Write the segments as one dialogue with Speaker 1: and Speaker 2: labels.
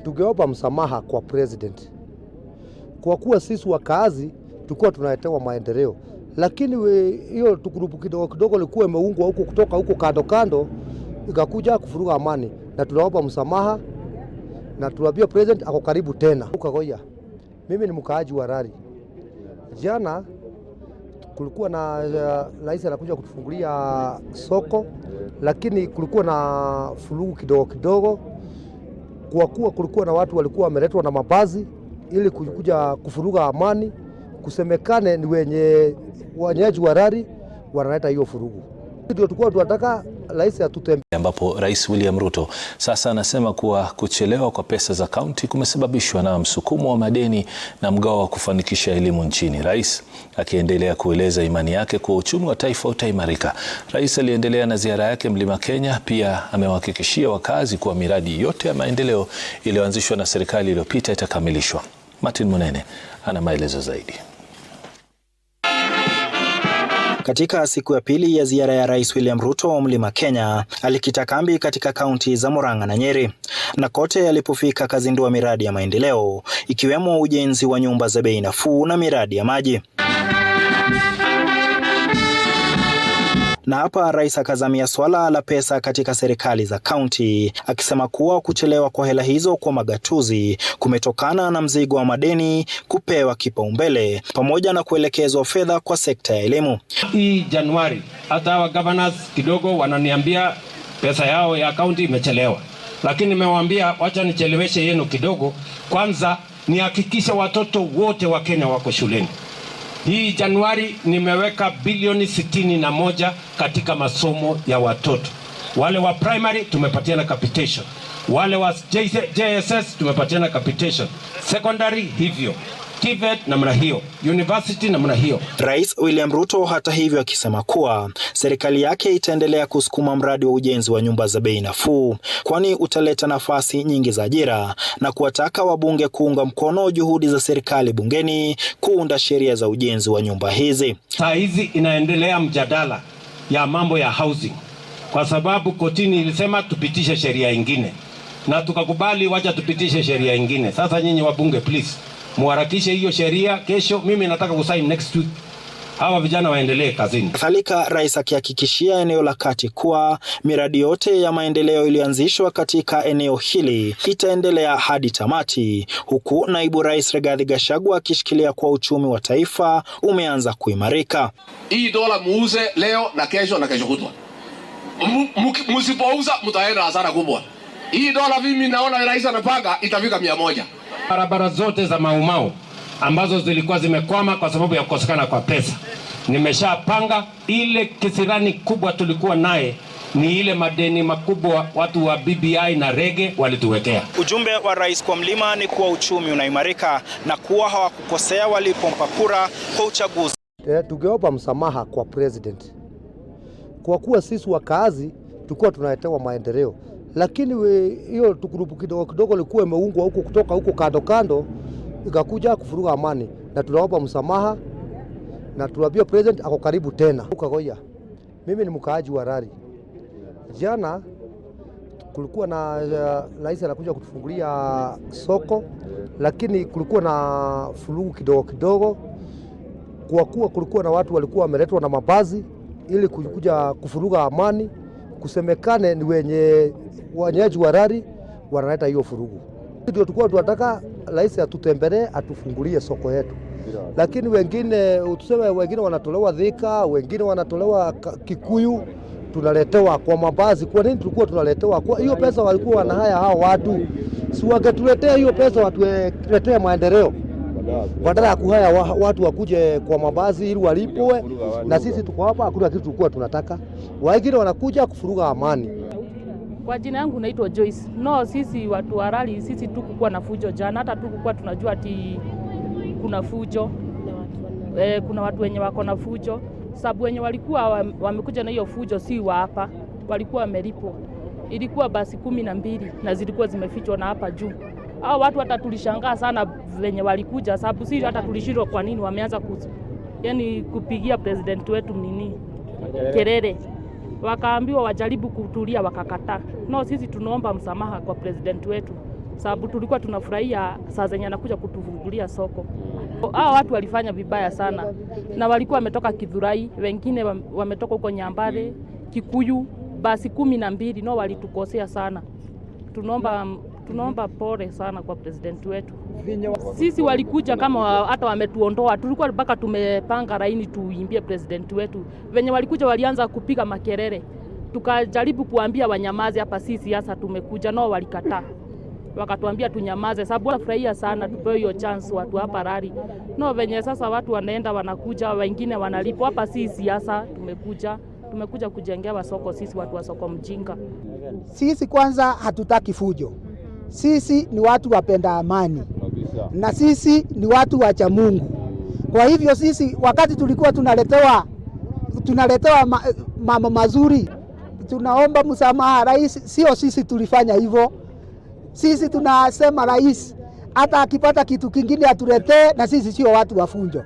Speaker 1: Tungeomba msamaha kwa president. Kwa kuwa sisi wakazi tulikuwa tunaletewa maendeleo. Lakini hiyo tukurupu kidogo kidogo ilikuwa imeungwa huko kutoka huko kando kando ikakuja kufuruga amani. Na tunaomba msamaha na tunaambia president ako karibu tena. Ukagoya. Mimi ni mkaaji wa Rari. Jana kulikuwa na rais anakuja kutufungulia soko, lakini kulikuwa na furugu kidogo kidogo kwa kuwa kulikuwa na watu walikuwa wameletwa na mabazi ili kuja kufuruga amani. Kusemekane ni wenyeji wa Rari wanaleta hiyo furugu. Ndio tulikuwa tunataka rais atutembe.
Speaker 2: Ambapo Rais William Ruto sasa anasema kuwa kuchelewa kwa pesa za kaunti kumesababishwa na msukumo wa madeni na mgao wa kufanikisha elimu nchini. Rais akiendelea kueleza imani yake kuwa uchumi wa taifa utaimarika. Rais aliendelea na ziara yake Mlima Kenya, pia amewahakikishia wakazi kuwa miradi yote ya maendeleo iliyoanzishwa na serikali iliyopita itakamilishwa. Martin Munene ana maelezo zaidi.
Speaker 3: Katika siku ya pili ya ziara ya Rais William Ruto wa Mlima Kenya, alikita kambi katika kaunti za Murang'a na Nyeri. Na kote alipofika kazindua miradi ya maendeleo, ikiwemo ujenzi wa nyumba za bei nafuu na miradi ya maji. Na hapa rais akazamia swala la pesa katika serikali za kaunti, akisema kuwa kuchelewa kwa hela hizo kwa magatuzi kumetokana na mzigo wa madeni kupewa kipaumbele pamoja na kuelekezwa fedha kwa sekta ya elimu.
Speaker 4: Hii Januari hata wa governors kidogo wananiambia pesa yao ya kaunti imechelewa. Lakini nimewaambia wacha nicheleweshe yenu kidogo, kwanza nihakikishe watoto wote wa Kenya wako shuleni. Hii Januari nimeweka bilioni 61 katika masomo ya watoto. Wale wa primary tumepatiana capitation. Wale wa JSS tumepatiana capitation. Secondary hivyo. TVET namna hiyo. University namna hiyo.
Speaker 3: Rais William Ruto hata hivyo akisema kuwa serikali yake itaendelea kusukuma mradi wa ujenzi wa nyumba za bei nafuu, kwani utaleta nafasi nyingi za ajira, na kuwataka wabunge kuunga mkono juhudi za serikali bungeni kuunda sheria za ujenzi wa nyumba hizi.
Speaker 4: Saa hizi inaendelea mjadala ya mambo ya housing, kwa sababu kotini ilisema tupitishe sheria ingine na tukakubali wacha tupitishe sheria ingine. Sasa nyinyi wabunge please muharakishe hiyo sheria kesho. Mimi nataka kusaini next week. Hawa vijana waendelee kazini.
Speaker 3: Kadhalika rais akihakikishia eneo la kati kuwa miradi yote ya maendeleo ilianzishwa katika eneo hili itaendelea hadi tamati, huku naibu rais Rigathi Gachagua akishikilia kwa uchumi wa taifa umeanza kuimarika.
Speaker 5: Hii dola muuze leo na kesho kutwa. Msipouza mtaenda hasara kubwa. Hii dola mimi naona rais anapanga itafika 100.
Speaker 4: Barabara zote za Maumau ambazo zilikuwa zimekwama kwa sababu ya kukosekana kwa pesa, nimeshapanga. Ile kisirani kubwa tulikuwa naye ni ile madeni makubwa watu wa BBI na rege walituwekea.
Speaker 3: Ujumbe wa rais kwa mlima ni kuwa uchumi unaimarika na kuwa hawakukosea walipompa kura kwa uchaguzi.
Speaker 1: Tungeomba msamaha kwa president. Kwa kuwa sisi wakazi tulikuwa tunaletewa maendeleo. Lakini hiyo tukurupu kidogo kidogo ilikuwa imeungwa huko kutoka huko kando kando ikakuja kufuruga amani. Na tunaomba msamaha na tunaambia president ako karibu tena. Ukagoya. Mimi ni mkaaji wa Rari. Jana kulikuwa na rais anakuja kutufungulia soko, lakini kulikuwa na furugu kidogo kidogo kwa kuwa kulikuwa na watu walikuwa wameletwa na mabazi ili kuja kufuruga amani. Kusemekane ni wenyeji wa Rari wanaleta hiyo furugu. Ndio tulikuwa tunataka rais atutembelee atufungulie soko yetu. Lakini wengine wanatolewa Thika, wengine wanatolewa Kikuyu, tunaletewa kwa mabazi. Kwa nini tulikuwa tunaletewa? Kwa hiyo pesa walikuwa wanahaya hao watu. Si wangetuletea hiyo pesa watuletee maendeleo. Badala ya kuhaya watu wakuje kwa mabazi ili walipwe, na sisi tuko hapa hakuna kitu tulikuwa tunataka. Wengine wanakuja kufuruga amani.
Speaker 6: Kwa jina yangu naitwa Joyce. No, sisi watu wa Rari sisi tukukuwa na fujo jana, hata tukukuwa tunajua ati kuna fujo. Kuna watu wenye wako na fujo. Sababu wenye walikuwa wamekuja na hiyo fujo si wa hapa, walikuwa wamelipo. Ilikuwa basi 12 na zilikuwa zimefichwa na hapa juu. Hao watu hata tulishangaa sana wenye walikuja, sababu sisi hata tulishindwa kwa nini wameanza kupigia president wetu kelele. wakaambiwa wajaribu kutulia, wakakataa. No, sisi tunaomba msamaha kwa president wetu, sababu tulikuwa tunafurahia saa zenye anakuja kutufungulia soko. Hao watu walifanya vibaya sana, na walikuwa wametoka Kithurai, wengine wametoka huko Nyambare, Kikuyu, basi 12. No, walitukosea sana. Tunaomba pole sana kwa president wetu. Sisi walikuja kama hata wametuondoa, tulikuwa mpaka tumepanga laini tuimbie president wetu. Venye walikuja walianza kupiga makelele, tukajaribu kuambia wanyamaze, hapa sisi siasa tumekuja, no walikataa. Wakatuambia tunyamaze, sababu wanafurahia sana tupewe hiyo chance watu hapa rali. No, venye sasa watu wanaenda wanakuja, wengine wanalipo, hapa sisi siasa tumekuja kujengewa soko, sisi watu wa soko mjinga.
Speaker 7: Sisi kwanza hatutaki fujo. Sisi ni watu wapenda amani. Na sisi ni watu wacha Mungu. Kwa hivyo sisi wakati tulikuwa tunaletewa mambo mazuri, tunaomba msamaha rais. Sio sisi tulifanya hivyo. Sisi tunasema rais hata akipata kitu kingine atuletee, na sisi sio watu wa fujo.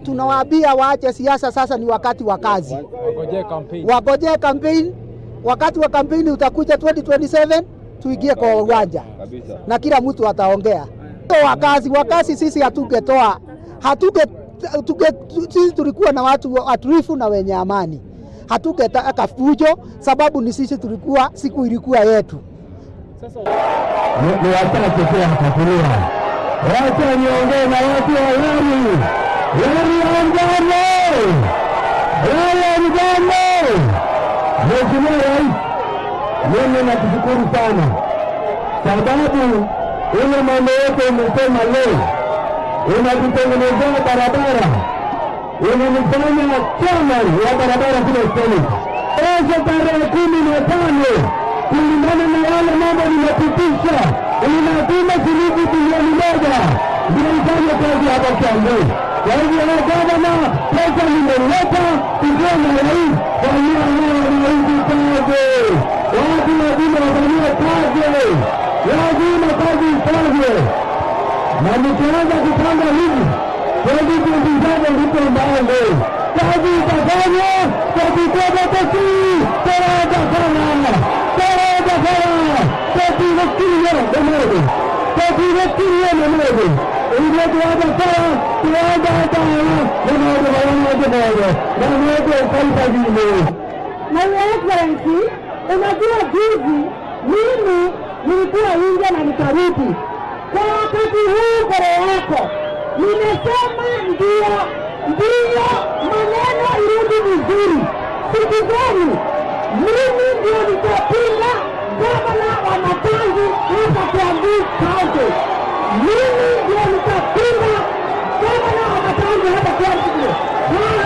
Speaker 7: Tunawaambia waache siasa, sasa ni wakati wa kazi. Wagojee campaign. Wakati wa campaign utakuja 2027, tuingie kwa uwanja na kila mtu ataongea. Wakazi sisi hatungetoa. Sisi tulikuwa na watu watulivu na wenye amani. Hatungetaka fujo, sababu ni sisi tulikuwa, siku ilikuwa yetu.
Speaker 8: Ni wachache pia hatakulia. Wacha niongee na watu wa Yari. Yari Ongano! Yari Ongano! Mheshimiwa Rais, mimi nakushukuru sana, sababu ile mambo yote umesema leo, unatutengenezea barabara, unanifanya chairman ya barabara kule Senate. Kesho tarehe 15 kulingana na wale mambo nimepitisha, ninatuma shilingi bilioni 1 zinafanya kazi hapa Kiambu. Kwa hivyo na gavana, pesa nimeleta tukiwa na rais, kwa hiyo wanaizi kazi. Watu lazima wafanyie kazi, lazima kazi ifanywe. Na nikianza kupanga hivi, 2027 ndipo mbango. Kazi itafanywa kwa kikoba teki, taraja sana. Teki wakiliyo mmoja. Ile tuwaja sawa, tuwaja sawa.
Speaker 9: Na Excellency, unajua juzi mimi nilikuwa nje na nikarudi. Kwa wakati huu mbele yako nimesema ndio maneno irudi vizuri. Siku gani mimi ndio nitapinga gavana wa Matangi hapa Kiambu County. Mimi ndio nitapinga gavana wa Matangi hapa Kiambu. Mimi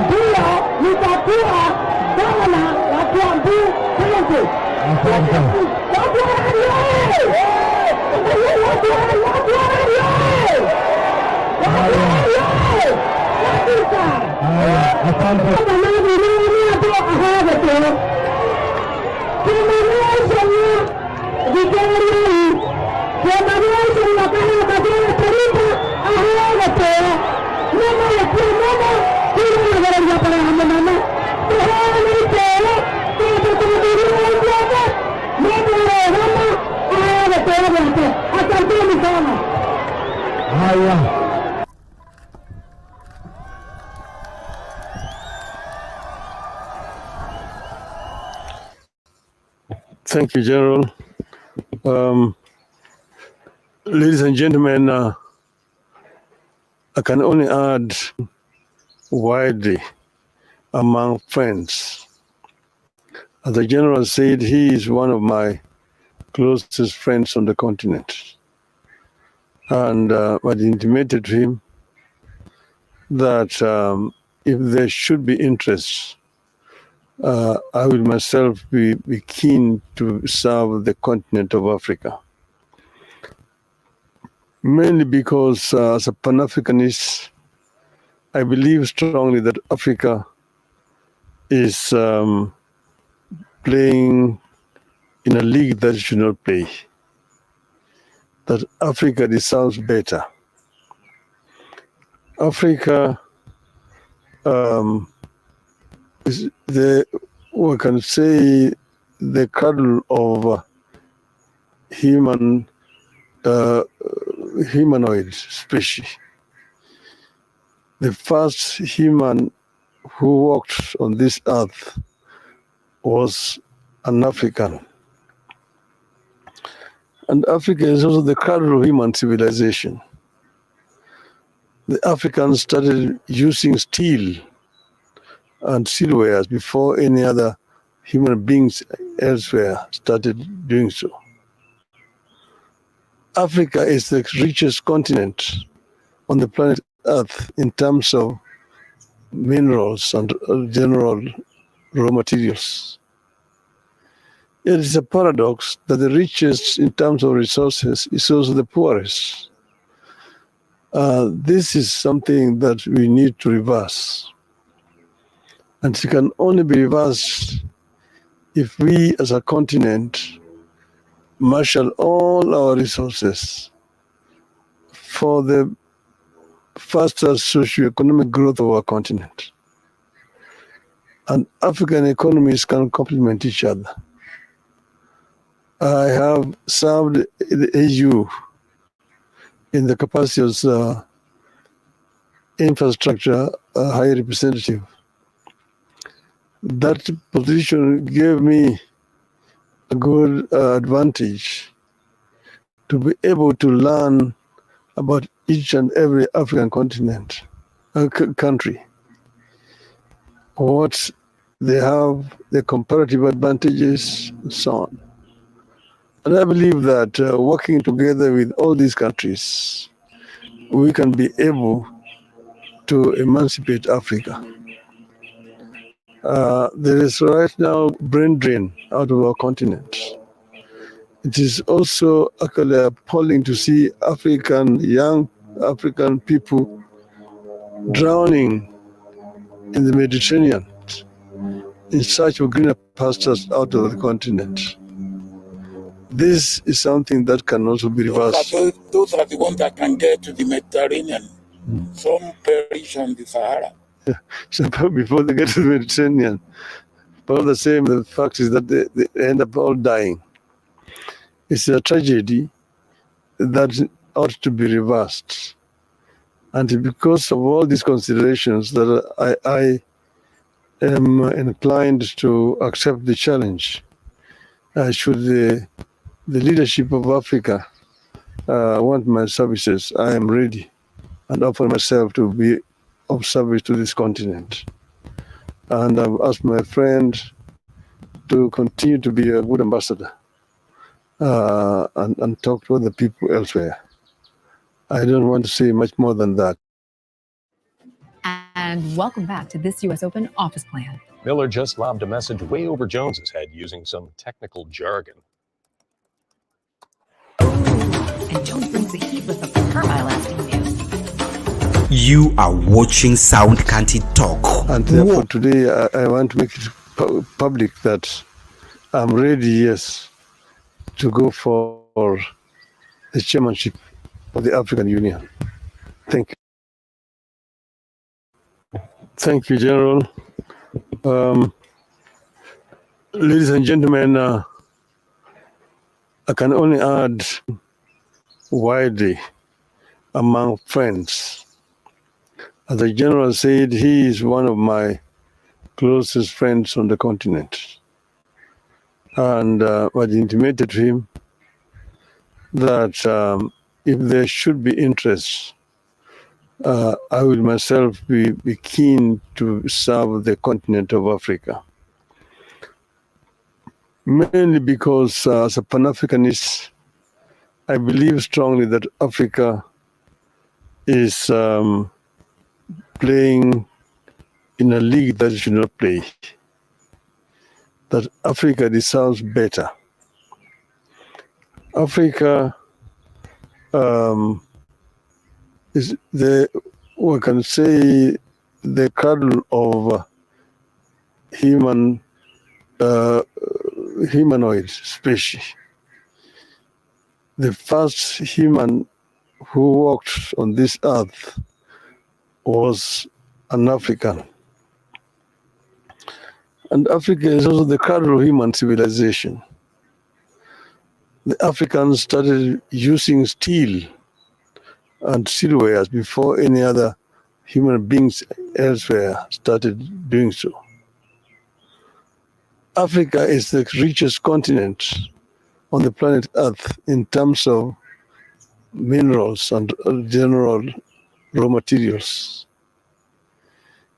Speaker 9: ndio nitakuwa gavana wa Kiambu County.
Speaker 10: Thank you, General. Ladies and gentlemen, I can only add widely among friends. As the General said, he is one of my closest friends on the continent. And I intimated to him that if there should be interest, I will myself be keen to serve the continent of Africa. Mainly because as a Pan-Africanist, I believe strongly that Africa is playing in a league that it should not play. That Africa deserves better. Africa is we can say, the cradle of humanoid species. The first human who walked on this earth was an African. And Africa is also the cradle of human civilization. The Africans started using steel and silverware before any other human beings elsewhere started doing so. Africa is the richest continent on the planet Earth in terms of minerals and general raw materials. It is a paradox that the richest in terms of resources is also the poorest. This is something that we need to reverse. And it can only be reversed if we as a continent marshal all our resources for the faster socio-economic growth of our continent. And African economies can complement each other. I have served the AU in the capacity as infrastructure high representative. That position gave me a good advantage to be able to learn about each and every African continent, country, what they have, the comparative advantages, and so on. And I believe that working together with all these countries, we can be able to emancipate Africa. There is right now brain drain out of our continent. It is also actually appalling to see young African people drowning in the Mediterranean in search of greener pastures out of the continent. This is something that can also be reversed.
Speaker 11: Those are the ones that can get to the Mediterranean. Some perish on the Sahara.
Speaker 10: So before they get to the Mediterranean, but all the same, the fact is that they end up all dying. It's a tragedy that ought to be reversed. And because of all these considerations that I am inclined to accept the challenge, should the leadership of Africa want my services, I am ready and offer myself to be of service to this continent. And I've asked my friend to continue to be a good ambassador and talk to other people elsewhere. I don't want to say much more than that.
Speaker 12: And welcome back to this U.S. Open office plan.
Speaker 13: Miller just lobbed a message way over Jones's head using some technical jargon.
Speaker 12: And Jones brings the heat with the perma-elastic news.
Speaker 14: You are watching Sound County Talk.
Speaker 10: And therefore today I want to make it public that I'm ready, yes, to go for the chairmanship of the African Union. Thank you. Thank you, General. Ladies and gentlemen, I can only add widely among friends. As the General said, he is one of my closest friends on the continent. And I intimated to him that if there should be interest, I will myself be keen to serve the continent of Africa. Mainly because as a Pan-Africanist, I believe strongly that Africa is playing in a league that it should not play. That Africa deserves better. Africa is we can say, the cradle of humanoid species. The first human who walked on this earth was an African. And Africa is also the cradle of human civilization. The Africans started using steel and silverware before any other human beings elsewhere started doing so. Africa is the richest continent on the planet Earth in terms of minerals and general raw materials.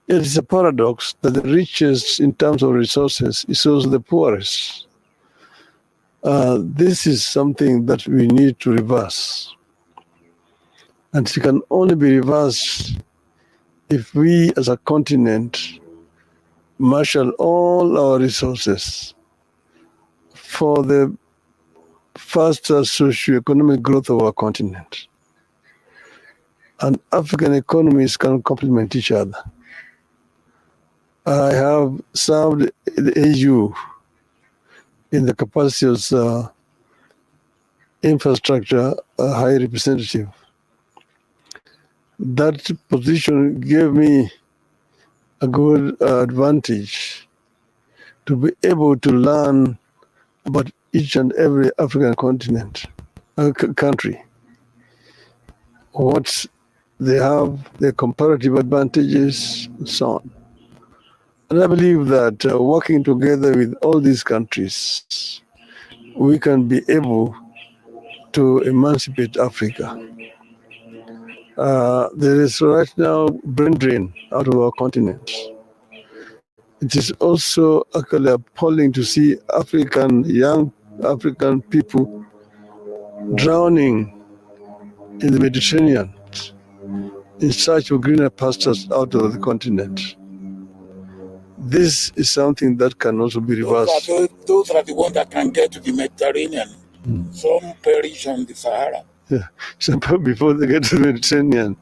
Speaker 10: It is a paradox that the richest in terms of resources is also the poorest. This is something that we need to reverse. And it can only be reversed if we as a continent marshal all our resources for the faster socio-economic growth of our continent. And African economies can complement each other. I have served the AU in the capacity as infrastructure high representative. That position gave me a good advantage to be able to learn about each and every African country, what they have, their comparative advantages, and so on. And I believe that working together with all these countries, we can be able to emancipate Africa. There is right now brain drain out of our continent. It is also actually appalling to see young African people drowning in the Mediterranean in search of greener pastures out of the continent. This is something that can also be reversed.
Speaker 11: Those are the ones that can get to the Mediterranean. Some perish on the Sahara.
Speaker 10: Yeah. So before they get to the Mediterranean,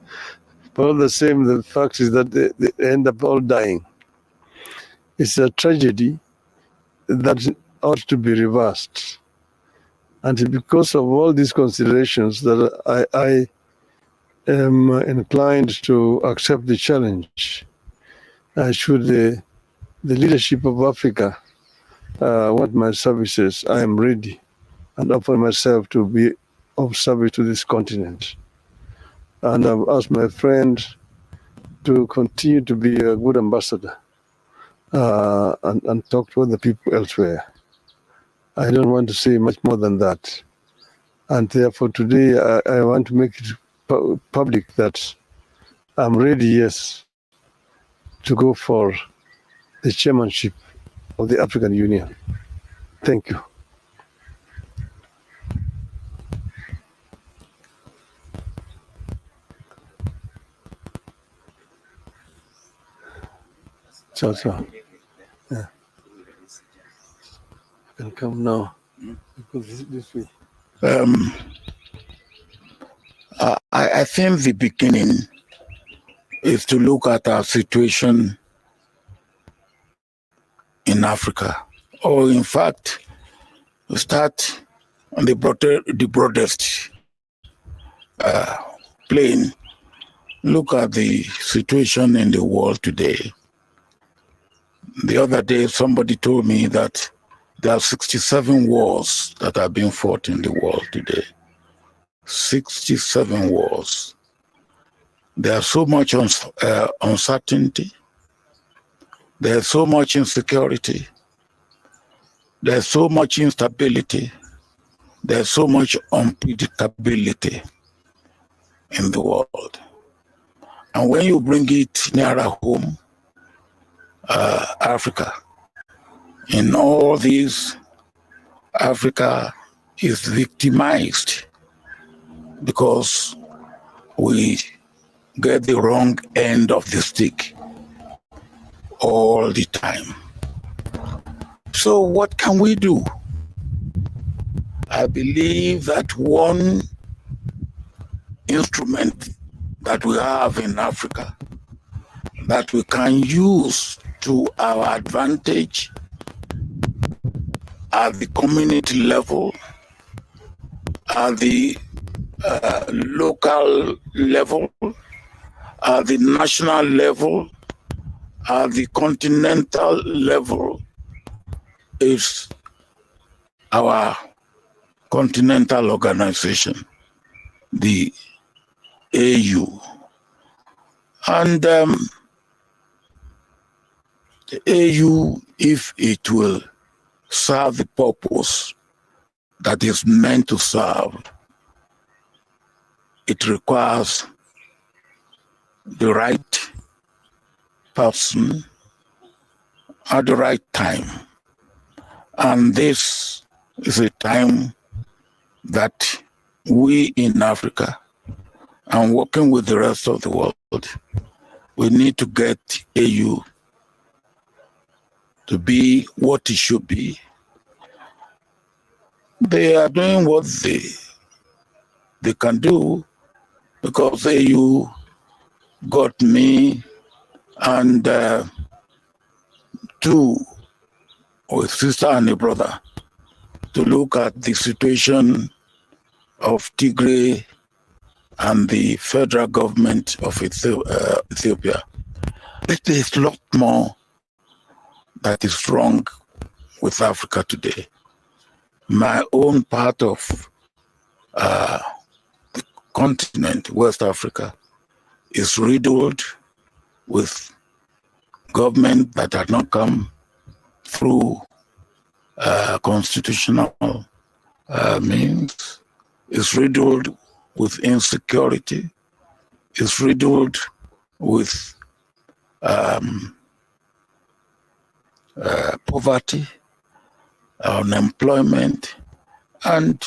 Speaker 10: but all the same, the fact is that they end up all dying. It's a tragedy that ought to be reversed. And because of all these considerations that I am inclined to accept the challenge, should the leadership of Africa want my services, I am ready and offer myself to be of service to this continent. And I've asked my friend to continue to be a good ambassador and talk to other people elsewhere. I don't want to say much more than that. And therefore today I want to make it public that I'm ready, yes, to go for the chairmanship of the African Union. Thank you. Ciao. Yeah. I can come now. Because this way.
Speaker 11: I think the beginning is to look at our situation in Africa, or in fact, start on the broadest plane. Look at the situation in the world today. The other day, somebody told me that there are 67 wars that are being fought in the world today. 67 wars. There's so much uncertainty. There's so much insecurity. There's so much instability. There's so much unpredictability in the world. And when you bring it nearer home, Africa, in all these, Africa is victimized because we get the wrong end of the stick all the time. So what can we do? I believe that one instrument that we have in Africa that we can use to our advantage at the community level, at the local level, at the national level, at the continental level, is our continental organization, the AU. And the AU, if it will serve the purpose that is meant to serve, it requires the right person at the right time. And this is a time that we in Africa, and working with the rest of the world, we need to get AU to be what it should be. They are doing what they can do, because AU got me and two, a sister and a brother, to look at the situation of Tigray and the federal government of Ethiopia. But there's a lot more that is wrong with Africa today. My own part of the continent, West Africa, is riddled with government that had not come through constitutional means, is riddled with insecurity, is riddled with poverty, unemployment, and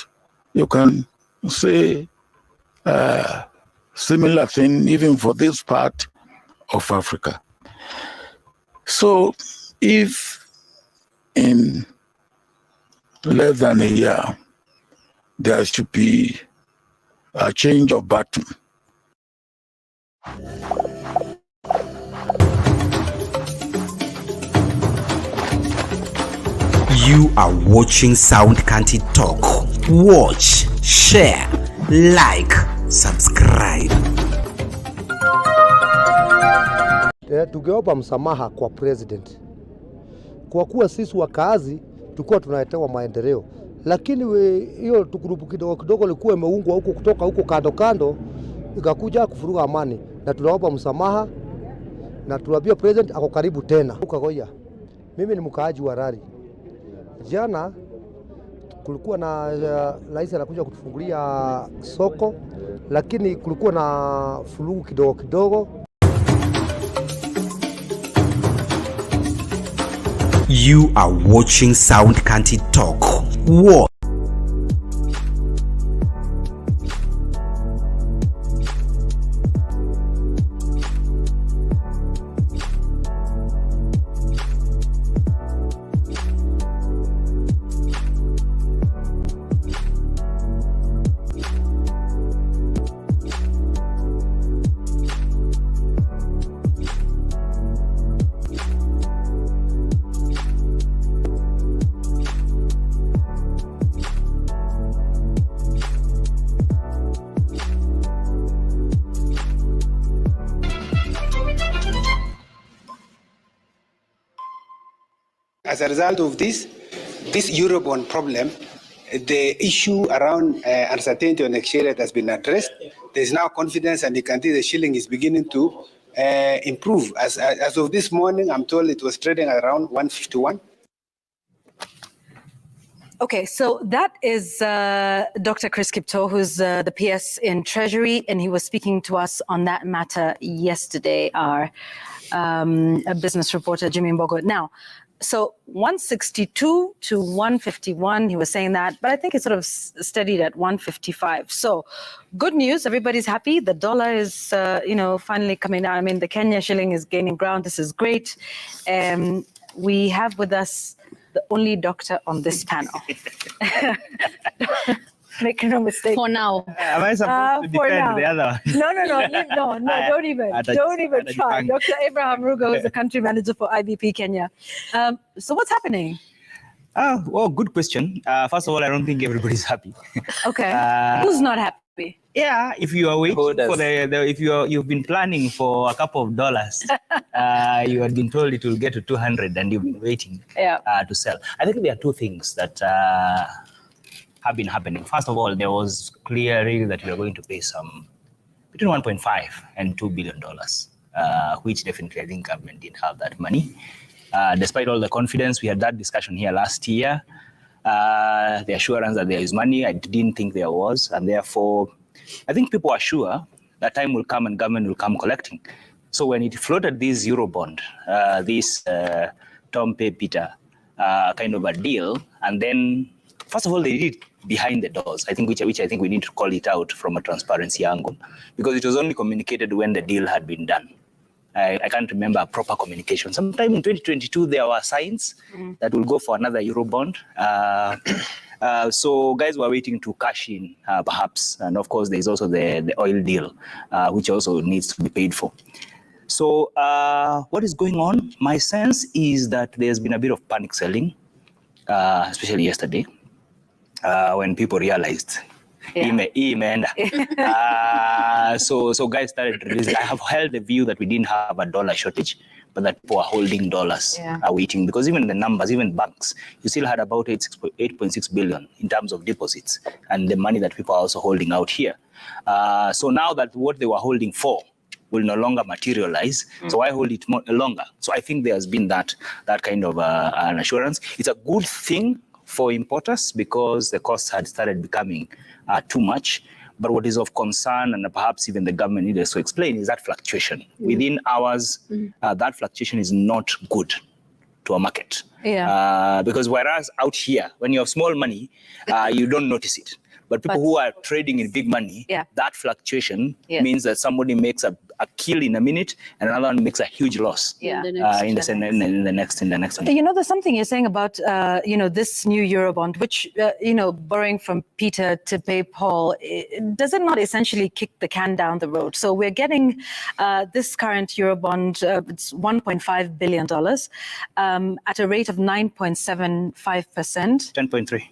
Speaker 11: you can say similar thing even for this part of Africa. So if in less than a year there should be a change of button,
Speaker 14: You are watching Sound Canty Talk. Watch, share, like, subscribe.
Speaker 1: Tungeomba msamaha kwa president, kwa kuwa sisi wakazi tulikuwa tunaletewa maendeleo, lakini hiyo grupu kidogo kidogo ilikuwa imeungwa huko kutoka huko kando kando, ikakuja kufuruga amani, na tunaomba msamaha na tunaambia president ako karibu tena. Ukagoya, mimi ni mkaaji wa Rari. Jana kulikuwa na rais anakuja kutufungulia soko, lakini kulikuwa na fulugu kidogo kidogo.
Speaker 14: You are watching Sound Canty Talk. Watch.
Speaker 15: As a result of this Eurobond problem, the issue around uncertainty on exchange rate has been addressed. There's now confidence, and you can see the shilling is beginning to improve. As of this morning, I'm told it was trading at around 151.
Speaker 16: Okay, so that is Dr. Chris Kipto, who's the PS in Treasury, and he was speaking to us on that matter yesterday, our business reporter, Jimmy Mbogo. Now, so 162 to 151, he was saying that, but I think it's sort of steadied at 155. So good news, everybody's happy. The dollar is, finally coming down. I mean, the Kenya shilling is gaining ground. This is great. We have with us the only doctor on this panel. Make no mistake.
Speaker 17: For now.
Speaker 18: Am I supposed to defend the other one?
Speaker 16: No, don't even try. Dr. Abraham Rugo is the country manager for IBP Kenya. So what's happening?
Speaker 18: Well, good question. First of all, I don't think everybody's happy.
Speaker 16: Okay. Who's not happy?
Speaker 18: Yeah, if you are waiting for you've been planning for a couple of dollars, you had been told it will get to 200 and you've been waiting to sell. I think there are two things that have been happening. First of all, there was clearly that we are going to pay some between 1.5 and $2 billion, which definitely I think government didn't have that money. Despite all the confidence, we had that discussion here last year. The assurance that there is money, I didn't think there was, and therefore, I think people are sure that time will come and government will come collecting. So when it floated this Eurobond, this Tom Pay Peter kind of a deal, and then first of all they did it behind the doors, I think, which I think we need to call it out from a transparency angle, because it was only communicated when the deal had been done. I can't remember proper communication. Sometime in 2022, there were signs that will go for another Eurobond. So guys were waiting to cash in, perhaps. And of course, there's also the oil deal, which also needs to be paid for. So what is going on? My sense is that there's been a bit of panic selling, especially yesterday, when people realized so guys started releasing. I have held the view that we didn't have a dollar shortage, but that people are holding dollars, are waiting, because even the numbers, even banks, you still had about 8.6 billion in terms of deposits and the money that people are also holding out here. So now that what they were holding for will no longer materialize, so I hold it more longer. So I think there's been that kind of an assurance. It's a good thing for importers because the costs had started becoming too much. But what is of concern, and perhaps even the government needs to explain, is that fluctuation. Within hours, that fluctuation is not good to a market. Because whereas out here, when you have small money, you don't notice it. But people who are trading in big money, that fluctuation means that somebody makes a kill in a minute and another one makes a huge loss in the next.
Speaker 16: You know, there's something you're saying about, this new Eurobond, which, borrowing from Peter to pay Paul, does it not essentially kick the can down the road? So we're getting this current Eurobond, it's $1.5 billion at a rate of 9.75%.
Speaker 18: 10.3.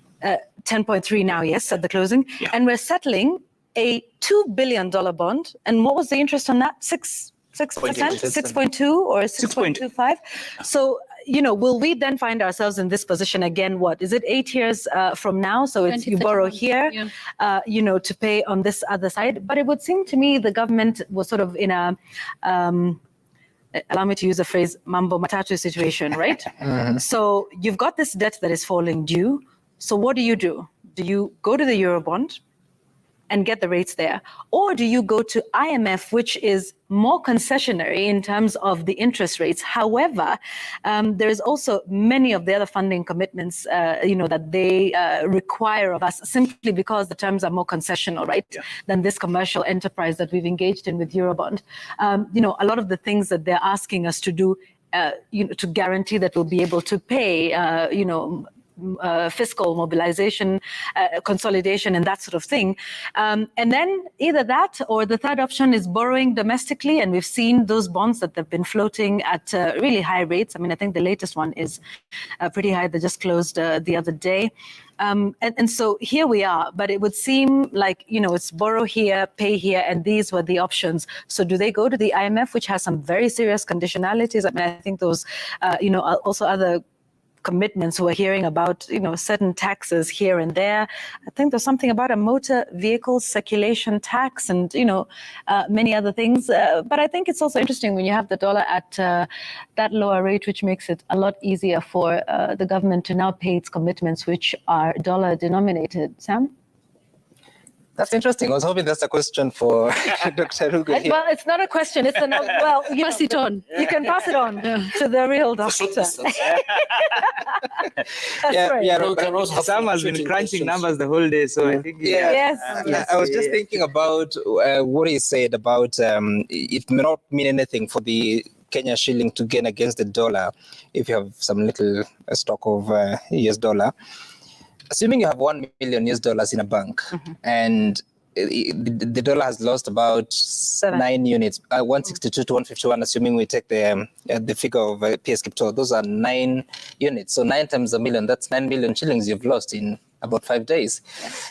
Speaker 16: 10.3 now, yes, at the closing. And we're settling a $2 billion bond. And what was the interest on that? 6%? 6.2 or 6.25? So, will we then find ourselves in this position again? What is it, 8 years from now? So it's you borrow here, to pay on this other side. But it would seem to me the government was sort of in a, allow me to use the phrase, mambo matatu situation, right? So you've got this debt that is falling due. So what do? Do you go to the Eurobond and get the rates there? Or do you go to IMF, which is more concessionary in terms of the interest rates? However, there is also many of the other funding commitments, that they require of us simply because the terms are more concessional, right, than this commercial enterprise that we've engaged in with Eurobond. A lot of the things that they're asking us to do, to guarantee that we'll be able to pay, fiscal mobilization, consolidation, and that sort of thing. And then either that or the third option is borrowing domestically. And we've seen those bonds that have been floating at really high rates. I mean, I think the latest one is pretty high. They just closed the other day. And so here we are, but it would seem like, it's borrow here, pay here, and these were the options. So do they go to the IMF, which has some very serious conditionalities? I mean, I think those, also other commitments we're hearing about, certain taxes here and there. I think there's something about a motor vehicle circulation tax and, many other things. But I think it's also interesting when you have the dollar at that lower rate, which makes it a lot easier for the government to now pay its commitments, which are dollar denominated. Sam?
Speaker 17: That's interesting. I was hoping that's a question for Dr. Ruto.
Speaker 16: Well, it's not a question. It's you pass it on. You can pass it on to the real doctor. That's right.
Speaker 18: Sam has been crunching numbers the whole day, so I think.
Speaker 17: Yes. I was just thinking about what he said about it may not mean anything for the Kenya shilling to gain against the dollar if you have some little stock of US dollar. Assuming you have $1 million in a bank and the dollar has lost about 9 units, 162 to 151, assuming we take the figure of PS Kipto. Those are 9 units. So 9 times a million, that's 9 billion shillings you've lost in about 5 days.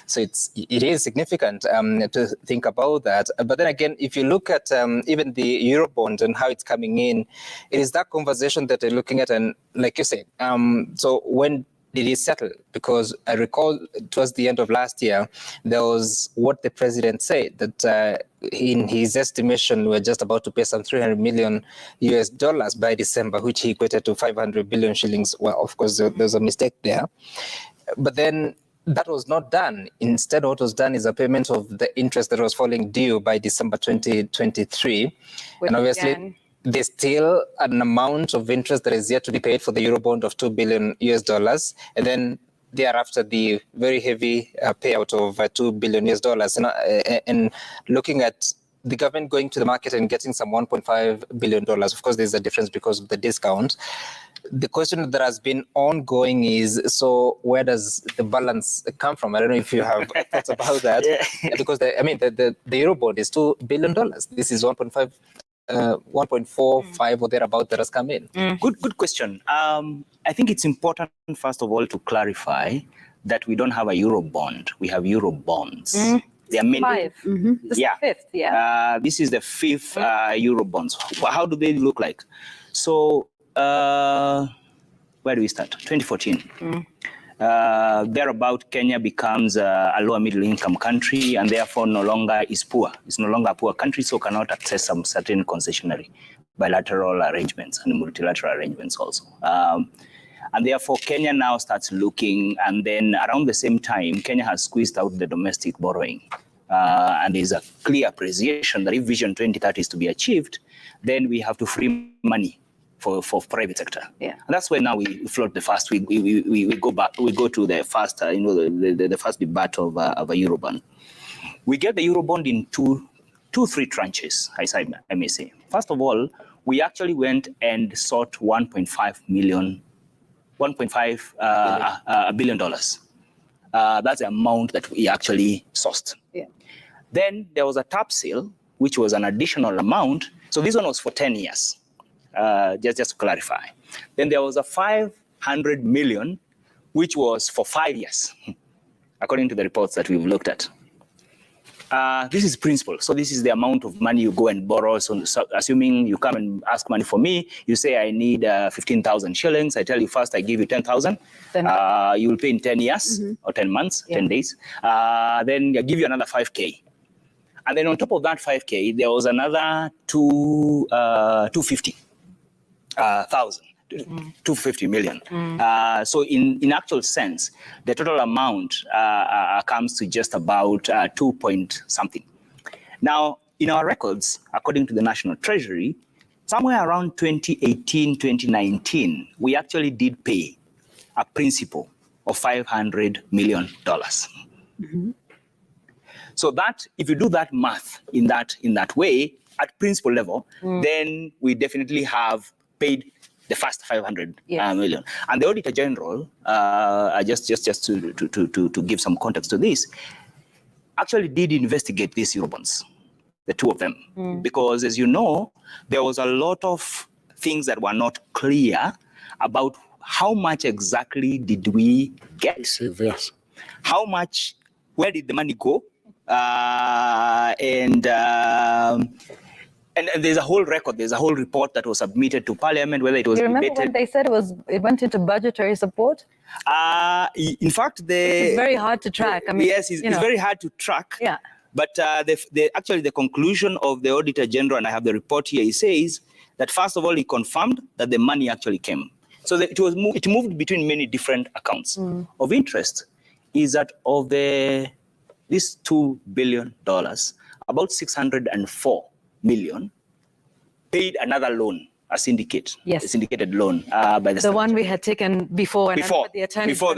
Speaker 17: So it is significant to think about that. But then again, if you look at even the Eurobond and how it's coming in, it is that conversation that they're looking at. And like you said, so when did it settle? Because I recall towards the end of last year, there was what the president said, that in his estimation, we're just about to pay some $300 million by December, which he equated to 500 billion shillings. Well, of course, there's a mistake there. But then that was not done. Instead, what was done is a payment of the interest that was falling due by December 2023. And obviously, there's still an amount of interest that is yet to be paid for the Eurobond of $2 billion. And then thereafter, the very heavy payout of $2 billion. And looking at the government going to the market and getting some $1.5 billion. Of course, there's a difference because of the discount. The question that has been ongoing is, so where does the balance come from? I don't know if you have thoughts about that. Because the Eurobond is $2 billion. This is 1.45 or thereabout that has come in.
Speaker 18: Good question. I think it's important, first of all, to clarify that we don't have a Eurobond. We have Eurobonds. There are many.
Speaker 16: 5. This is the 5th,
Speaker 18: this is the 5th Eurobonds. How do they look like? So, where do we start? 2014. Thereabout, Kenya becomes a lower middle income country and therefore no longer is poor. It's no longer a poor country, so cannot access some certain concessionary bilateral arrangements and multilateral arrangements also. And therefore, Kenya now starts looking, and then around the same time, Kenya has squeezed out the domestic borrowing. And there's a clear appreciation that if Vision 2030 is to be achieved, then we have to free money for private sector. And that's why now we float the first. We go back. We go to the first. The first debate of a Eurobond. We get the Eurobond in two, 3 tranches. I may say. First of all, we actually went and sought $1.5 billion. That's the amount that we actually sourced. Then there was a tap sale, which was an additional amount. So this one was for 10 years. Just to clarify. Then there was a 500 million, which was for 5 years, according to the reports that we've looked at. This is principal. So this is the amount of money you go and borrow. So assuming you come and ask money for me, you say I need 15,000 shillings. I tell you first, I give you 10,000. You will pay in 10 years or 10 months, 10 days. Then I give you another 5K. And then on top of that 5K, there was another 250,000. 250 million. So in actual sense, the total amount comes to just about 2 point something. Now, in our records, according to the National Treasury, somewhere around 2018, 2019, we actually did pay a principal of $500 million. So that, if you do that math in that way, at principal level, then we definitely have paid the first 500 million. And the Auditor General, just to give some context to this, actually did investigate these Eurobonds, the 2 of them, because as you know, there was a lot of things that were not clear about how much exactly did we get? How much, where did the money go? And there's a whole record, there's a whole report that was submitted to Parliament, whether it was
Speaker 16: You remember
Speaker 18: debated.
Speaker 16: when they said it went into budgetary support?
Speaker 18: In fact,
Speaker 16: it's very hard to track. I mean,
Speaker 18: yes, it's very hard to track.
Speaker 16: Yeah.
Speaker 18: But actually, the conclusion of the Auditor General, and I have the report here, he says that first of all, he confirmed that the money actually came. So that it moved between many different accounts. Of interest is that of this $2 billion, about 604 million paid another loan, a syndicate, a syndicated loan by the
Speaker 16: one we had taken before. The attorney
Speaker 18: so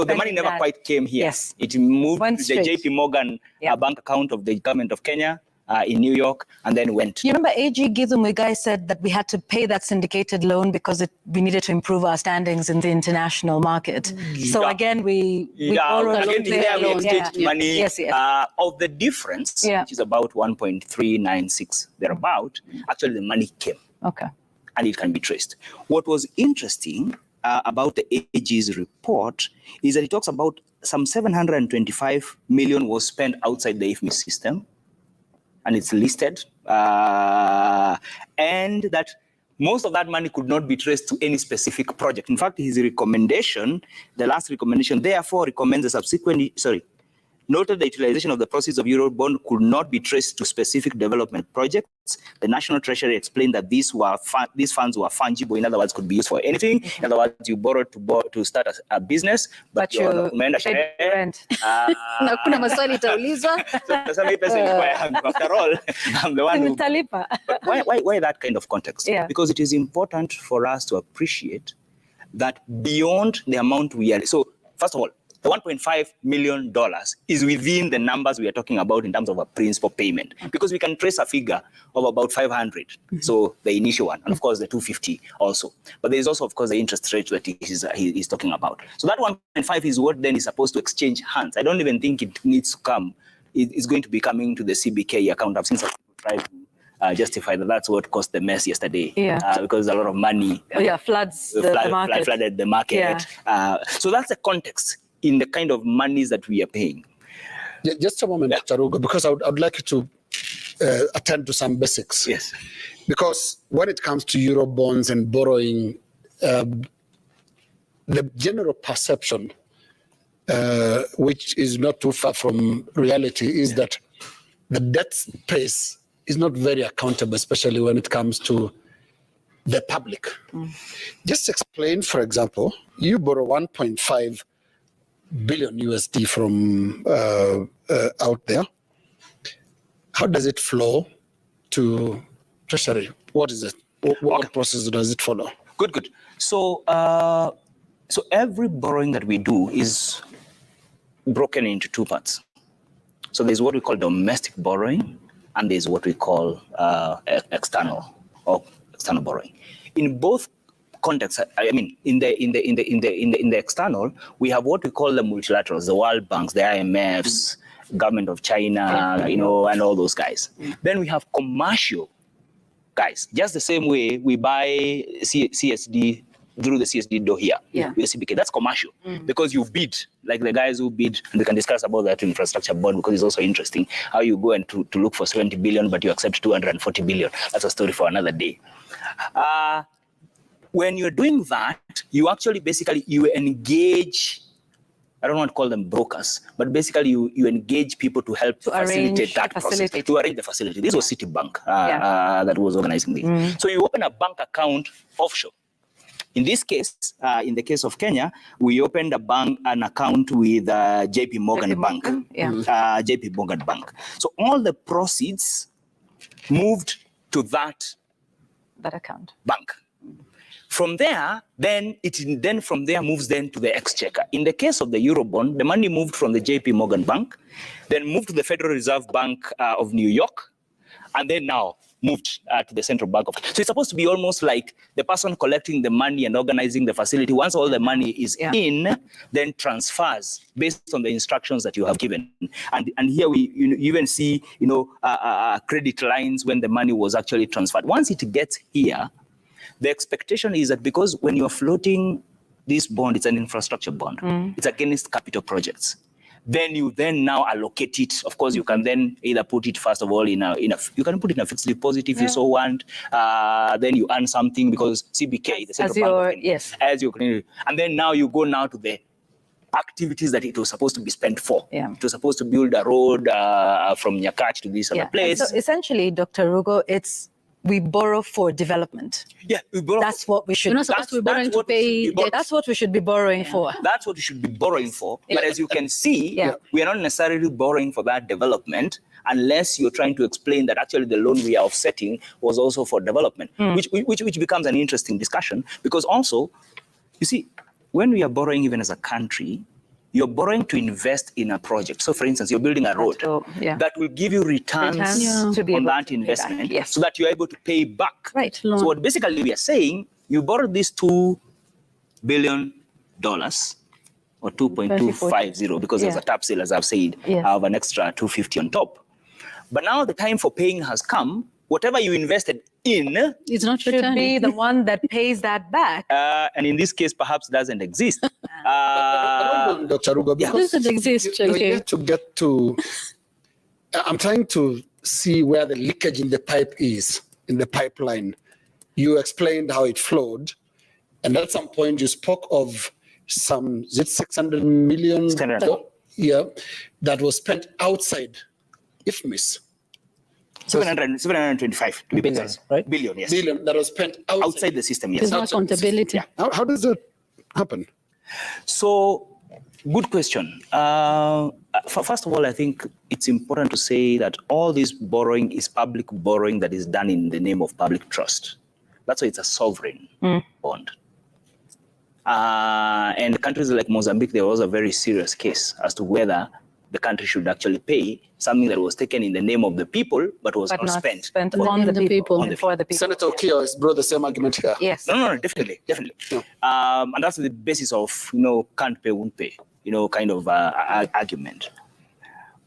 Speaker 18: the money never quite came here. It moved to the JP Morgan bank account of the government of Kenya, in New York, and then went.
Speaker 16: You remember AG Githu Muigai said that we had to pay that syndicated loan because we needed to improve our standings in the international market. So again, we borrowed
Speaker 18: money of the difference, which is about 1.396 thereabout. Actually, the money came.
Speaker 16: Okay.
Speaker 18: And it can be traced. What was interesting about the AG's report is that it talks about some 725 million was spent outside the IFMI system, and it's listed, and that most of that money could not be traced to any specific project. In fact, his recommendation, the last recommendation, therefore recommends a noted the utilization of the proceeds of Eurobond could not be traced to specific development projects. The National Treasury explained that these funds were fungible. In other words, could be used for anything. In other words, you borrowed to start a business, but you paid
Speaker 16: rent. Kuna maswali itaulizwa.
Speaker 18: After all, I'm the one who... But why that kind of context? Because it is important for us to appreciate that beyond the amount we are... So, first of all, the $1.5 million is within the numbers we are talking about in terms of a principal payment, because we can trace a figure of about 500. So the initial one, and of course the 250 also. But there is also, of course, the interest rate that he's talking about. So that 1.5 is what then is supposed to exchange hands. I don't even think it needs to come. It's going to be coming to the CBK account. I've seen some people try to justify that that's what caused the mess yesterday, because a lot of money flooded the market. So that's the context in the kind of monies that we are paying.
Speaker 19: Just a moment, Dr. Rugo, because I would like you to attend to some basics.
Speaker 18: Yes.
Speaker 19: Because when it comes to Euro bonds and borrowing, the general perception, which is not too far from reality, is that the debt space is not very accountable, especially when it comes to the public. Just explain, for example, you borrow 1.5 billion USD from out there. How does it flow to Treasury? What is it? What process does it follow?
Speaker 18: Good. So, so every borrowing that we do is broken into two parts. So there's what we call domestic borrowing, and there's what we call external borrowing. In both context, I mean, in the external, we have what we call the multilaterals, the World Banks, the IMFs, government of China, and all those guys. Then we have commercial guys, just the same way we buy CSD through the CSD door here with the CBK. That's commercial because you bid, like the guys who bid, and we can discuss about that infrastructure board because it's also interesting how you go and to look for 70 billion, but you accept 240 billion. That's a story for another day. When you're doing that, you actually you engage, I don't want to call them brokers, but basically you engage people to help facilitate that process, to arrange the facility. This was Citibank that was organizing this. So you open a bank account offshore. In this case, in the case of Kenya, we opened an account with JP Morgan Bank. JP Morgan Bank. So all the proceeds moved to that
Speaker 16: account
Speaker 18: bank. From there, then from there moves then to the exchequer. In the case of the Eurobond, the money moved from the JP Morgan Bank, then moved to the Federal Reserve Bank of New York, and then now moved to the Central Bank of. So it's supposed to be almost like the person collecting the money and organizing the facility. Once all the money is in, then transfers based on the instructions that you have given. And here you even see credit lines when the money was actually transferred. Once it gets here, the expectation is that because when you are floating this bond, it's an infrastructure bond. It's against capital projects. Then you now allocate it. Of course, you can then either put it first of all you can put it in a fixed deposit if you so want. Then you earn something because CBK, the central bank, as your and then now you go to the activities that it was supposed to be spent for. It was supposed to build a road from Nyakach to this other place.
Speaker 16: So essentially, Dr. Rugo, we borrow for development.
Speaker 18: We borrow.
Speaker 16: That's what we should. You're not supposed to be borrowing to pay. That's what we should be borrowing for.
Speaker 18: That's what we should be borrowing for. But as you can see, we are not necessarily borrowing for that development unless you're trying to explain that actually the loan we are offsetting was also for development, which becomes an interesting discussion because also, you see, when we are borrowing even as a country, you're borrowing to invest in a project. So for instance, you're building a road that will give you returns on that investment so that you're able to pay back.
Speaker 16: Right.
Speaker 18: So what basically we are saying, you borrowed this $2 billion or 2.250 because there's a tap sale, as I've said, I have an extra 250 on top. But now the time for paying has come. Whatever you invested in,
Speaker 16: it's not should be the one that pays that back.
Speaker 18: And in this case, perhaps doesn't exist.
Speaker 19: Dr. Rugo, because
Speaker 16: doesn't exist.
Speaker 19: You're yet to get to. I'm trying to see where the leakage in the pipe is, in the pipeline. You explained how it flowed, and at some point you spoke of some, is it 600 million? Yeah, that was spent outside IFMIS.
Speaker 18: 725 to be precise, right? Billion, yes.
Speaker 19: Billion that was spent
Speaker 18: outside the system, yes.
Speaker 16: There's no accountability.
Speaker 19: How does that happen?
Speaker 18: So, good question. First of all, I think it's important to say that all this borrowing is public borrowing that is done in the name of public trust. That's why it's a sovereign bond. And countries like Mozambique, there was a very serious case as to whether the country should actually pay something that was taken in the name of the people, but was not spent
Speaker 16: on the people. For the people.
Speaker 19: Senator Okiya has brought the same argument here.
Speaker 16: Yes.
Speaker 18: No, definitely. No. And that's the basis of, can't pay, won't pay, kind of argument.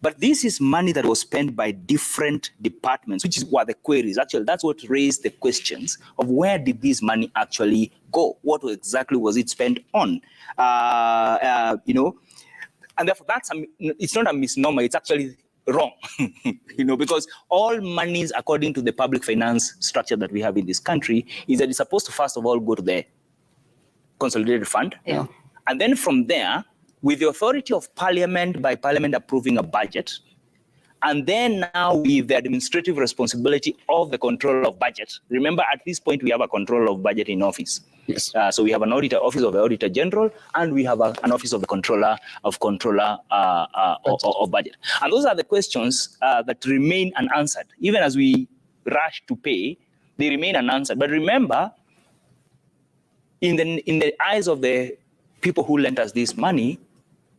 Speaker 18: But this is money that was spent by different departments, which is what the queries. Actually, that's what raised the questions of where did this money actually go? What exactly was it spent on? And therefore, it's not a misnomer, it's actually wrong, because all monies, according to the public finance structure that we have in this country, is that it's supposed to first of all go to the consolidated fund.
Speaker 16: Yeah.
Speaker 18: And then from there, with the authority of Parliament, by Parliament approving a budget, and then now with the administrative responsibility of the control of budget. Remember, at this point, we have a control of budget in office.
Speaker 19: Yes.
Speaker 18: So we have an office of the Auditor General, and we have an office of the Controller of budget. And those are the questions that remain unanswered. Even as we rush to pay, they remain unanswered. But remember, in the eyes of the people who lent us this money,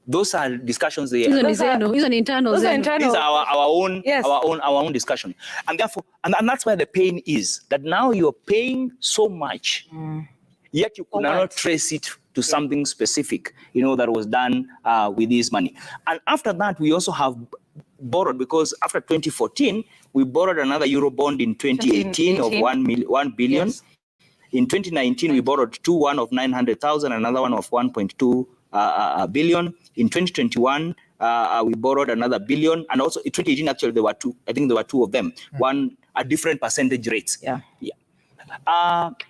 Speaker 18: those are discussions. These are
Speaker 16: internal.
Speaker 18: These are our own discussion, and therefore, and that's where the pain is. That now you're paying so much, yet you cannot trace it to something specific, that was done with this money. And after that, we also have borrowed, because after 2014, we borrowed another Eurobond in 2018 of 1 billion. Yes. In 2019, we borrowed one of 900,000, another one of 1.2 billion. In 2021, we borrowed another billion, and also in 2018, actually there were two. I think there were two of them. One at different percentage rates.
Speaker 16: Yeah.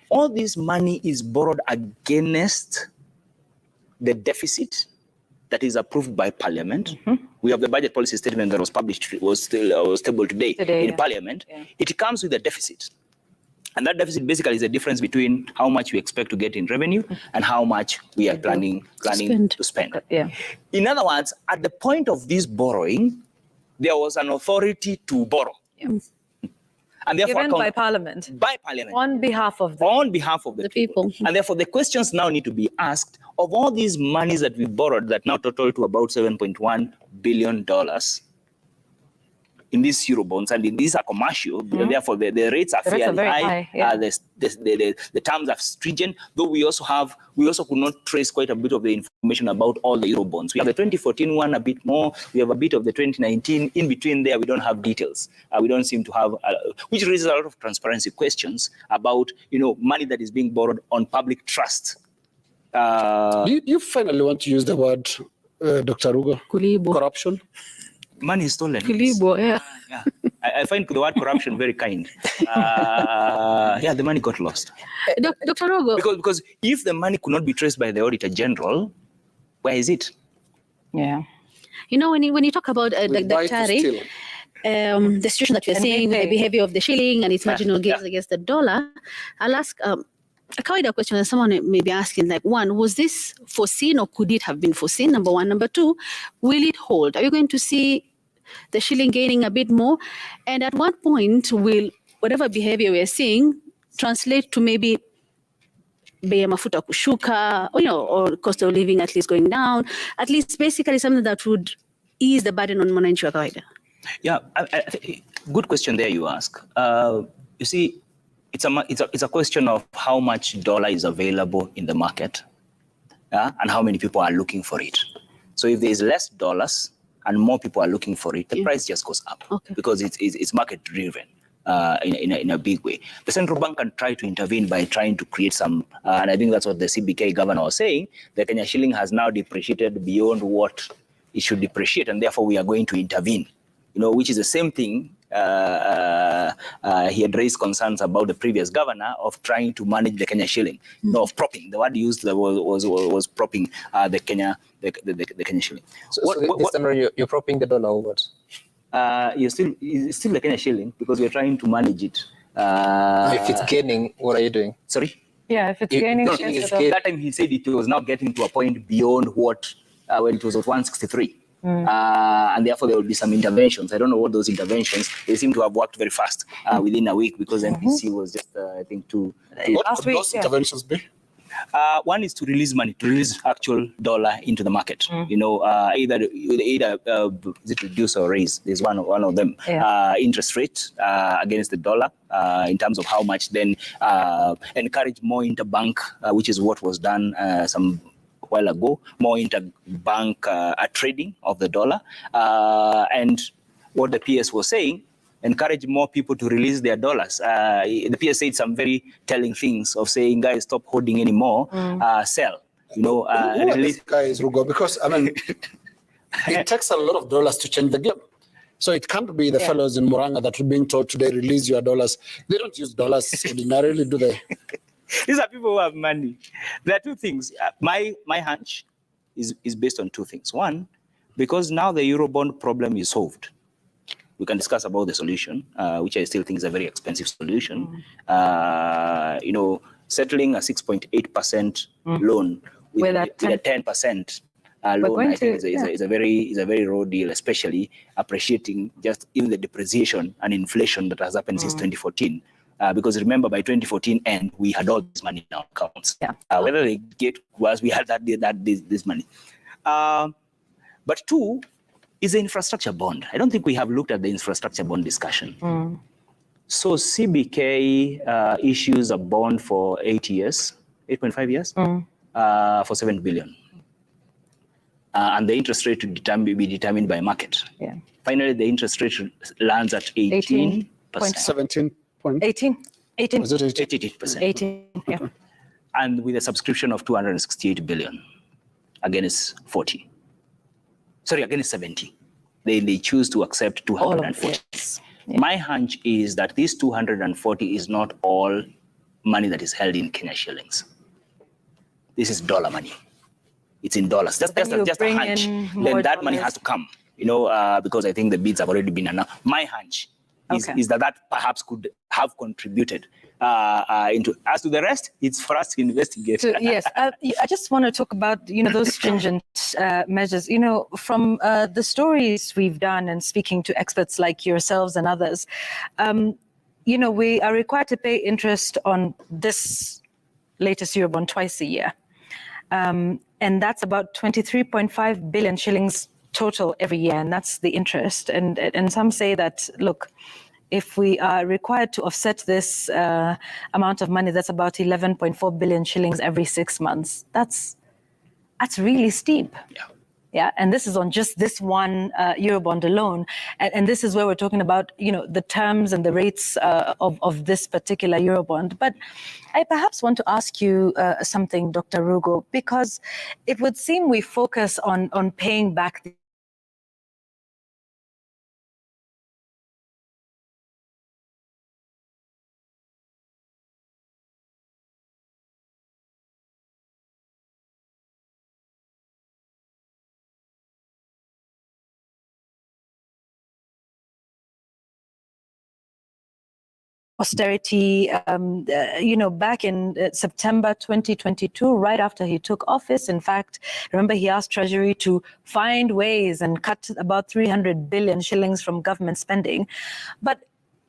Speaker 18: All this money is borrowed against the deficit that is approved by Parliament. We have the budget policy statement that was published, was tabled today in Parliament. Yeah. It comes with a deficit. And that deficit basically is the difference between how much we expect to get in revenue and how much we are planning to spend.
Speaker 16: Yeah.
Speaker 18: In other words, at the point of this borrowing, there was an authority to borrow.
Speaker 16: Yeah.
Speaker 18: And therefore,
Speaker 16: given by Parliament.
Speaker 18: By Parliament.
Speaker 16: On behalf of
Speaker 18: the people. And therefore, the questions now need to be asked of all these monies that we borrowed that now total to about $7.1 billion. In these Eurobonds, and these are commercial, therefore the rates are fairly high.
Speaker 16: Yeah.
Speaker 18: The terms are stringent, though we also could not trace quite a bit of the information about all the Eurobonds. We have the 2014 one a bit more, we have a bit of the 2019, in between there we don't have details. We don't seem to have, which raises a lot of transparency questions about, money that is being borrowed on public trust.
Speaker 19: Do you finally want to use the word, Dr. Rugo? Corruption?
Speaker 18: Money is stolen.
Speaker 16: Yeah.
Speaker 18: I find the word corruption very kind. The money got lost.
Speaker 16: Dr. Rugo.
Speaker 18: Because if the money could not be traced by the Auditor General, where is it?
Speaker 16: Yeah. When you talk about the situation that you're seeing, the behavior of the shilling and its marginal gains against the dollar, I'll ask a kawaida question that someone may be asking, like, one, was this foreseen or could it have been foreseen? Number one. Number two, will it hold? Are you going to see the shilling gaining a bit more? And at what point will whatever behavior we're seeing translate to maybe
Speaker 20: bei ya mafuta kushuka, or cost of living at least going down, at least basically something that would ease the burden on mwananchi wa kawaida?
Speaker 18: Yeah, I think, good question there you ask. You see, it's a question of how much dollar is available in the market, and how many people are looking for it. So if there is less dollars and more people are looking for it, the price just goes up because it's market driven. In a big way. The central bank can try to intervene by trying to create some, and I think that's what the CBK governor was saying, the Kenya shilling has now depreciated beyond what it should depreciate, and therefore we are going to intervene, which is the same thing. He had raised concerns about the previous governor of trying to manage the Kenya shilling, of propping. The word used was propping the Kenya shilling.
Speaker 17: So this time around you're propping the dollar or what?
Speaker 18: It's still the Kenya shilling because we're trying to manage it.
Speaker 17: If it's gaining, what are you doing?
Speaker 18: Sorry?
Speaker 16: Yeah, if it's gaining.
Speaker 18: That time he said it was now getting to a point beyond what, when it was at 163. And therefore there will be some interventions. I don't know what those interventions, they seem to have worked very fast within a week because MPC was just, I think, two.
Speaker 19: What could those interventions be?
Speaker 18: One is to release money, to release actual dollar into the market. Either is it reduce or raise? There's one of them. Interest rate against the dollar in terms of how much. Then encourage more interbank, which is what was done some while ago. More interbank trading of the dollar, and what the PS was saying, encourage more people to release their dollars. The PS said some very telling things of saying, guys, stop holding anymore, sell.
Speaker 19: Who are these guys, Rugo? Because, I mean, it takes a lot of dollars to change the game. So it can't be the fellows in Muranga that are being told today, release your dollars. They don't use dollars ordinarily, do they?
Speaker 18: These are people who have money. There are two things. My hunch is based on two things. One, because now the Eurobond problem is solved. We can discuss about the solution, which I still think is a very expensive solution. Settling a 6.8% loan with a 10% loan, I think is a very raw deal, especially appreciating just even the depreciation and inflation that has happened since 2014. Because remember, by 2014 end, we had all this money in our accounts. Whether they get was we had this money. But two is the infrastructure bond. I don't think we have looked at the infrastructure bond discussion. So CBK issues a bond for 8 years, 8.5 years, for 7 billion. And the interest rate will be determined by market. Finally, the interest rate lands at 18%.
Speaker 16: 18.
Speaker 19: Was it
Speaker 18: 88%.
Speaker 16: 18, yeah.
Speaker 18: And with a subscription of 268 billion against 40. Sorry, against 70. They choose to accept 240. My hunch is that this 240 is not all money that is held in Kenya shillings. This is dollar money. It's in dollars. Just a hunch. Then that money has to come, because I think the bids have already been announced. My hunch is that perhaps could have contributed into. As to the rest, it's for us to investigate.
Speaker 16: So, yes, I just want to talk about those stringent measures. From the stories we've done and speaking to experts like yourselves and others, we are required to pay interest on this latest Eurobond twice a year, and that's about 23.5 billion shillings total every year, and that's the interest. And some say that, look, if we are required to offset this amount of money, that's about 11.4 billion shillings every 6 months. That's really steep. Yeah, and this is on just this one Eurobond alone. And this is where we're talking about, the terms and the rates of this particular Eurobond. But I perhaps want to ask you something, Dr. Rugo, because it would seem we focus on paying back the austerity, back in September 2022, right after he took office. In fact, remember, he asked Treasury to find ways and cut about 300 billion shillings from government spending. But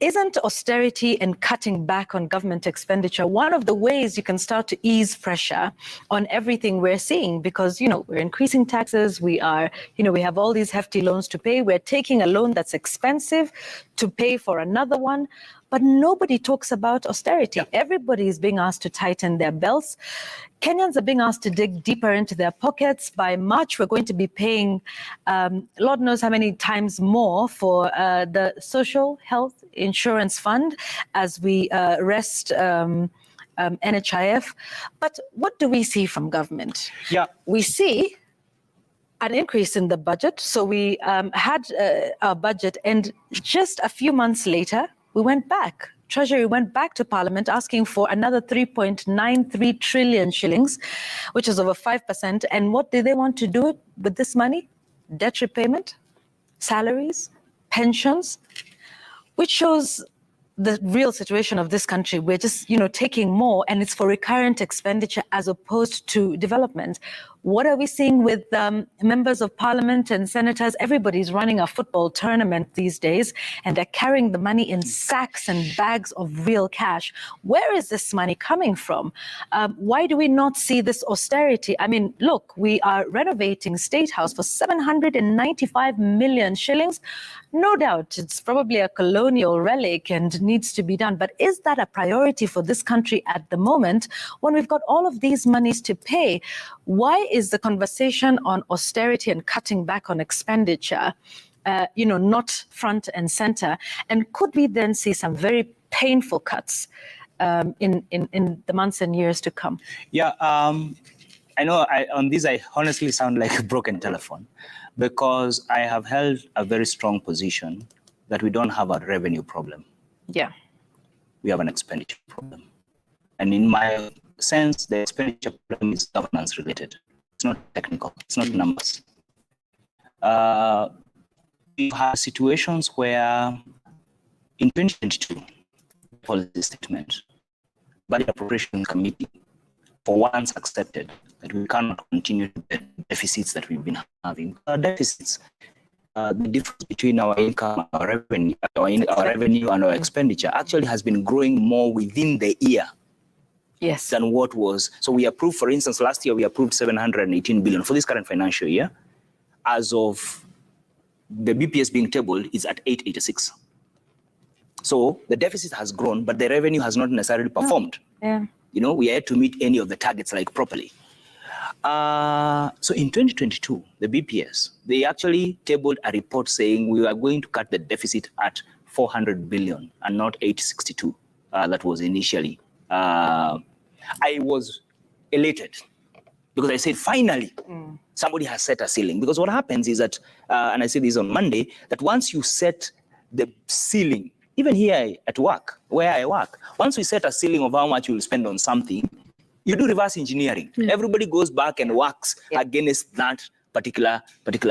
Speaker 16: isn't austerity and cutting back on government expenditure one of the ways you can start to ease pressure on everything we're seeing? Because, we're increasing taxes, we are, we have all these hefty loans to pay, we're taking a loan that's expensive to pay for another one, but nobody talks about austerity. Yeah. Everybody is being asked to tighten their belts. Kenyans are being asked to dig deeper into their pockets. By March, we're going to be paying Lord knows how many times more for the Social Health Insurance Fund as we rest NHIF. But what do we see from government?
Speaker 18: Yeah,
Speaker 16: we see an increase in the budget. So we had our budget, and just a few months later, we went back. Treasury went back to Parliament asking for another 3.93 trillion shillings, which is over 5%. And what do they want to do with this money? Debt repayment, salaries, pensions, which shows the real situation of this country. We're just, taking more, and it's for recurrent expenditure as opposed to development. What are we seeing with members of parliament and senators? Everybody's running a football tournament these days, and they're carrying the money in sacks and bags of real cash. Where is this money coming from? Why do we not see this austerity? I mean, look, we are renovating State House for 795 million shillings. No doubt, it's probably a colonial relic and needs to be done. But is that a priority for this country at the moment when we've got all of these monies to pay? Why is the conversation on austerity and cutting back on expenditure, not front and center? And could we then see some very painful cuts in the months and years to come?
Speaker 18: Yeah, I know on this I honestly sound like a broken telephone, because I have held a very strong position that we don't have a revenue problem.
Speaker 16: Yeah.
Speaker 18: We have an expenditure problem. And in my sense, the expenditure problem is governance related. It's not technical, it's not numbers. We have situations where in 2022, policy statement, Budget Appropriations Committee for once accepted that we cannot continue the deficits that we've been having. Our deficits, the difference between our income, our revenue and our expenditure actually has been growing more within the year.
Speaker 16: Yes.
Speaker 18: Than what was. So we approved, for instance, last year we approved 718 billion for this current financial year. As of the BPS being tabled, is at 886. So the deficit has grown, but the revenue has not necessarily performed.
Speaker 16: Yeah.
Speaker 18: We had to meet any of the targets properly. So in 2022, the BPS, they actually tabled a report saying we are going to cut the deficit at 400 billion and not 862 that was initially. I was elated because I said, finally, somebody has set a ceiling. Because what happens is that, and I said this on Monday, that once you set the ceiling, even here at work, where I work, once we set a ceiling of how much you will spend on something, you do reverse engineering. Everybody goes back and works against that particular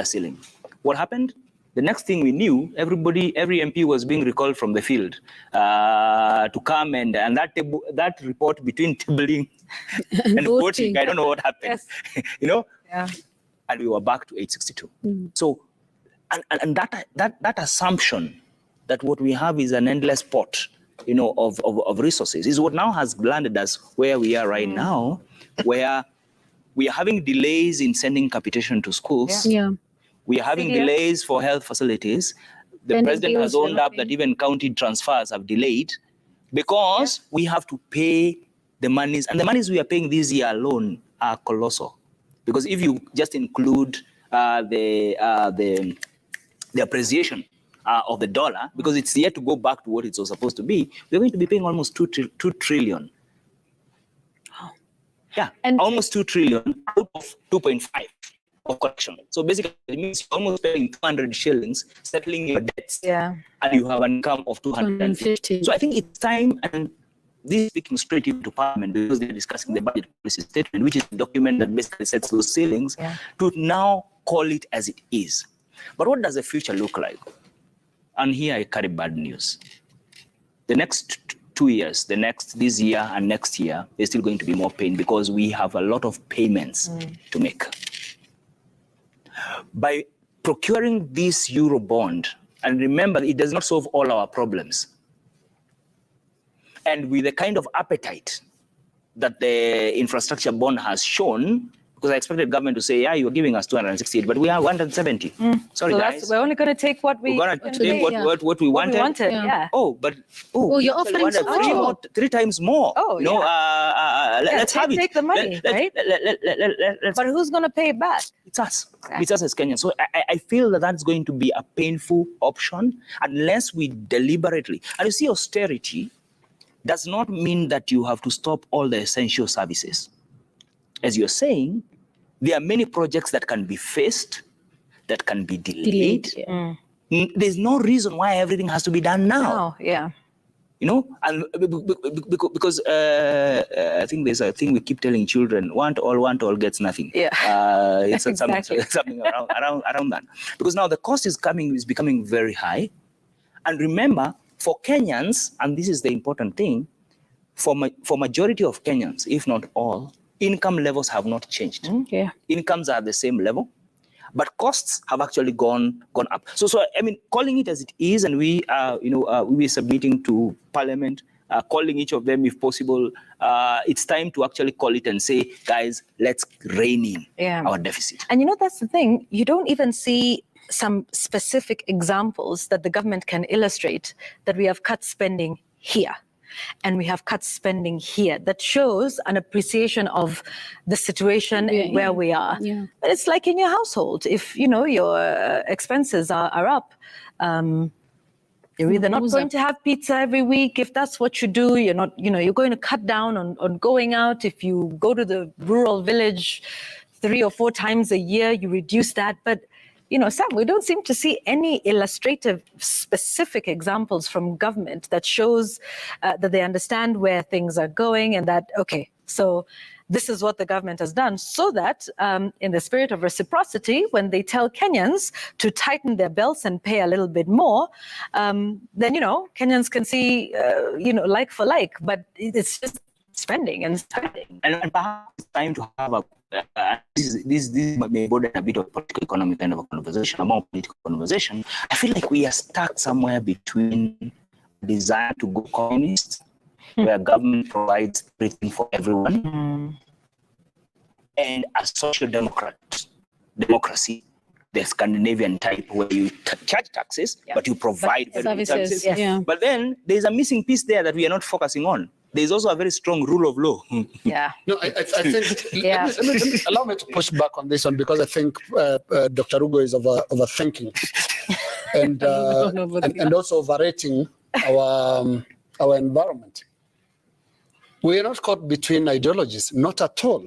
Speaker 18: ceiling. What happened? The next thing we knew, every MP was being recalled from the field to come and that report between tabling and voting, I don't know what happened. Yes.
Speaker 16: Yeah.
Speaker 18: And we were back to 862. So, and that assumption that what we have is an endless pot, of resources is what now has landed us where we are right now, where we are having delays in sending capitation to schools.
Speaker 20: Yeah.
Speaker 18: We are having delays for health facilities. The president has owned up that even county transfers have delayed because we have to pay the monies. And the monies we are paying this year alone are colossal. Because if you just include the appreciation of the dollar, because it's yet to go back to what it was supposed to be, we're going to be paying almost 2 trillion. Yeah, and almost 2 trillion out of 2.5. Of collection. So basically, it means you're almost paying 200 shillings, settling your debts, and you have an income of 250. So I think it's time, and this is speaking straight into Parliament because they're discussing the budget policy statement, which is a document that basically sets those ceilings, to now call it as it is. But what does the future look like? And here I carry bad news. The next 2 years, this year and next year, there's still going to be more pain because we have a lot of payments to make. By procuring this Euro bond, and remember, it does not solve all our problems. And with the kind of appetite that the infrastructure bond has shown, because I expected government to say, yeah, you're giving us 268, but we are 170. Sorry,
Speaker 16: so
Speaker 18: guys.
Speaker 16: We're only going to take what we
Speaker 18: we're going to take what we wanted.
Speaker 16: Yeah.
Speaker 18: Oh, but
Speaker 20: you're offering so much more.
Speaker 18: 3 times more.
Speaker 16: Oh,
Speaker 18: you know, let's have it.
Speaker 16: Take the money, right? But who's going to pay it back?
Speaker 18: It's us. It's us as Kenyans. So I feel that that's going to be a painful option unless we deliberately. And you see, austerity does not mean that you have to stop all the essential services. As you're saying, there are many projects that can be faced, that can be delayed. There's no reason why everything has to be done now.
Speaker 16: Yeah.
Speaker 18: You know, and because I think there's a thing we keep telling children: want all gets nothing.
Speaker 16: Yeah.
Speaker 18: It's something around that. Because now the cost is becoming very high, and remember, for Kenyans, and this is the important thing, for majority of Kenyans, if not all, income levels have not changed. Incomes are the same level, but costs have actually gone up. So I mean, calling it as it is, and we we submitting to Parliament, calling each of them if possible. It's time to actually call it and say, guys, let's rein in our deficit.
Speaker 16: And that's the thing. You don't even see some specific examples that the government can illustrate that we have cut spending here. And we have cut spending here. That shows an appreciation of the situation and where we are.
Speaker 20: Yeah.
Speaker 16: But it's like in your household. If your expenses are up, you're either not going to have pizza every week. If that's what you do, you're not. You're going to cut down on going out. If you go to the rural village 3 or 4 times a year, you reduce that. But Sam, we don't seem to see any illustrative, specific examples from government that shows that they understand where things are going and that, okay, so this is what the government has done, so that in the spirit of reciprocity, when they tell Kenyans to tighten their belts and pay a little bit more, then, Kenyans can see, like for like, but it's just spending and spending.
Speaker 18: And perhaps it's time to have this may border a bit of political economy kind of a conversation, a more political conversation. I feel like we are stuck somewhere between desire to go communist, where government provides everything for everyone, and a social democracy, the Scandinavian type, where you charge taxes, but you provide services.
Speaker 20: Yes.
Speaker 18: But then there's a missing piece there that we are not focusing on. There's also a very strong rule of law.
Speaker 16: Yeah.
Speaker 19: No, I think, let me allow me to push back on this one, because I think Dr. Rugo is overthinking and also overrating our environment. We are not caught between ideologies, not at all.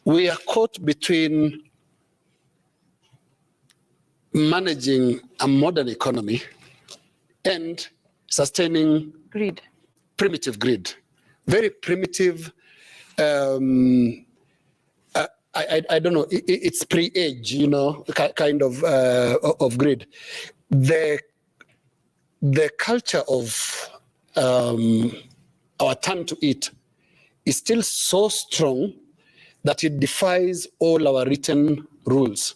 Speaker 19: We are caught between managing a modern economy and sustaining primitive greed, very primitive. I don't know. It's pre-age, kind of greed. The culture of our turn to eat is still so strong that it defies all our written rules.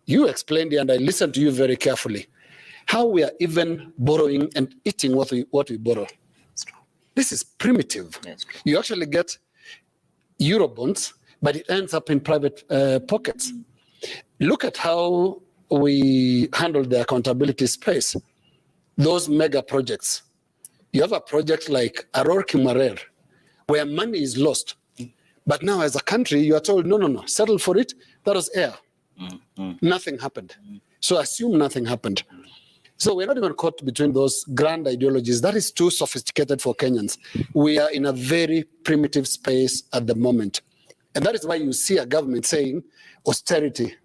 Speaker 19: You explained, and I listened to you very carefully, how we are even borrowing and eating what we borrow. This is primitive. You actually get Eurobonds, but it ends up in private pockets. Look at how we handle the accountability space. Those mega projects. You have a project like Aror Kimarer, where money is lost. But now as a country, you are told, no, settle for it. That was air. Nothing happened. So assume nothing happened. So we're not even caught between those grand ideologies. That is too sophisticated for Kenyans. We are in a very primitive space at the moment. And that is why you see a government saying austerity.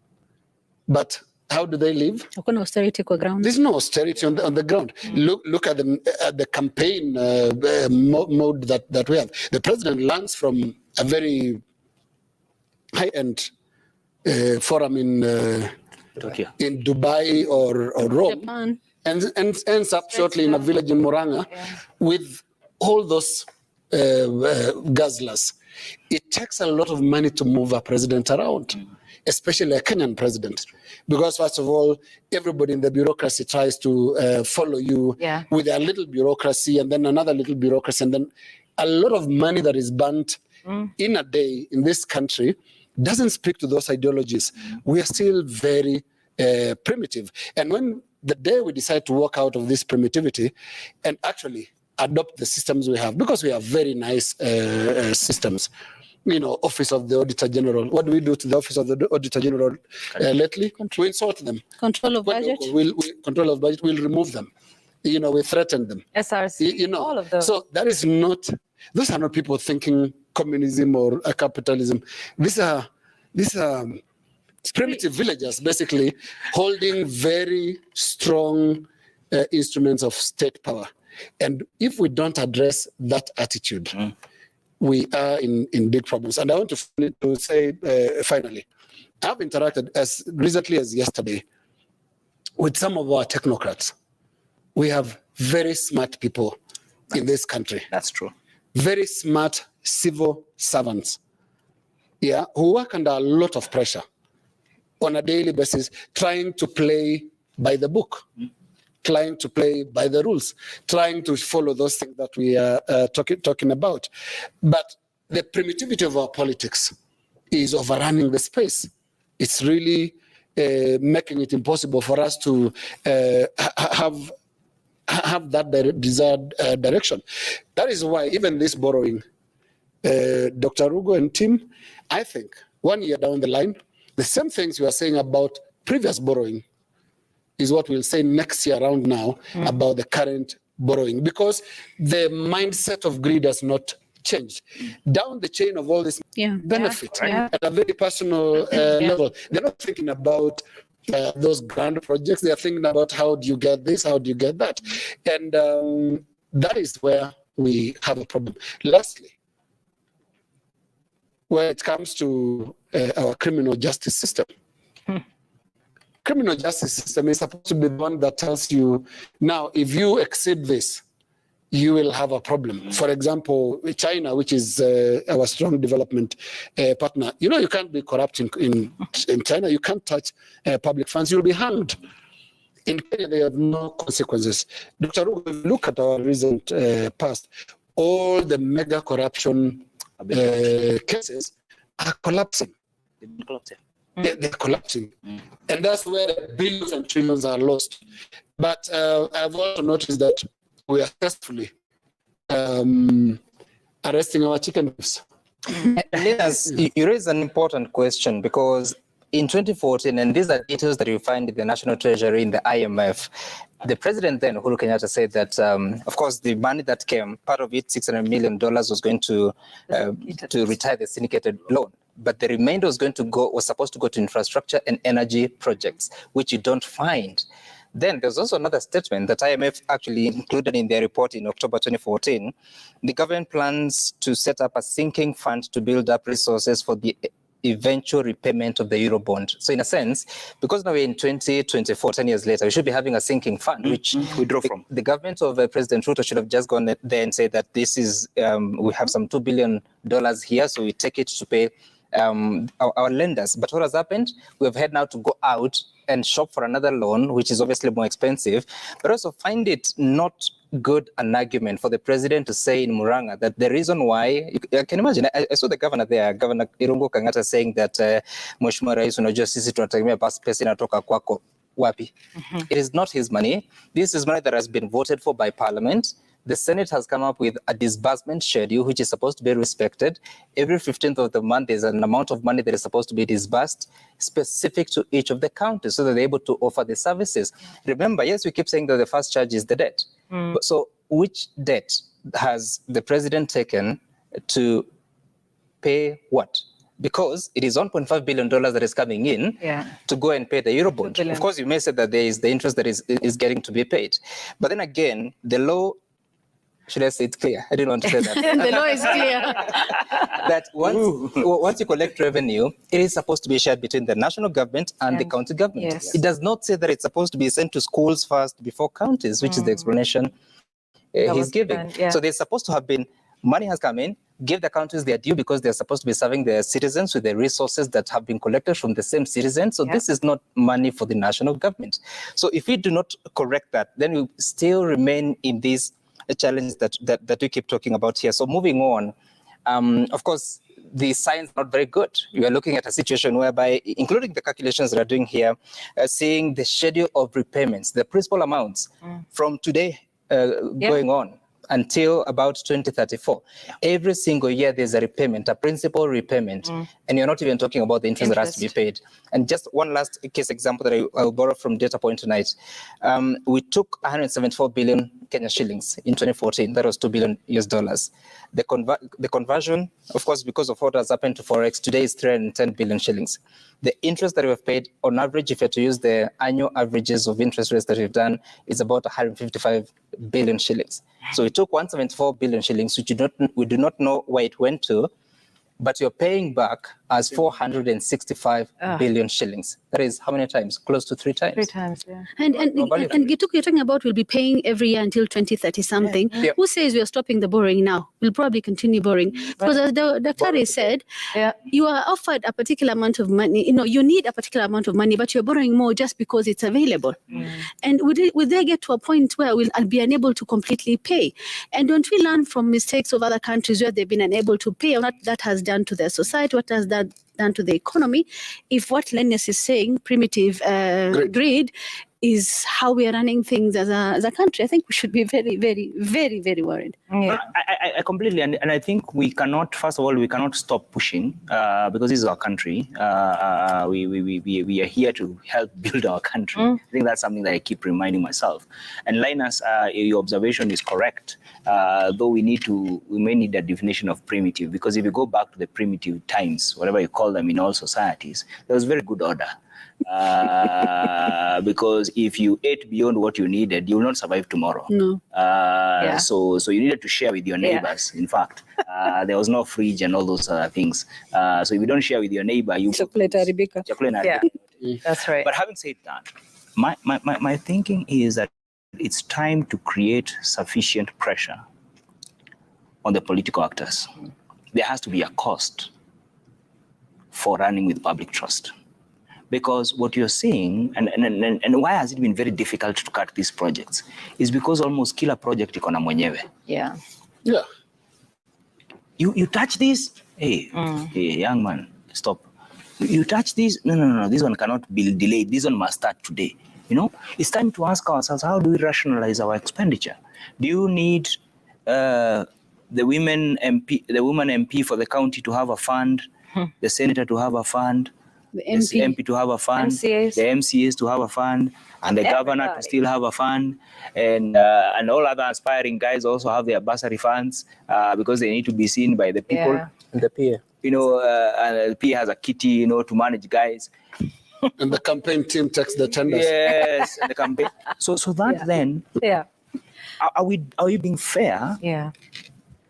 Speaker 19: But how do they live? There's no austerity on the ground. Look at the campaign mode that we have. The president lands from a very high-end forum in Dubai or Rome, Japan, and ends up shortly in a village in Murang'a with all those guzzlers. It takes a lot of money to move a president around, especially a Kenyan president. Because first of all, everybody in the bureaucracy tries to follow you with a little bureaucracy and then another little bureaucracy. And then a lot of money that is burnt in a day in this country doesn't speak to those ideologies. We are still very primitive. And when the day we decide to walk out of this primitivity and actually adopt the systems we have, because we have very nice systems, you know, Office of the Auditor General. What do we do to the Office of the Auditor General lately? We insult them.
Speaker 16: Control of budget.
Speaker 19: Control of budget. We'll remove them. You know, we threaten them.
Speaker 16: SRC.
Speaker 19: You know,
Speaker 16: all of those.
Speaker 19: So that is not. Those are not people thinking communism or capitalism. These are primitive villagers, basically holding very strong instruments of state power. And if we don't address that attitude, we are in big problems. And I want to say, finally, I've interacted as recently as yesterday with some of our technocrats. We have very smart people in this country.
Speaker 17: That's true.
Speaker 19: Very smart civil servants, who work under a lot of pressure on a daily basis, trying to play by the book, trying to play by the rules, trying to follow those things that we are talking about. But the primitivity of our politics is overrunning the space. It's really making it impossible for us to have that desired direction. That is why even this borrowing, Dr. Rugo and team, I think 1 year down the line, the same things we are saying about previous borrowing is what we'll say next year around now about the current borrowing, because the mindset of greed has not changed. Down the chain of all this benefit at a very personal level. They're not thinking about those grand projects. They are thinking about how do you get this, how do you get that? And that is where we have a problem. Lastly, when it comes to our criminal justice system, criminal justice system is supposed to be the one that tells you, now, if you exceed this, you will have a problem. For example, China, which is our strong development partner, you know, you can't be corrupt in China. You can't touch public funds. You'll be hanged. In Kenya, they have no consequences. Dr. Rugo, look at our recent past. All the mega corruption cases are collapsing. They're collapsing. And that's where billions and trillions are lost. But I've also noticed that we are successfully arresting our chicken thieves.
Speaker 17: Yes, you raise an important question, because in 2014, and these are details that you find in the National Treasury, in the IMF, the president then, Uhuru Kenyatta, said that, of course, the money that came, part of it, $600 million, was going to retire the syndicated loan. But the remainder was supposed to go to infrastructure and energy projects, which you don't find. Then there's also another statement that IMF actually included in their report in October 2014. The government plans to set up a sinking fund to build up resources for the eventual repayment of the Eurobond. So in a sense, because now we're in 2024, 10 years later, we should be having a sinking fund, which
Speaker 18: we draw from.
Speaker 17: The government of President Ruto should have just gone there and said that this is, we have some $2 billion here, so we take it to pay our lenders. But what has happened? We have had now to go out and shop for another loan, which is obviously more expensive, but also find it not good an argument for the president to say in Murang'a that the reason why, I can imagine, I saw the governor there, Governor Irungu Kang'ata, saying that Mheshimiwa Rais, unajua sisi tunategemea pesa inatoka kwako wapi. It is not his money. This is money that has been voted for by Parliament. The Senate has come up with a disbursement schedule, which is supposed to be respected. Every 15th of the month, there's an amount of money that is supposed to be disbursed specific to each of the counties so that they're able to offer the services. Remember, yes, we keep saying that the first charge is the debt. But so which debt has the president taken to pay what? Because it is $1.5 billion that is coming in to go and pay the Eurobond. Of course, you may say that there is the interest that is getting to be paid. But then again, the law, should I say it's clear? I didn't want to say that.
Speaker 16: The law is clear.
Speaker 17: That once you collect revenue, it is supposed to be shared between the national government and the county government.
Speaker 16: Yes.
Speaker 17: It does not say that it's supposed to be sent to schools first before counties, which is the explanation he's giving. So there's supposed to have been Money has come in, give the countries their due because they're supposed to be serving their citizens with the resources that have been collected from the same citizens. So this is not money for the national government. So if we do not correct that, then we still remain in these challenges that we keep talking about here. So moving on, of course, the signs are not very good. We are looking at a situation whereby, including the calculations that are doing here, seeing the schedule of repayments, the principal amounts from today going on until about 2034. Every single year there's a repayment, a principal repayment, and you're not even talking about the interest that has to be paid. And just one last case example that I will borrow from Data Point tonight. We took 174 billion Kenya shillings in 2014. That was $2 billion US. The conversion, of course, because of what has happened to Forex, today is 310 billion shillings. The interest that we have paid on average, if you have to use the annual averages of interest rates that we've done, is about 155 billion shillings. So we took 174 billion shillings, which we do not know where it went to, but you're paying back as 465 billion shillings. That is how many times? Close to 3 times.
Speaker 16: 3 times, yeah.
Speaker 20: And you're talking about we'll be paying every year until 2030 something.
Speaker 17: Yeah.
Speaker 20: Who says we are stopping the borrowing now? We'll probably continue borrowing. Because as Dr. said, you are offered a particular amount of money. You need a particular amount of money, but you're borrowing more just because it's available. And would they get to a point where we'll be unable to completely pay? And don't we learn from mistakes of other countries where they've been unable to pay, and what that has done to their society, what has that done to the economy? If what Linus is saying, primitive greed, is how we are running things as a country, I think we should be very, very, very, very worried.
Speaker 18: Yeah. I completely, and I think we cannot, first of all, we cannot stop pushing because this is our country. We are here to help build our country. I think that's something that I keep reminding myself. And Linus, your observation is correct, though we may need a definition of primitive, because if you go back to the primitive times, whatever you call them in all societies, there was very good order. Because if you ate beyond what you needed, you will not survive tomorrow.
Speaker 20: No.
Speaker 18: So you needed to share with your neighbors. In fact, there was no fridge and all those other things. So if you don't share with your neighbor, you
Speaker 16: chocolate arabika. That's right.
Speaker 18: But having said that, my thinking is that it's time to create sufficient pressure on the political actors. There has to be a cost for running with public trust. Because what you're seeing, and why has it been very difficult to cut these projects, is because almost kila project iko na mwenyewe.
Speaker 16: Yeah.
Speaker 18: You touch this, hey, young man, stop. You touch this, no, this one cannot be delayed. This one must start today. It's time to ask ourselves, how do we rationalize our expenditure? Do you need the women MP for the county to have a fund, the senator to have a fund, the MP to have a fund,
Speaker 16: MCAs.
Speaker 18: the MCAs to have a fund, and the governor to still have a fund, and all other aspiring guys also have their bursary funds because they need to be seen by the people.
Speaker 17: Yeah. And the peer.
Speaker 18: And the peer has a kitty, to manage guys.
Speaker 19: And the campaign team takes the tenders.
Speaker 18: Yes, and the campaign. So that then, are we being fair?
Speaker 16: Yeah.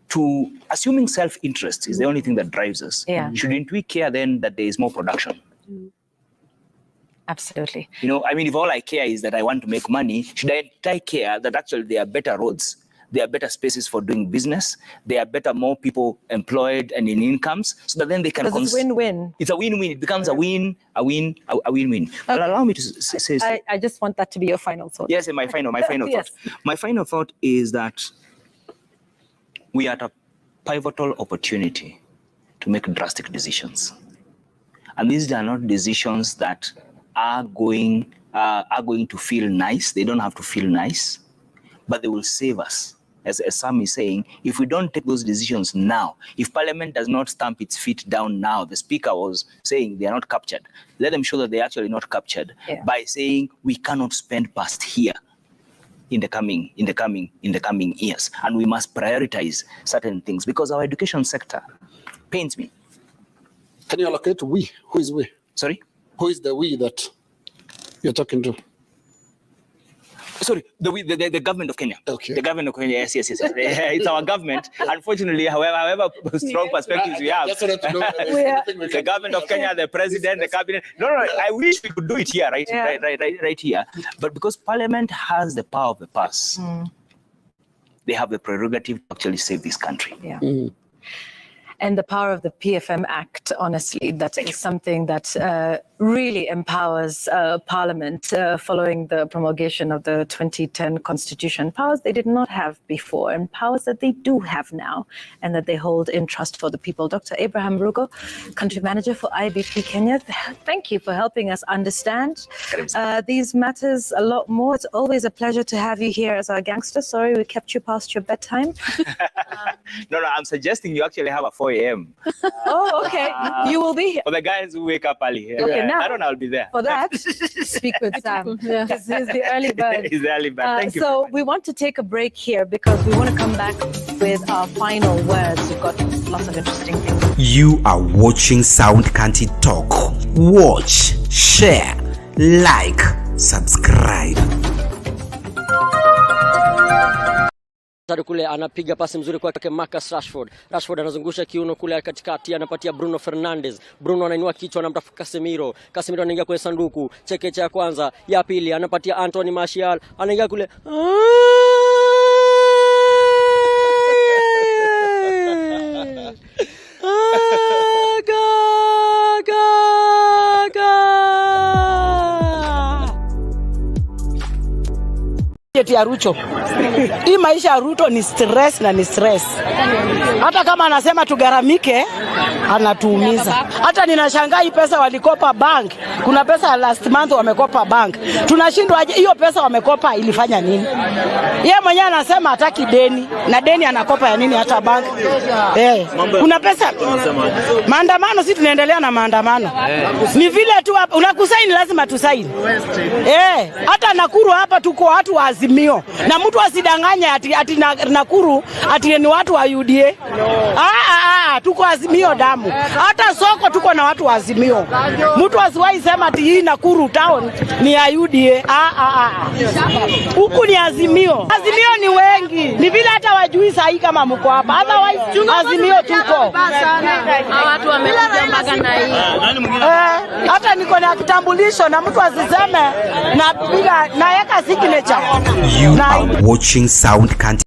Speaker 18: To assuming self-interest is the only thing that drives us.
Speaker 16: Yeah.
Speaker 18: Shouldn't we care then that there is more production?
Speaker 16: Absolutely.
Speaker 18: If all I care is that I want to make money, should I care that actually there are better roads, there are better spaces for doing business, there are more people employed and in incomes, so that then they can...
Speaker 16: Because it's win-win.
Speaker 18: It's a win-win. It becomes a win-win. But allow me to say...
Speaker 16: I just want that to be your final thought.
Speaker 18: Yes, my final
Speaker 16: Yes.
Speaker 18: thought. My final thought is that we are at a pivotal opportunity to make drastic decisions. And these are not decisions that are going to feel nice. They don't have to feel nice, but they will save us. As Sam is saying, if we don't take those decisions now, if Parliament does not stamp its feet down now, the Speaker was saying they are not captured. Let them show that they are actually not captured by saying we cannot spend past here in the coming years, and we must prioritize certain things because our education sector pains me.
Speaker 19: Can you allocate we? Who is we?
Speaker 18: Sorry?
Speaker 19: Who is the we that you're talking to?
Speaker 18: Sorry, the government of Kenya.
Speaker 19: Okay.
Speaker 18: The government of Kenya, yes. It's our government. Unfortunately, however strong perspectives we have, the government of Kenya, the president, the cabinet. No, I wish we could do it here, right here. But because Parliament has the power of the purse, they have the prerogative to actually save this country.
Speaker 16: Yeah. And the power of the PFM Act, honestly, that is something that really empowers Parliament following the promulgation of the 2010 Constitution. Powers they did not have before, and powers that they do have now, and that they hold in trust for the people. Dr. Abraham Ruto, Country Manager for IBP Kenya, thank you for helping us understand these matters a lot more. It's always a pleasure to have you here as our gangster. Sorry we kept you past your bedtime.
Speaker 18: No, I'm suggesting you actually have a 4 a.m.
Speaker 16: Oh, okay. You will be here.
Speaker 18: For the guys who wake up early.
Speaker 16: Okay, now,
Speaker 18: I don't know, I'll be there.
Speaker 16: For that, speak with Sam. He's the early bird.
Speaker 18: He's the early bird. Thank you.
Speaker 16: So we want to take a break here because we want to come back with our final words. We've got lots of interesting things.
Speaker 14: You are watching Sound County Talk. Watch, share, like, subscribe.
Speaker 21: Kule anapiga pasi mzuri kwake Marcus Rashford. Rashford anazungusha kiuno kule katikati, anapatia Bruno Fernandes. Bruno anainua kichwa, anamtafuta Casemiro. Casemiro anaingia kwenye sanduku. Chekeche ya kwanza, ya pili anapatia Anthony Martial. Anaingia kule.
Speaker 22: Ya Ruto. Hii maisha ya Ruto ni stress na ni stress. Hata kama anasema tugaramike, anatuumiza. Hata ninashangaa hii pesa walikopa bank. Kuna pesa last month wamekopa bank. Tunashindwa aje hiyo pesa wamekopa ilifanya nini? Yeye mwenyewe anasema hataki deni. Na deni anakopa ya nini hata bank? Kuna pesa. Maandamano sisi tunaendelea na maandamano. Ni vile tu unakusaini lazima tusaini. Hata Nakuru hapa tuko watu wa Azimio. Na mtu asidanganya ati Nakuru ati ni watu wa UDA. Tuko Azimio damu. Hata soko tuko na watu wa Azimio. Mtu asiwahi sema ati hii Nakuru town ni ya UDA. Huku ni Azimio. Azimio ni wengi. Ni vile hata wajui sahi kama mko hapa. Otherwise Azimio tuko.
Speaker 6: Watu wamekuja mpaka na hii.
Speaker 22: Hata niko na kitambulisho na mtu asiseme na piga naweka signature.
Speaker 14: You are watching Sound County.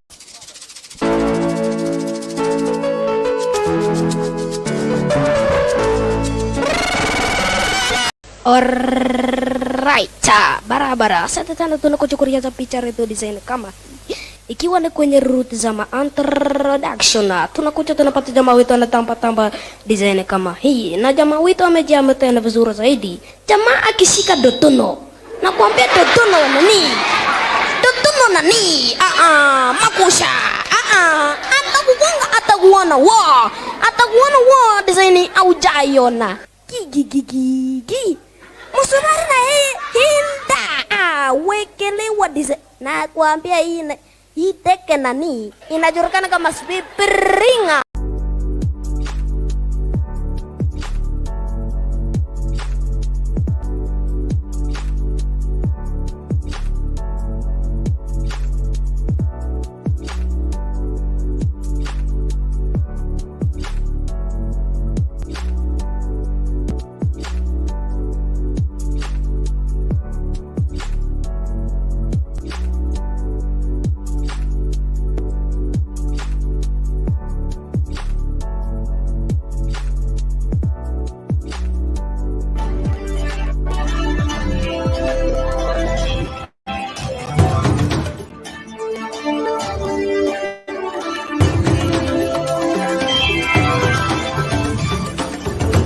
Speaker 23: Alright, barabara. Asante sana tunakuchukulia za picha reto design kama hii. Ikiwa ni kwenye route za introduction, tunakuja tunapata jamaa wetu anatamba design kama hii. Na jamaa wetu amejaa tena vizuri zaidi. Jamaa akishika dotono. Nakwambia dotono nani? Dotono nani? Makusha. Atakuona wa design au jaiona. Gigi. Musumari na hinda. Wekelewa design. Na kuambia hii teke nani? Inajulikana kama springa.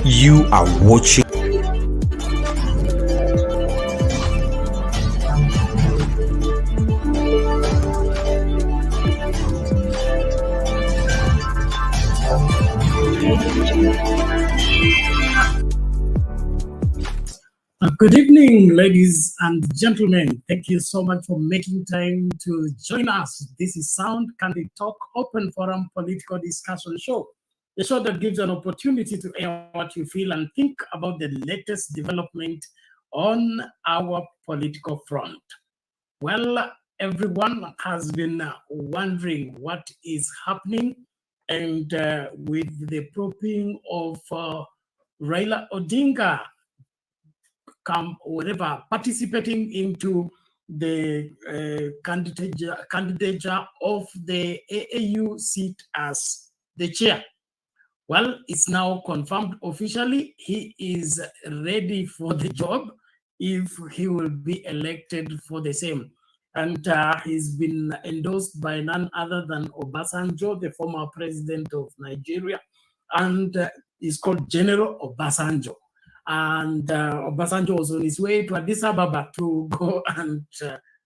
Speaker 14: You are watching.
Speaker 24: Good evening, ladies and gentlemen. Thank you so much for making time to join us. This is Sound County Talk, open forum political discussion show. The show that gives an opportunity to air what you feel and think about the latest development on our political front. Well, everyone has been wondering what is happening, and with the propping of Raila Odinga participating into the candidature of the AAU seat as the chair. Well, it's now confirmed officially. He is ready for the job if he will be elected for the same. And he's been endorsed by none other than Obasanjo, the former president of Nigeria, and he's called General Obasanjo. And Obasanjo was on his way to Addis Ababa to go and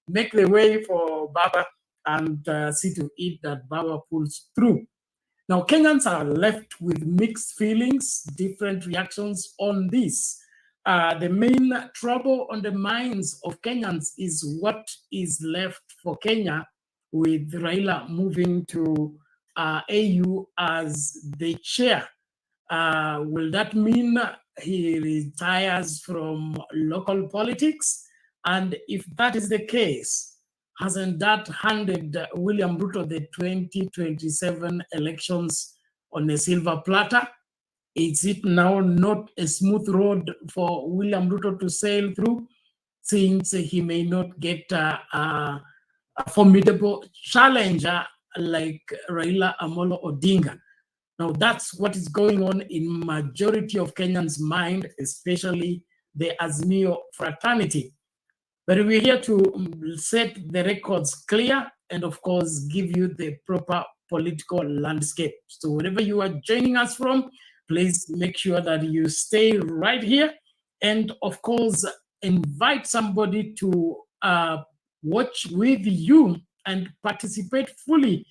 Speaker 24: make the way for Baba and see to it that Baba pulls through. Now, Kenyans are left with mixed feelings, different reactions on this. The main trouble on the minds of Kenyans is what is left for Kenya with Raila moving to AU as the chair. Will that mean he retires from local politics? And if that is the case, hasn't that handed William Ruto the 2027 elections on a silver platter? Is it now not a smooth road for William Ruto to sail through, since he may not get a formidable challenger like Raila Amolo Odinga? Now, that's what is going on in majority of Kenyans' mind, especially the Azimio fraternity. But we're here to set the records clear and, of course, give you the proper political landscape. So wherever you are joining us from, please make sure that you stay right here. And, of course, invite somebody to watch with you and participate fully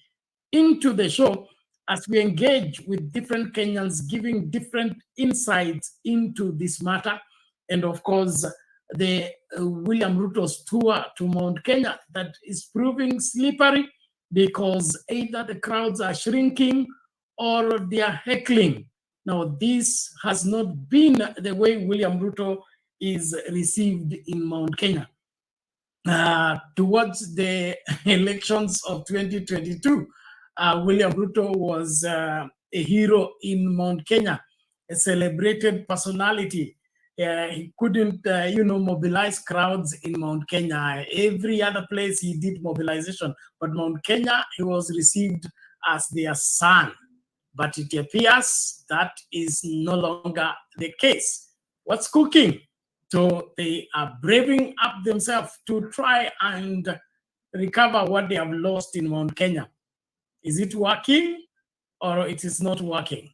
Speaker 24: into the show as we engage with different Kenyans, giving different insights into this matter. And, of course, the William Ruto's tour to Mount Kenya that is proving slippery because either the crowds are shrinking or they are heckling. Now, this has not been the way William Ruto is received in Mount Kenya. Towards the elections of 2022, William Ruto was a hero in Mount Kenya, a celebrated personality. He couldn't, mobilize crowds in Mount Kenya. Every other place he did mobilization, but Mount Kenya, he was received as their son. But it appears that is no longer the case. What's cooking? So they are braving up themselves to try and recover what they have lost in Mount Kenya. Is it working or it is not working?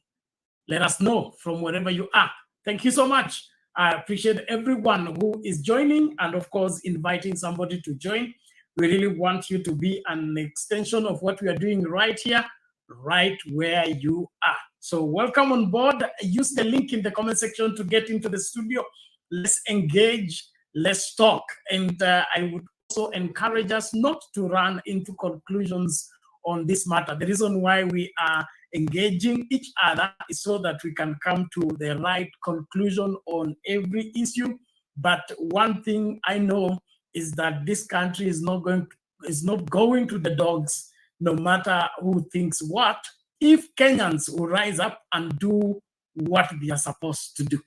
Speaker 24: Let us know from wherever you are. Thank you so much. I appreciate everyone who is joining and, of course, inviting somebody to join. We really want you to be an extension of what we are doing right here, right where you are. So welcome on board. Use the link in the comment section to get into the studio. Let's engage, let's talk. And I would also encourage us not to run into conclusions on this matter. The reason why we are engaging each other is so that we can come to the right conclusion on every issue. But one thing I know is that this country is not going to the dogs, no matter who thinks what, if Kenyans will rise up and do what they are supposed to do.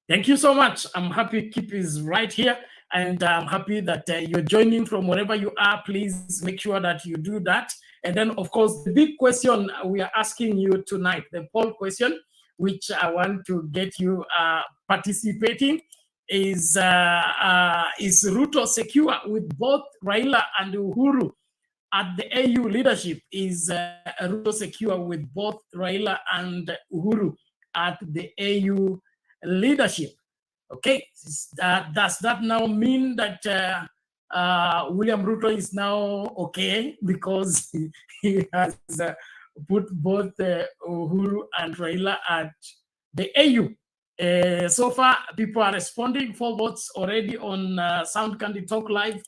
Speaker 24: Thank you so much. I'm happy Kip is right here, and I'm happy that you're joining from wherever you are. Please make sure that you do that. And then, of course, the big question we are asking you tonight, the poll question, which I want to get you participating, is Ruto secure with both Raila and Uhuru at the AU leadership? Is Ruto secure with both Raila and Uhuru at the AU leadership? Okay, does that now mean that William Ruto is now okay because he has put both Uhuru and Raila at the AU? So far, people are responding. 4 votes already on Sound Candy Talk Live.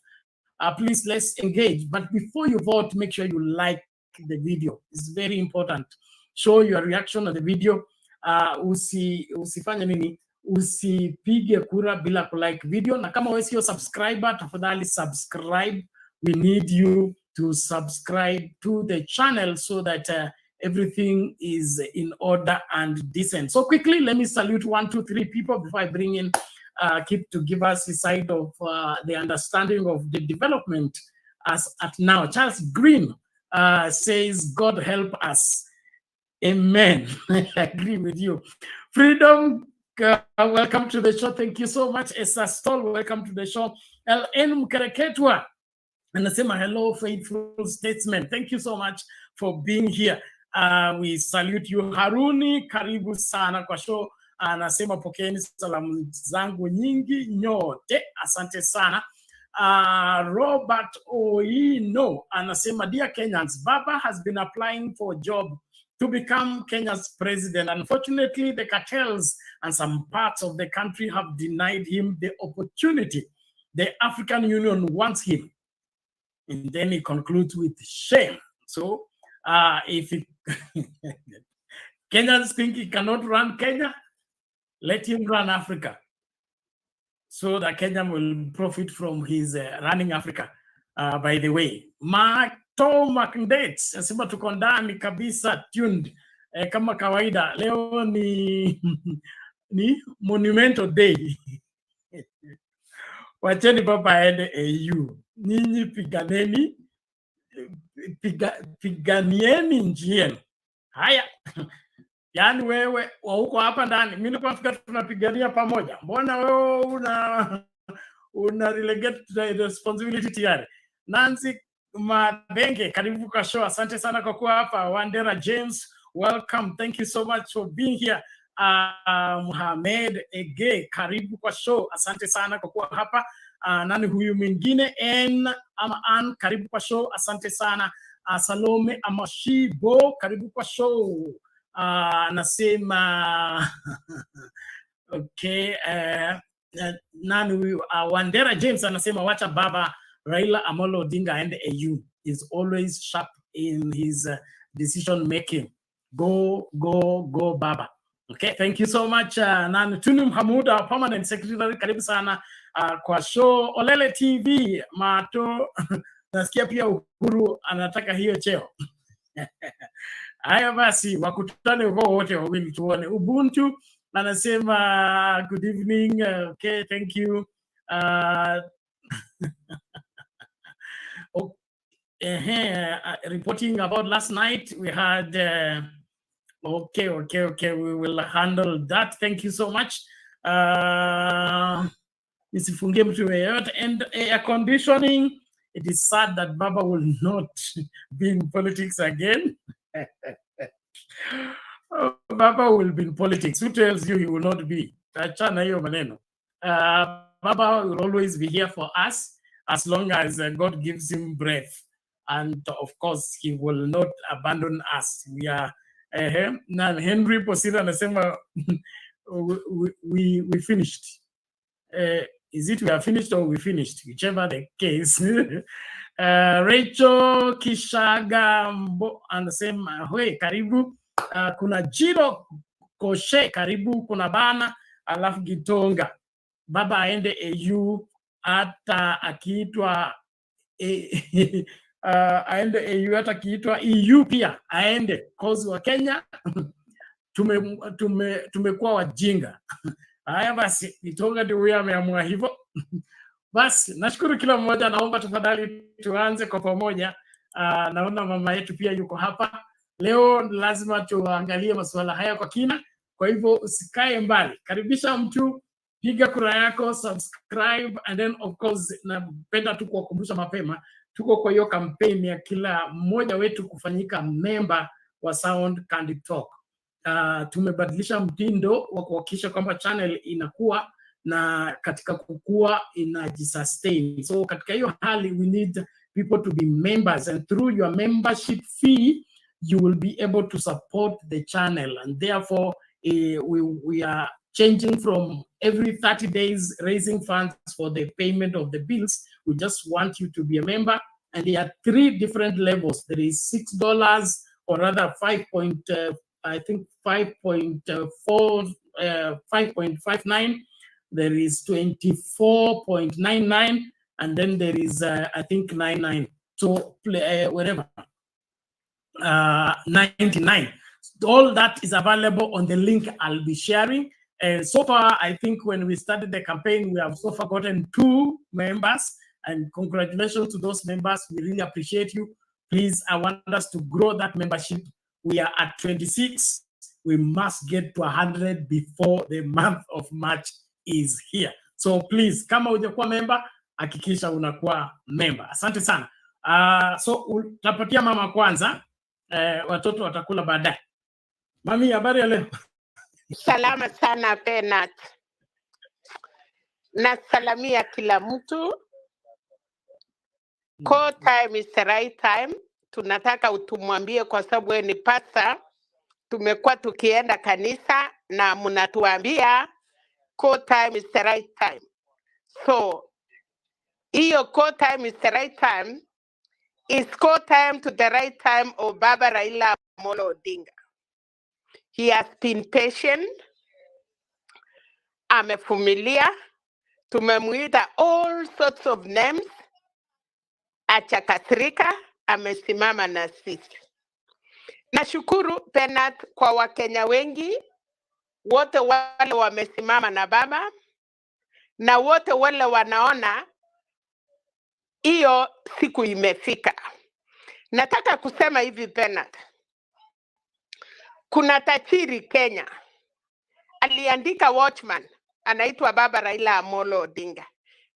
Speaker 24: Please, let's engage. But before you vote, make sure you like the video. It's very important. Show your reaction on the video. Usifanye nini? Usipige kura bila kulike video, na kama wewe sio subscriber, tafadhali subscribe. We need you to subscribe to the channel so that everything is in order and decent. So quickly, let me salute 1, 2, 3 people before I bring in keep to give us his side of the understanding of the development as at now. Charles Green says, God help us. Amen. I agree with you. Freedom, welcome to the show. Thank you so much. Esa Stoll, welcome to the show. LN Mkereketwa, anasema hello, faithful statesman. Thank you so much for being here. We salute you. Haruni, karibu sana kwa show. Anasema pokeeni salamu zangu nyingi nyote. Asante sana. Robert Oino anasema, dear Kenyans, Baba has been applying for a job to become Kenya's president. Unfortunately, the cartels and some parts of the country have denied him the opportunity. The African Union wants him. And then he concludes with shame. So if Kenyans think he cannot run Kenya, let him run Africa, so that Kenya will profit from his running Africa. By the way, Tom McDates nasema tuko ndani kabisa, tuned kama kawaida. Leo ni Monumental Day. Wacheni Baba aende AU. Nyinyi piganeni, piganieni nchi yenu. Haya. Yaani wewe wa huko hapa ndani, mimi nilipofikiri tunapigania pamoja. Mbona wewe una relegate the responsibility tayari? Nancy Madenge, karibu kwa show. Asante sana kwa kuwa hapa. Wandera James, welcome. Thank you so much for being here. Mohamed Ege, karibu kwa show. Asante sana kwa kuwa hapa. Nani huyu mwingine? An, karibu kwa show. Asante sana. Salome Amashibo, karibu kwa show. Nasema okay, nani huyu? Wandera James anasema wacha Baba Raila Amolo Odinga and AU is always sharp in his decision making. Go Baba. Okay, thank you so much. Nani Tunu Mahmud, our permanent secretary, karibu sana kwa show. Olele TV Mato nasikia pia Uhuru anataka hiyo cheo. Haya basi, wakutane huko wote wawili tuone. Ubuntu anasema good evening. Okay, thank you. Reporting about last night, we had okay, we will handle that. Thank you so much. Nisifungie mtu yeyote. And air conditioning, it is sad that Baba will not be in politics again. Baba will be in politics. Who tells you he will not be? Achana hiyo maneno. Baba will always be here for us as long as God gives him breath. And of course, he will not abandon us. We are Henry Posira anasema we finished. Is it we are finished or we finished? Whichever the case. Rachel Kishaga anasema hoi karibu. Kuna Jiro Koshe karibu, kuna Bana alafu Gitonga. Baba aende AU hata akiitwa aende AU hata akiitwa EU pia aende, cause wa Kenya tumekuwa wajinga. Haya basi, Gitonga ndio huyo ameamua hivyo. Basi nashukuru kila mmoja, naomba tafadhali tuanze kwa pamoja. Naona mama yetu pia yuko hapa. Leo lazima tuangalie masuala haya kwa kina. Kwa hivyo usikae mbali. Karibisha mtu, piga kura yako, subscribe, and then of course napenda tu kuwakumbusha mapema tuko kwa hiyo kampeni ya kila mmoja wetu kufanyika member wa Sound Candid Talk. Tumebadilisha mtindo wa kuhakikisha kwamba channel inakuwa na katika kukua inajisustain. So katika hiyo hali we need people to be members, and through your membership fee you will be able to support the channel. And therefore we are changing from every 30 days raising funds for the payment of the bills. We just want you to be a member, and there are 3 different levels. There is $6, or rather 5.59. There is 24.99, and then there is I think 99. So whatever. 99. All that is available on the link I'll be sharing, And so far, I think when we started the campaign, we have so far gotten 2 members. And congratulations to those members. We really appreciate you. Please, I want us to grow that membership. We are at 26. We must get to 100 before the month of March is here. So please, kama hujakuwa member, hakikisha unakuwa member. Asante sana. So utapatia mama kwanza, watoto watakula baadaye. Mami, habari ya leo?
Speaker 2: Salama sana Bernard. Nasalamia kila mtu. Call time is the right time. Tunataka utumwambie kwa sababu wewe ni pastor. Tumekuwa tukienda kanisa na mnatuambia call time is the right time. So, hiyo call time is the right time is call time to the right time of Baba Raila Odinga. He has been patient. Amevumilia. Tumemuita all sorts of names. Achakasirika, amesimama na sisi. Nashukuru Bernard kwa Wakenya wengi, wote wale wamesimama na baba, na wote wale wanaona hiyo siku imefika. Nataka kusema hivi Bernard. Kuna tajiri Kenya, aliandika Watchman, anaitwa Baba Raila Odinga.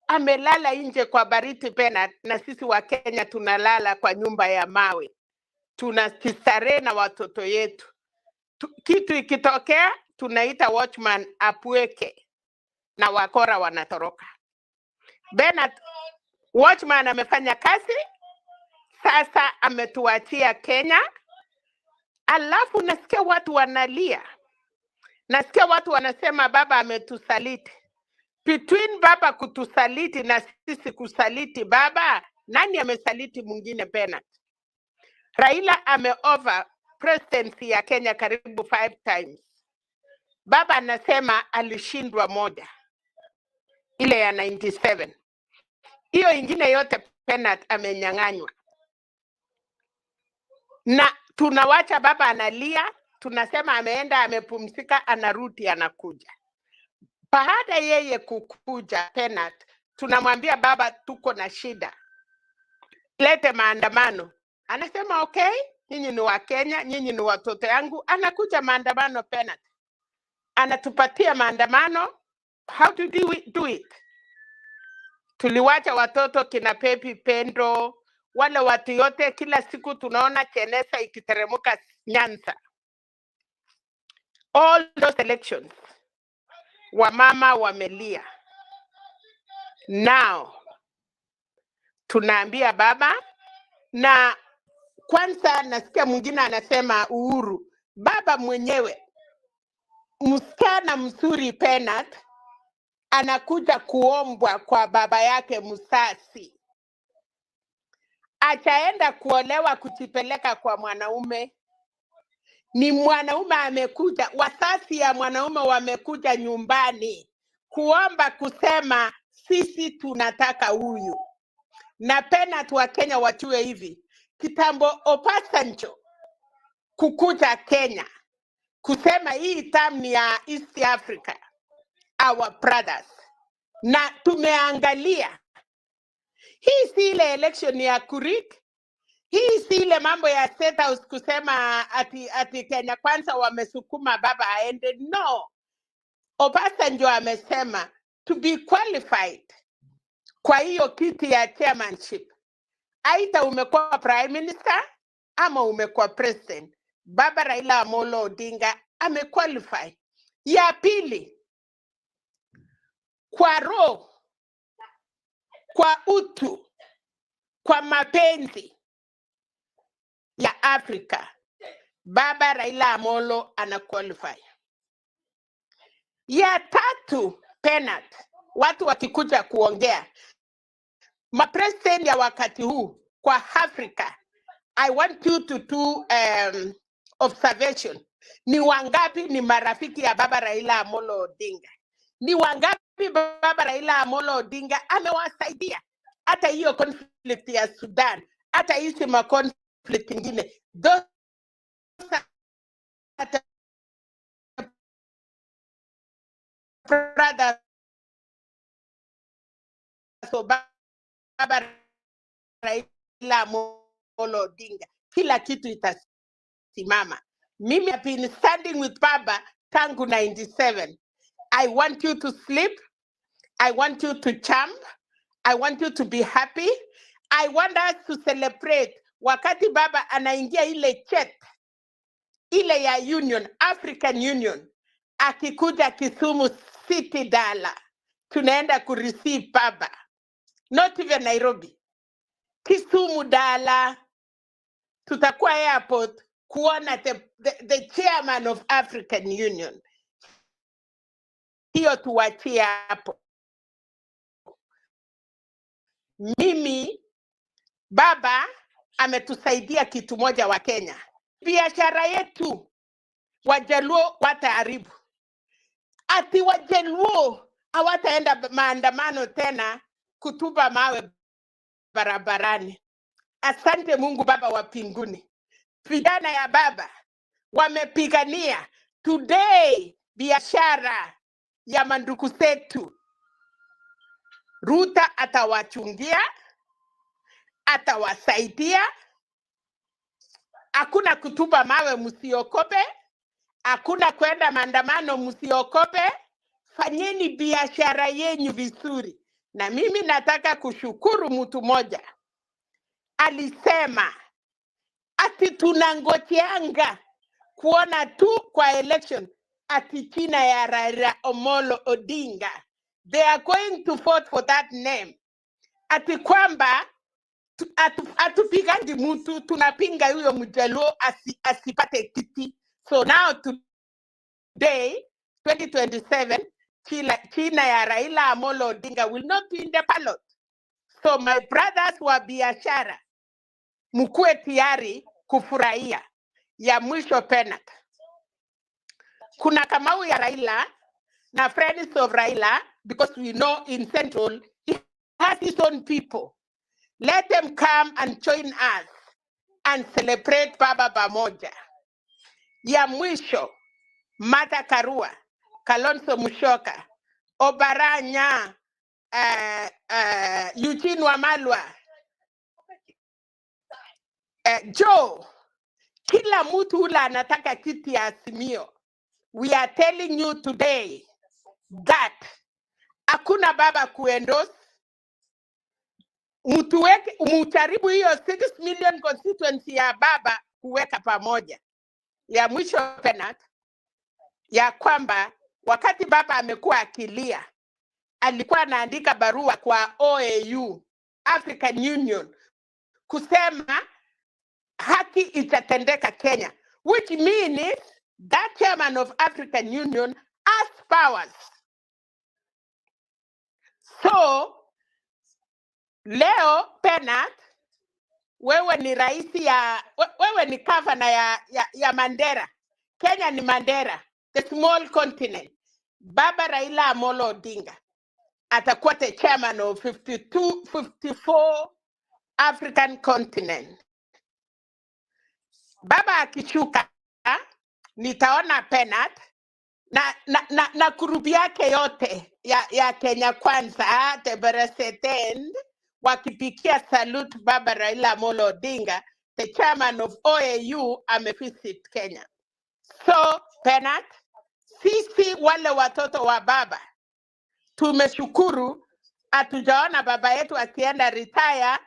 Speaker 2: Amelala nje kwa baridi Bernard, na sisi wa Kenya tunalala kwa nyumba ya mawe. Tunastarehe na watoto yetu. Kitu ikitokea, tunaita Watchman apweke na wakora wanatoroka. Bernard, Watchman amefanya kazi, sasa ametuachia Kenya. Alafu nasikia watu wanalia. Nasikia watu wanasema baba ametusaliti. Between baba kutusaliti na sisi kusaliti baba, nani amesaliti mwingine Bernard? Raila ameover presidency ya Kenya karibu 5 times. Baba anasema alishindwa moja, ile ya 97. Hiyo ingine yote Bernard amenyang'anywa. Na tunawacha baba analia, tunasema ameenda amepumzika, anarudi anakuja. Baada yeye kukuja Bernard, tunamwambia baba tuko na shida, lete maandamano. Anasema okay, nyinyi ni wa Kenya, nyinyi ni watoto yangu. Anakuja maandamano Bernard. Anatupatia maandamano. How to do it? Tuliwacha watoto kina Pepi Pendo, wale watu yote, kila siku tunaona Chenesa ikiteremuka Nyanza. All those elections, wamama wamelia. Now, tunaambia baba, na kwanza nasikia mwingine anasema Uhuru. Baba mwenyewe, msichana mzuri Bernard, anakuja kuombwa kwa baba yake Musasi. Achaenda kuolewa kujipeleka kwa mwanaume. Ni mwanaume amekuja, wasasi ya mwanaume wamekuja nyumbani kuomba kusema sisi tunataka huyu. Na Bernard wa Kenya wajue hivi, kitambo Obasanjo kukuja Kenya kusema hii term ni ya East Africa, our brothers. Na tumeangalia, hii si ile election ya Kurik, hii si ile mambo ya State House kusema ati Kenya kwanza wamesukuma baba aende. No, Obasanjo amesema to be qualified kwa hiyo kiti ya chairmanship, aidha umekuwa prime minister ama umekuwa president. Baba Raila Odinga amequalify. Ya pili, kwa roho, kwa utu, kwa mapenzi ya Afrika, Baba Raila ana qualify. Ya tatu Bernard, watu wakikuja kuongea, mapresident ya wakati huu kwa Afrika, I want you to do observation. Ni wangapi ni marafiki ya Baba Raila Odinga? Ni wangapi Baba Raila Odinga amewasaidia? Hata hiyo conflict ya Sudan, hata hizi ma conflict ingine. Those so baba Raila Amolo Odinga, kila kitu itasimama. Mimi have been standing with baba tangu 97. I want you to sleep. I want you to champ. I want you to be happy. I want us to celebrate wakati baba anaingia ile chat ile ya Union, African Union, akikuja Kisumu City Dala, tunaenda kureceive baba. Not even Nairobi. Kisumu Dala, tutakuwa airport kuona the chairman of African Union. Hiyo tuwachie hapo. Mimi, baba ametusaidia kitu moja wa Kenya. Biashara yetu Wajaluo wataharibu. Ati Wajaluo hawataenda maandamano tena kutupa mawe barabarani. Asante Mungu Baba wa mbinguni. Vijana ya baba wamepigania today biashara ya mandugu zetu. Ruto atawachungia, atawasaidia. Hakuna kutupa mawe, msiokope. Hakuna kwenda maandamano, msiokope. Fanyeni biashara yenyu vizuri. Na mimi nataka kushukuru mtu moja. Alisema ati tunangojeanga kuona tu kwa election ati China ya Raila Amolo Odinga. They are going to vote for that name. Ati kwamba atupigandi mtu, tunapinga huyo Mjaluo asipate kiti. So now today 2027 China ya Raila Amolo Odinga will not be in the ballot. So my brothers wa biashara, mkuwe tayari kufurahia. Ya mwisho penat. Kuna Kamau ya Raila na friends of Raila, because we know in Central he has his own people. Let them come and join us and celebrate baba pamoja. Ya mwisho, Martha Karua, Kalonzo Musyoka, Obaranya, Eugene Wamalwa, Joe, kila mtu ule anataka kiti ya Azimio. We are telling you today that hakuna baba kuendorse. Mutaribu hiyo 6 million constituency ya baba kuweka pamoja. Ya mwisho penat, ya kwamba wakati baba amekuwa akilia, alikuwa anaandika barua kwa OAU, African Union, kusema haki itatendeka Kenya, which means that chairman of African Union has powers. So, leo penat, wewe ni raisi wewe ni governor ya Mandera. Kenya ni Mandera, the small continent. Baba Raila Amolo Odinga atakuwa the chairman of 54 African continent. Baba akishuka, nitaona penat na kurubi yake yote ya Kenya Kwanza, Tebereseten, wakipikia salute baba Raila Amolo Odinga, the chairman of OAU, amevisit Kenya. So, penat, sisi wale watoto wa baba, tumeshukuru, hatujaona baba yetu akienda retire,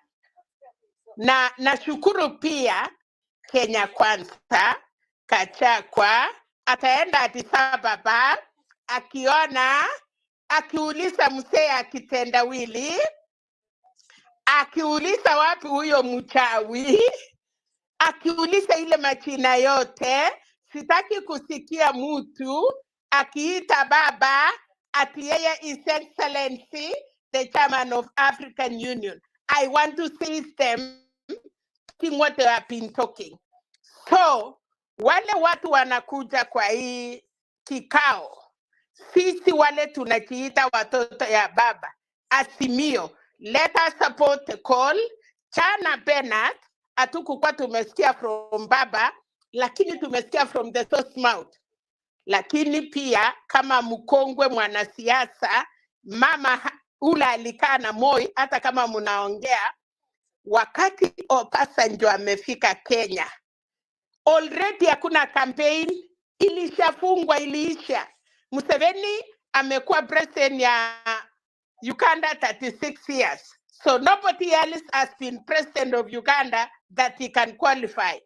Speaker 2: na nashukuru pia Kenya Kwanza, Kachakwa, ataenda Addis Ababa, akiuliza mzee akitendawili, akiuliza wapi huyo mchawi, akiuliza ile machina yote. Sitaki kusikia mtu akiita baba ati yeye His Excellency, the chairman of African Union. I want to see them talking what they have been talking. So, wale watu wanakuja kwa hii kikao, sisi wale tunakiita watoto ya baba, Azimio, let us support the call. Chana Bernard, hatukukuwa tumesikia from baba, lakini tumesikia from the source mouth. Lakini pia kama mkongwe mwanasiasa, mama ula alikaa na Moi, hata kama mnaongea, wakati Obasanjo amefika Kenya, already hakuna campaign, ilishafungwa, iliisha. Museveni amekuwa president ya Uganda 36 years. So nobody else has been president of Uganda that he can qualify.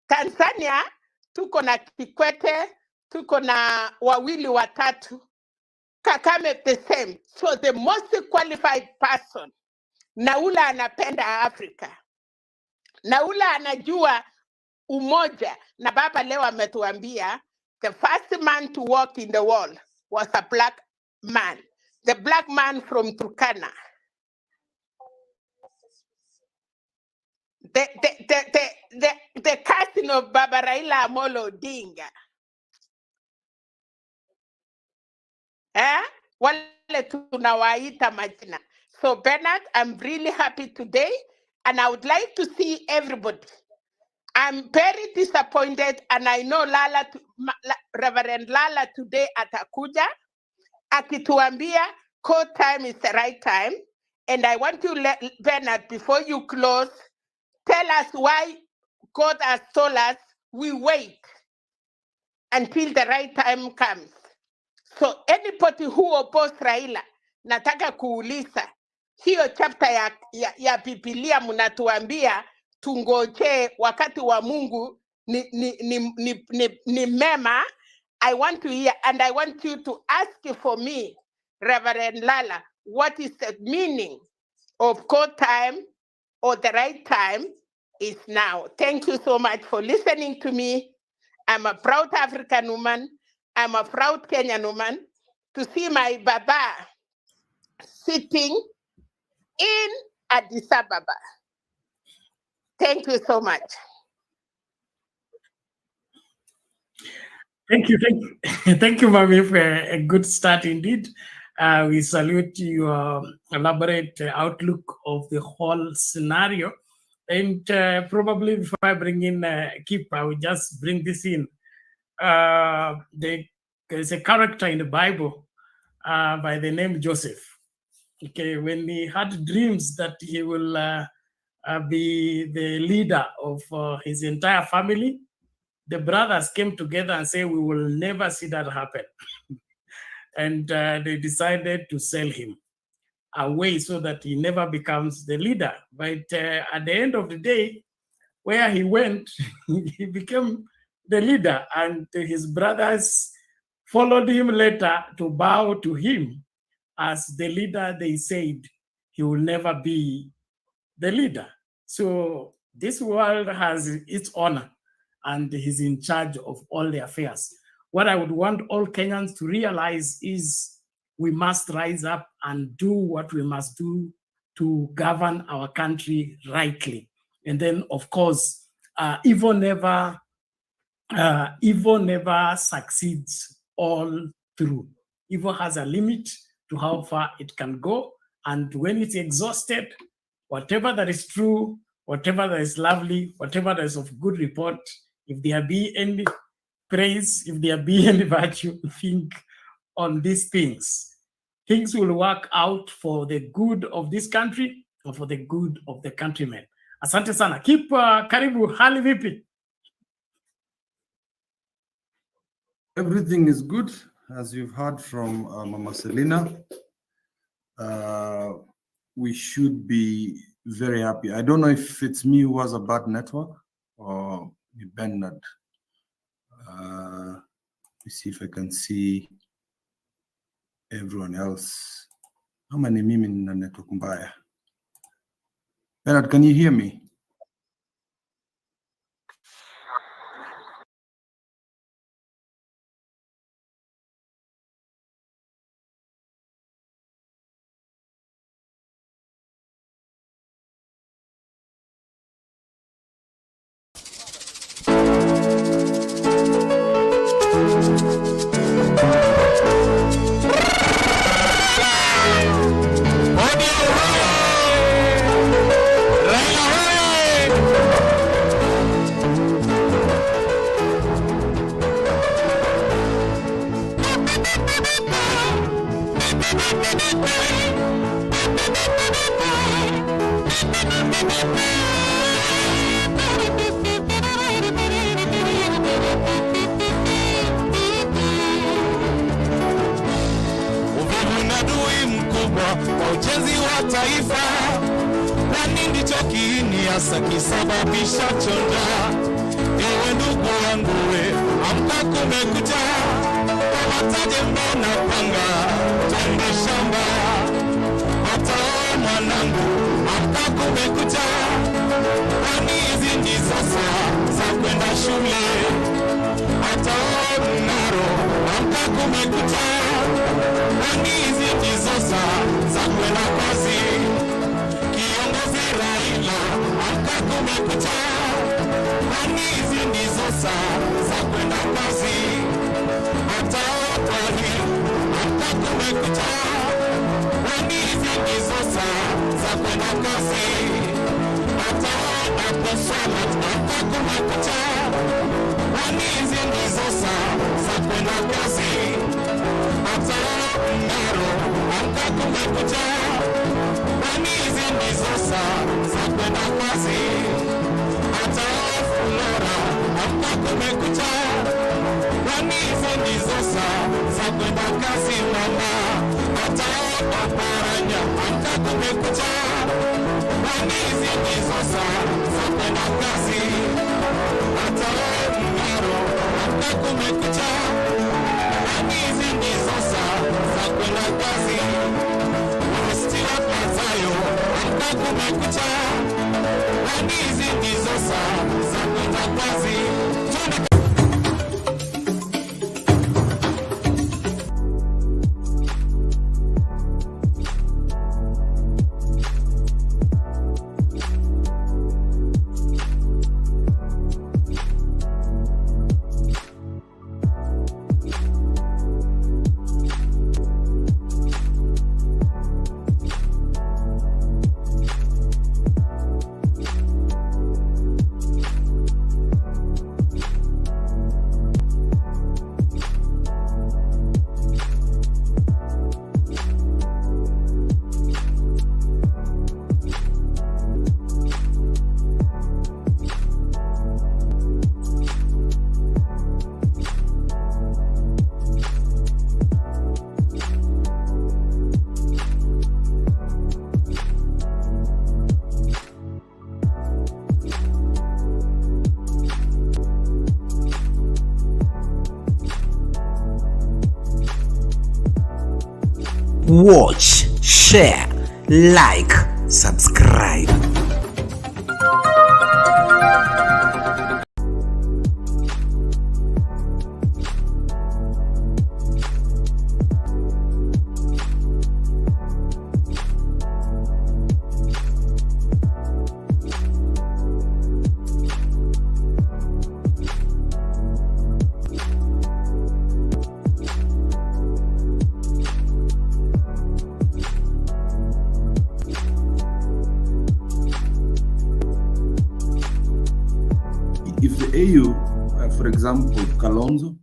Speaker 2: Tanzania, tuko na Kikwete, tuko na wawili watatu, Kakame the same. So the most qualified person, na ule anapenda Afrika, na ule anajua umoja. Na baba leo ametuambia, the first man to walk in the wall was a black man. The black man from Turkana. The cousin of Baba Raila Odinga. Wale tunawaita majina. So Bernard, I'm really happy today, and I would like to see everybody. I'm very disappointed, and I know Reverend Lala today atakuja akituambia court time is the right time, and I want you, Bernard, before you close, tell us why God has told us we wait until the right time comes. So anybody who oppose Raila, nataka kuuliza, hiyo chapter ya Biblia mnatuambia tungoje wakati wa Mungu ni mema. I want to hear, and I want you to ask for me, Reverend Lala, what is the meaning of court time, or the right time is now. Thank you so much for listening to me. I'm a proud African woman. I'm a proud Kenyan woman to see my Baba sitting in Addis Ababa. Thank you so much.
Speaker 24: Thank you, Mami, for a good start indeed. We salute your elaborate outlook of the whole scenario. And probably before I bring in Kip, I will just bring this in. There's a character in the Bible by the name Joseph. Okay, when he had dreams that he will be the leader of his entire family, the brothers came together and said, we will never see that happen. And they decided to sell him away so that he never becomes the leader. But at the end of the day, where he went, he became the leader, and his brothers followed him later to bow to him as the leader. They said he will never be the leader. So this world has its honor, and he's in charge of all the affairs. What I would want all Kenyans to realize is we must rise up and do what we must do to govern our country rightly. And then, of course, evil never succeeds all through. Evil has a limit to how far it can go. And when it's exhausted, whatever that is true, whatever that is lovely, whatever that is of good report, if there be any praise, if there be any virtue, think on these things. Things will work out for the good of this country or for the good of the countrymen. Asante sana. Keep karibu, hali vipi?
Speaker 3: Everything is good, as you've heard from Mama Selina. We should be very happy. I don't know if it's me who has a bad network or Bernard. Let me see if I can see everyone else. How many mimi nina network mbaya? Bernard, can you hear me?
Speaker 8: Raila
Speaker 4: ujenzi wa taifa. Nani ndicho kiini hasa kisababisha chonda? Ewe ndugu yangu we, amka kumekucha. Wataje mbona panga, twende shamba. Hata wewe mwanangu, amka kumekucha. Kwani hizi ndizo saa za kwenda shule. Hata wewe mnaro, amka kumekucha. Kwani hizi ndizo saa za kwenda kazi. Kiongozi Raila, amka kumekucha. Kwani hizi ndizo saa za kwenda kazi. Hata wewe amka kumekucha. Kwani hizi ndizo saa za kwenda kazi. Hata wewe aposoma, amka kumekucha. Kwani hizi ndizo saa za kwenda kazi. Hata wewe mnaro, amka kumekucha. Kwani hizi ndizo saa za kwenda kazi. Hata wewe Flora, amka kumekucha. Kwani hizi ndizo saa za kwenda kazi mama. Hata wewe Oparanya, amka kumekucha. Kwani hizi ndizo saa za kwenda kazi. Hata wewe Mngaro, amka kumekucha. Kwani hizi ndizo saa za kwenda kazi. Stila Mazayo, amka kumekucha. Kwani hizi ndizo saa za kwenda kazi.
Speaker 14: Watch, share, like, subscribe.
Speaker 3: If the AU, for example, Kalonzo,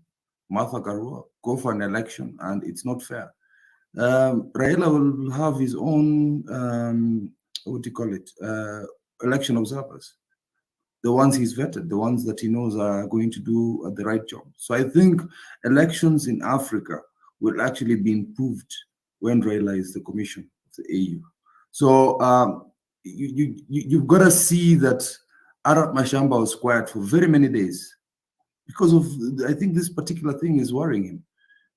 Speaker 3: Martha Karua, go for an election and it's not fair, Raila will have his own, what do you call it, election observers. The ones he's vetted, the ones that he knows are going to do the right job. So I think elections in Africa will actually be improved when Raila is the commission of the AU. So you've got to see that Arap Mashamba was quiet for very many days because of, I think this particular thing is worrying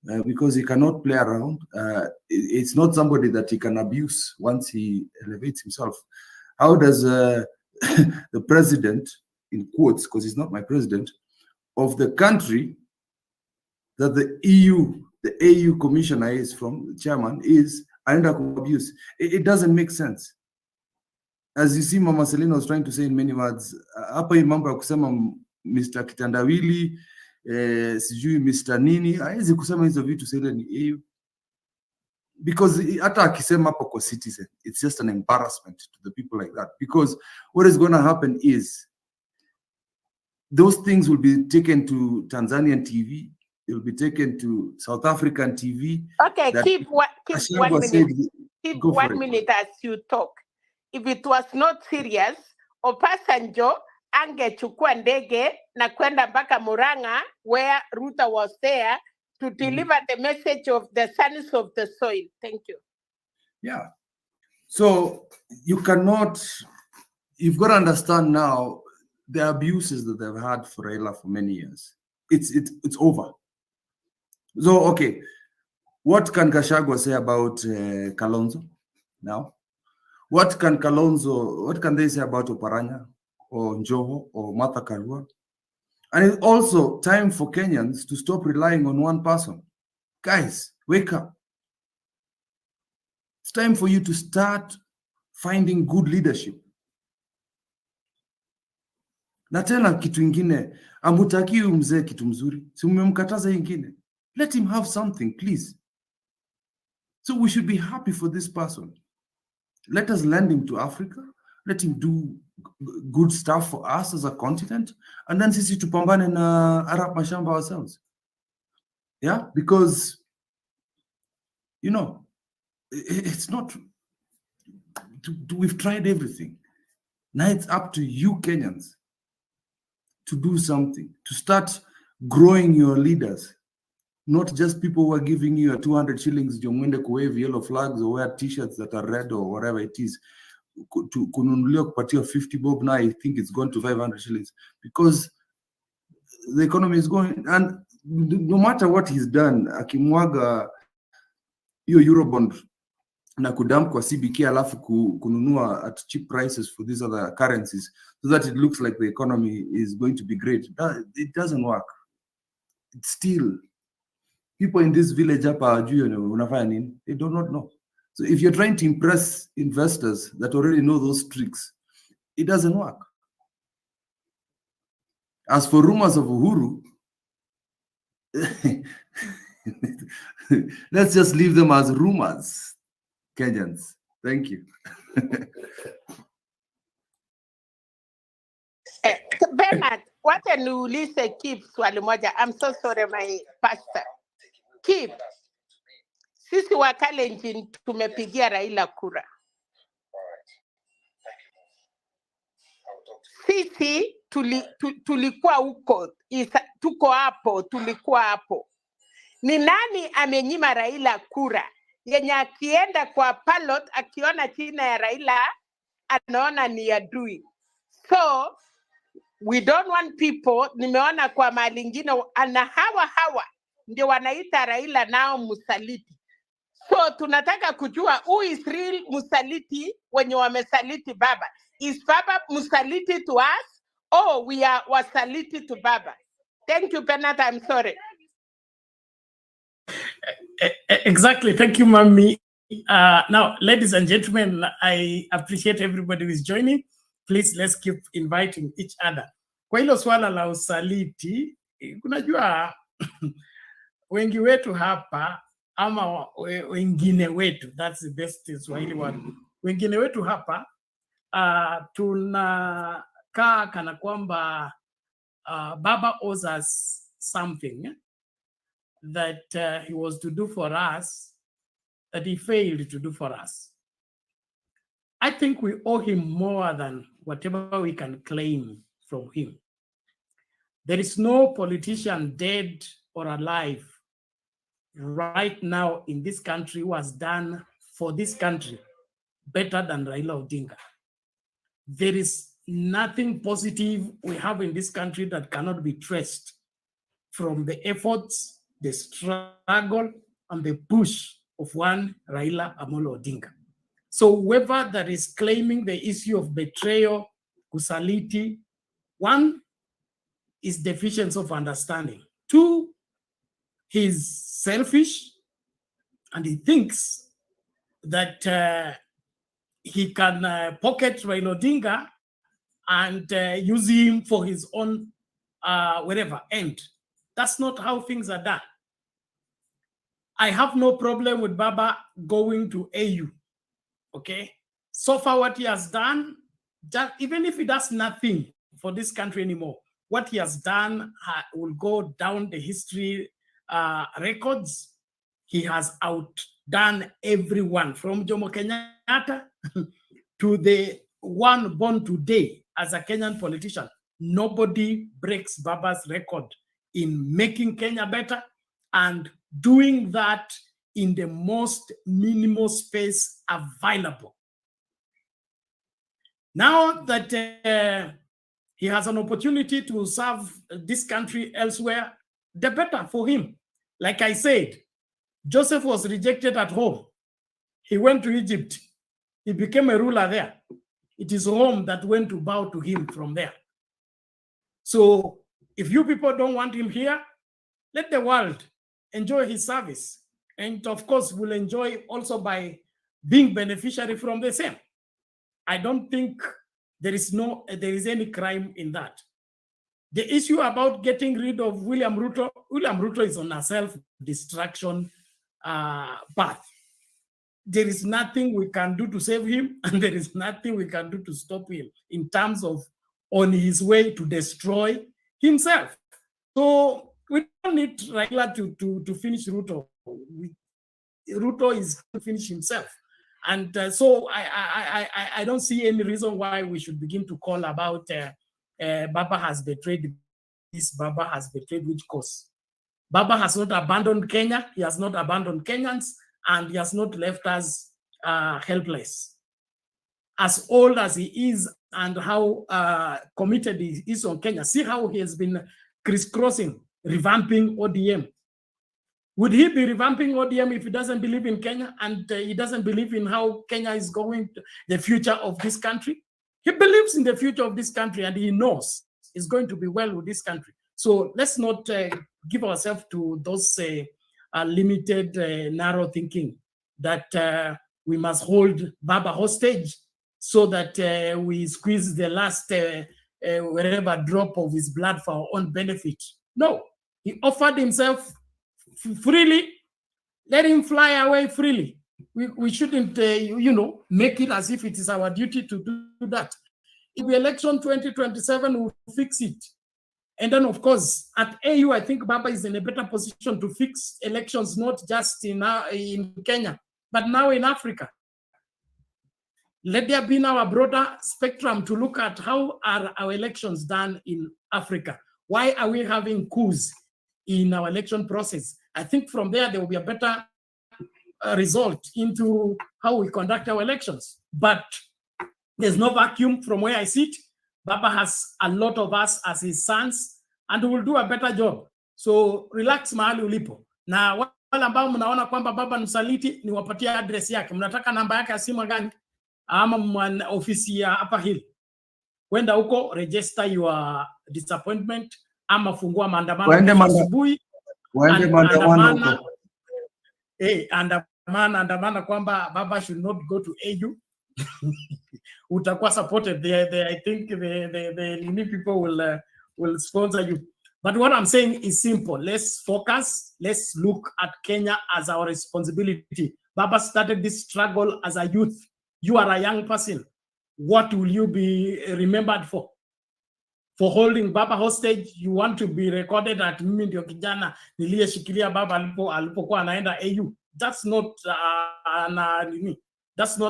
Speaker 3: him because he cannot play around. It's not somebody that he can abuse once he elevates himself. How does the president, in quotes, because he's not my president, of the country that the AU commissioner is from, the chairman, is under abuse? It doesn't make sense. As you see, Mama Selina was trying to say in many words, hapa hii mambo ya kusema Mr. Kitandawili, sijui Mr. Nini, hawezi kusema hizo vitu sile ni EU. Because hata akisema hapa kwa Citizen, it's just an embarrassment to the people like that. Because what is going to happen is, those things will be taken to Tanzanian TV, they will be taken to South African TV.
Speaker 2: Okay, keep 1 minute. Keep 1 minute as you talk. If it was not serious, Obasanjo angechukua ndege na kwenda mpaka Murang'a, where Ruto was there, to deliver the message of the sons of the soil. Thank you.
Speaker 3: Yeah. So you've got to understand now the abuses that they've had for Raila for many years. It's over. So, okay, what can Gachagua say about Kalonzo now? What can they say about Oparanya or Njoho or Martha Karua? And it's also time for Kenyans to stop relying on one person. Guys, wake up. It's time for you to start finding good leadership. Na tena kitu ingine, amutaki mzee kitu mzuri, si mmemkataza ingine. Let him have something, please. So we should be happy for this person. Let us lend him to Africa. Let him do good stuff for us as a continent. And then sisi tupambane na Arab mashamba ourselves. Yeah, because, you know, it's not, we've tried everything. Now it's up to you Kenyans to do something, to start growing your leaders, not just people who are giving you a 200 shillings, to wave yellow flags or wear t-shirts that are red or whatever it is. Kununulia kupatia 50 bob, now I think it's gone to 500 shillings because the economy is going, and no matter what he's done, akimwaga hiyo Eurobond na kudump kwa CBK alafu kununua at cheap prices for these other currencies so that it looks like the economy is going to be great. It doesn't work. It's still, people in this village hapa unafanya nini? They do not know. So if you're trying to impress investors that already know those tricks, it doesn't work. As for rumors of Uhuru, let's just leave them as rumors, Kenyans. Thank you.
Speaker 2: Bernard, wacha niulize Kip swali moja. I'm so sorry, my pastor. Kip, sisi wa Kalenjin tumepigia Raila kura. Sisi tulikuwa huko, tuko hapo, tulikuwa hapo. Ni nani amenyima Raila kura? Yenye akienda kwa ballot akiona china ya Raila anaona ni adui. So we don't want people, nimeona kwa mahali ingine ana hawa ndio wanaita Raila nao musaliti. So tunataka kujua who is real musaliti wenye wamesaliti baba. Is baba musaliti to us or we are wasaliti to baba? Thank you, Bernard. I'm sorry.
Speaker 24: Exactly. Thank you, Mami. Now, ladies and gentlemen, I appreciate everybody who is joining. Please, let's keep inviting each other. Kwa hilo swala la usaliti, kunajua wengi wetu hapa ama wengine wetu, that's the best Swahili word. Wengine wetu hapa tunakaa kana kwamba Baba owes us something that he was to do for us, that he failed to do for us. I think we owe him more than whatever we can claim from him. There is no politician dead or alive right now in this country who has done for this country better than Raila Odinga. There is nothing positive we have in this country that cannot be traced from the efforts, the struggle, and the push of one Raila Amolo Odinga. So whoever that is claiming the issue of betrayal, kusaliti, one is deficiency of understanding. Two, he's selfish and he thinks that he can pocket Raila Odinga and use him for his own whatever end. That's not how things are done. I have no problem with Baba going to AU, okay? So far what he has done, just, even if he does nothing for this country anymore, what he has done will go down the history records. He has outdone everyone from Jomo Kenyatta to the one born today as a Kenyan politician. Nobody breaks Baba's record in making Kenya better and doing that in the most minimal space available. Now that he has an opportunity to serve this country elsewhere, the better for him. Like I said, Joseph was rejected at home. He went to Egypt. He became a ruler there. It is Rome that went to bow to him from there. So if you people don't want him here, let the world enjoy his service. And of course, we'll enjoy also by being beneficiary from the same. I don't think there is any crime in that. The issue about getting rid of William Ruto is on a self-destruction path. There is nothing we can do to save him, and there is nothing we can do to stop him in terms of on his way to destroy himself. So we don't need Raila to finish Ruto. Ruto is going to finish himself. And so I don't see any reason why we should begin to call about Baba has betrayed this, Baba has betrayed which cause. Baba has not abandoned Kenya, he has not abandoned Kenyans, and he has not left us helpless. As old as he is and how committed he is on Kenya, see how he has been crisscrossing, revamping ODM. Would he be revamping ODM if he doesn't believe in Kenya and he doesn't believe in how Kenya is going, the future of this country? He believes in the future of this country and he knows it's going to be well with this country. So let's not give ourselves to those limited, narrow thinking that we must hold Baba hostage so that we squeeze the last wherever drop of his blood for our own benefit. No, he offered himself freely. Let him fly away freely. We shouldn't, make it as if it is our duty to do that. If the election 2027 will fix it. And then, of course, at AU, I think Baba is in a better position to fix elections, not just in Kenya, but now in Africa. Let there be now a broader spectrum to look at how are our elections done in Africa. Why are we having coups in our election process? I think from there will be a better result into how we conduct our elections. But there's no vacuum from where I sit. Baba has a lot of us as his sons and will do a better job. So relax mahali ulipo. Na wale ambao mnaona kwamba Baba msaliti, niwapatie address yake. Mnataka namba yake ya simu gani? Ama ofisi ya Upper Hill. Kwenda huko, register your disappointment, ama fungua maandamano asubuhi. Andamana kwamba Baba should not go to AU. Utakuwa supported. I think the Limi people will sponsor you. But what I'm saying is simple. Let's focus. Let's look at Kenya as our responsibility. Baba started this struggle as a youth. You are a young person. What will you be remembered for? For holding Baba hostage? You want to be recorded at mimi ndio kijana niliyeshikilia Baba alipokuwa anaenda AU. That's not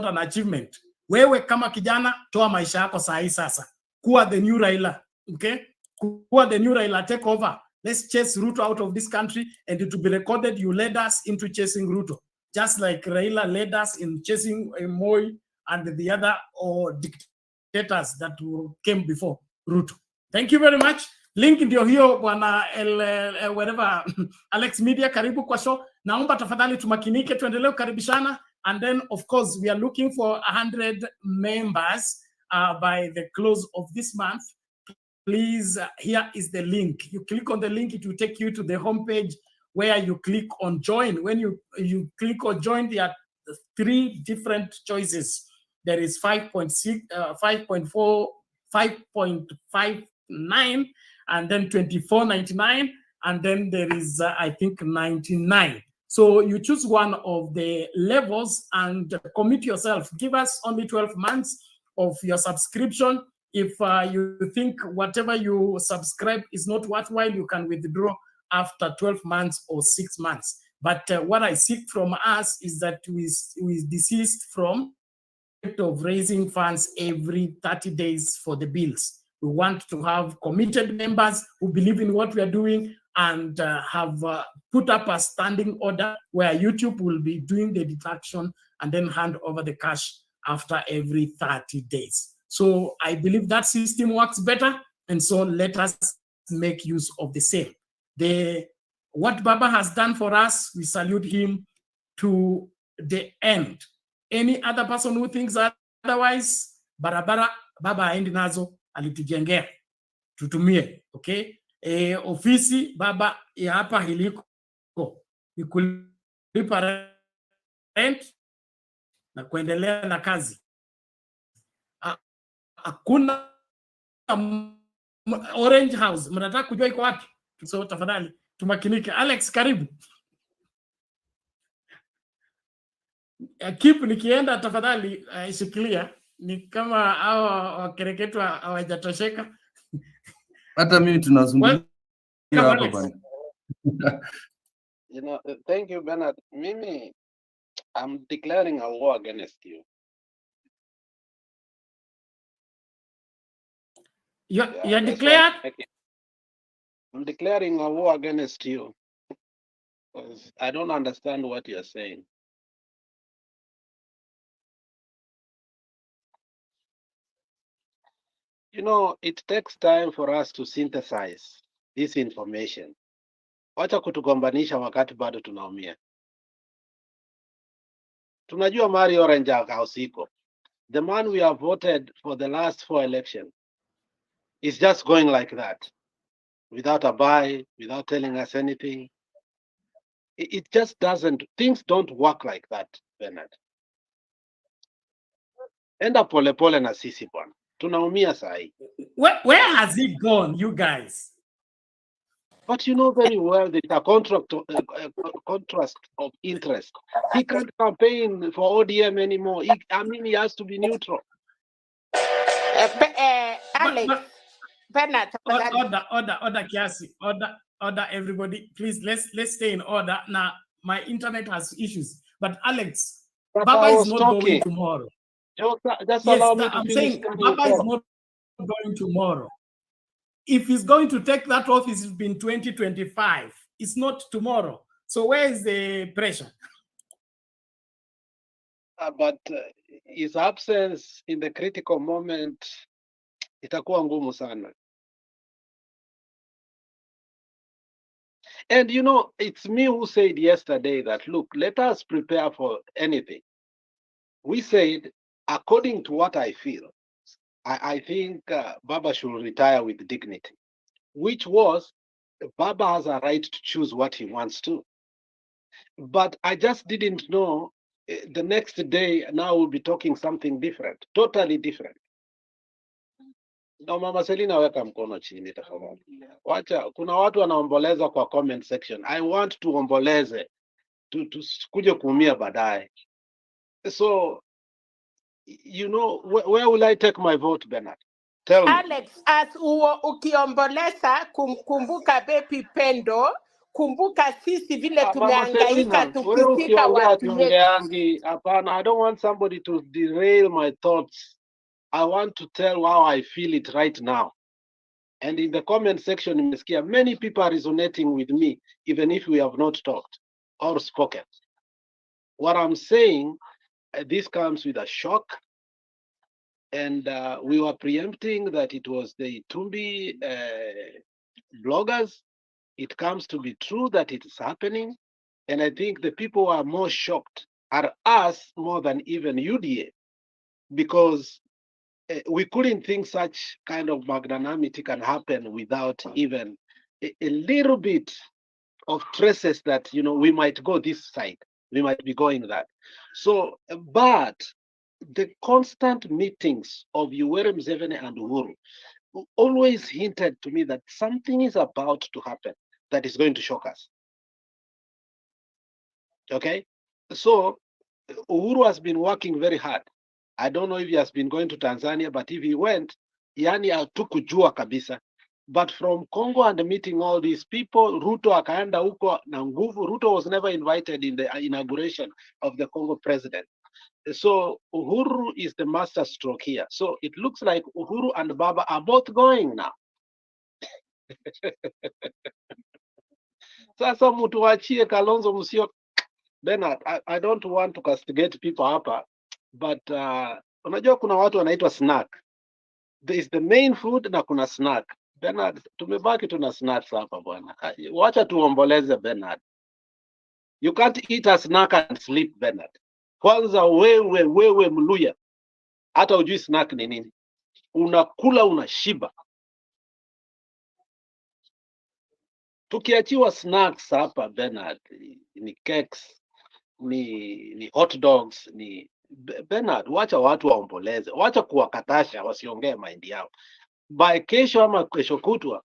Speaker 24: an achievement. Wewe kama kijana, toa maisha yako sahi sasa. Kuwa the new Raila, okay? Kuwa the new Raila, take over. Let's chase Ruto out of this country, and it will be recorded you led us into chasing Ruto. Just like Raila led us in chasing Moi and the other dictators that came before Ruto. Thank you very much. Link ndio hiyo bwana whatever Alex Media, karibu kwa show. Naomba tafadhali tumakinike, tuendelee kukaribishana. And then, of course, we are looking for 100 members by the close of this month. Please, here is the link. You click on the link, it will take you to the homepage where you click on join. When you click on join, there are 3 different choices. There is 5.6, 5.4, 5.59, and then 24.99, and then there is, I think, 99. So you choose one of the levels and commit yourself. Give us only 12 months of your subscription. If you think whatever you subscribe is not worthwhile, you can withdraw after 12 months or 6 months. But what I seek from us is that we desist from of raising funds every 30 days for the bills. We want to have committed members who believe in what we are doing and have put up a standing order where YouTube will be doing the deduction and then hand over the cash after every 30 days. So I believe that system works better, and so let us make use of the same. What Baba has done for us, we salute him to the end. Any other person who thinks otherwise, barabara Baba haendi nazo, alitujengea tutumie, okay? Ofisi Baba ya hapa iliko ni kulipa rent na kuendelea na kazi. Hakuna Orange House, mnataka kujua iko wapi? So tafadhali tumakinike. Alex, karibu. Keep nikienda tafadhali, shikilia. Ni kama hao wakereketwa hawajatosheka.
Speaker 3: Hata mimi tunazungumzia hapa bwana.
Speaker 5: You know, thank you, Bernard. Mimi, I'm declaring a war against you.
Speaker 24: You're declared?
Speaker 5: I'm declaring a war against you because I don't understand what you're saying. You know, it takes time for us to synthesize this information. Wacha kutugombanisha wakati bado tunaumia. Tunajua Mari Orange House iko. The man we have voted for the last 4 elections is just going like that, without a buy, without telling us anything. It just doesn't, things don't work like that, Bernard. Enda pole pole na sisi bwana. Tunaumia sahi.
Speaker 24: Where has he gone, you guys?
Speaker 5: But you know very well that a contrast of interest. He can't campaign for ODM anymore. He has to be neutral.
Speaker 2: Alex, Bernard,
Speaker 24: order, Kiasi, order, everybody. Please, let's stay in order. Now, my internet has issues. But Alex,
Speaker 5: but
Speaker 24: Baba is not going tomorrow.
Speaker 5: Just allow me to
Speaker 24: I'm
Speaker 5: finish.
Speaker 24: saying Baba is not going tomorrow. If he's going to take that office, it's been 2025. It's not tomorrow. So where is the pressure?
Speaker 5: But his absence in the critical moment, itakuwa ngumu sana. And you know, it's me who said yesterday that, look, let us prepare for anything. We said, according to what I feel, I think Baba should retire with dignity, which was, Baba has a right to choose what he wants to. But I just didn't know the next day, now we'll be talking something different, totally different. No, Mama Selina, weka mkono chini tafadhali. Wacha, kuna watu wanaomboleza kwa comment section. I want to omboleze, kuje kuumia baadaye. So, you know, where will I take my vote, Bernard? Tell me.
Speaker 2: Alex, as ukiomboleza, kumbuka Bepi Pendo, kumbuka sisi vile tumehangaika tukifika watu wetu.
Speaker 5: Hapana, I don't want somebody to derail my thoughts. I want to tell how I feel it right now. And in the comment section, many people are resonating with me, even if we have not talked or spoken. What I'm saying, this comes with a shock. And we were preempting that it was the Tumbi bloggers. It comes to be true that it is happening. And I think the people who are more shocked are us more than even UDA, because we couldn't think such kind of magnanimity can happen without even a little bit of traces that, you know, we might go this side, we might be going that. So, but the constant meetings of Yoweri Museveni and Uhuru always hinted to me that something is about to happen that is going to shock us. Okay? So, Uhuru has been working very hard. I don't know if he has been going to Tanzania, but if he went, yani hatukujua kabisa. But from Congo and meeting all these people, Ruto akaenda huko na nguvu. Ruto was never invited in the inauguration of the Congo president. So Uhuru is the master stroke here. So it looks like Uhuru and Baba are both going now. Sasa mtu wachie Kalonzo Musyoka. Bernard, I don't want to castigate people hapa, but unajua kuna watu wanaitwa snack. There is the main food na kuna snack. Bernard, tumebaki tuna snacks hapa bwana. Wacha tuomboleze Bernard. You can't eat a snack and sleep, Bernard. Kwanza wewe Mluya, hata ujui snack ni nini. Unakula unashiba. Tukiachiwa snacks hapa Bernard, ni cakes, ni hot dogs, ni Bernard, wacha watu waomboleze. Wacha kuwakatasha wasiongee mind yao. By kesho ama kesho kutwa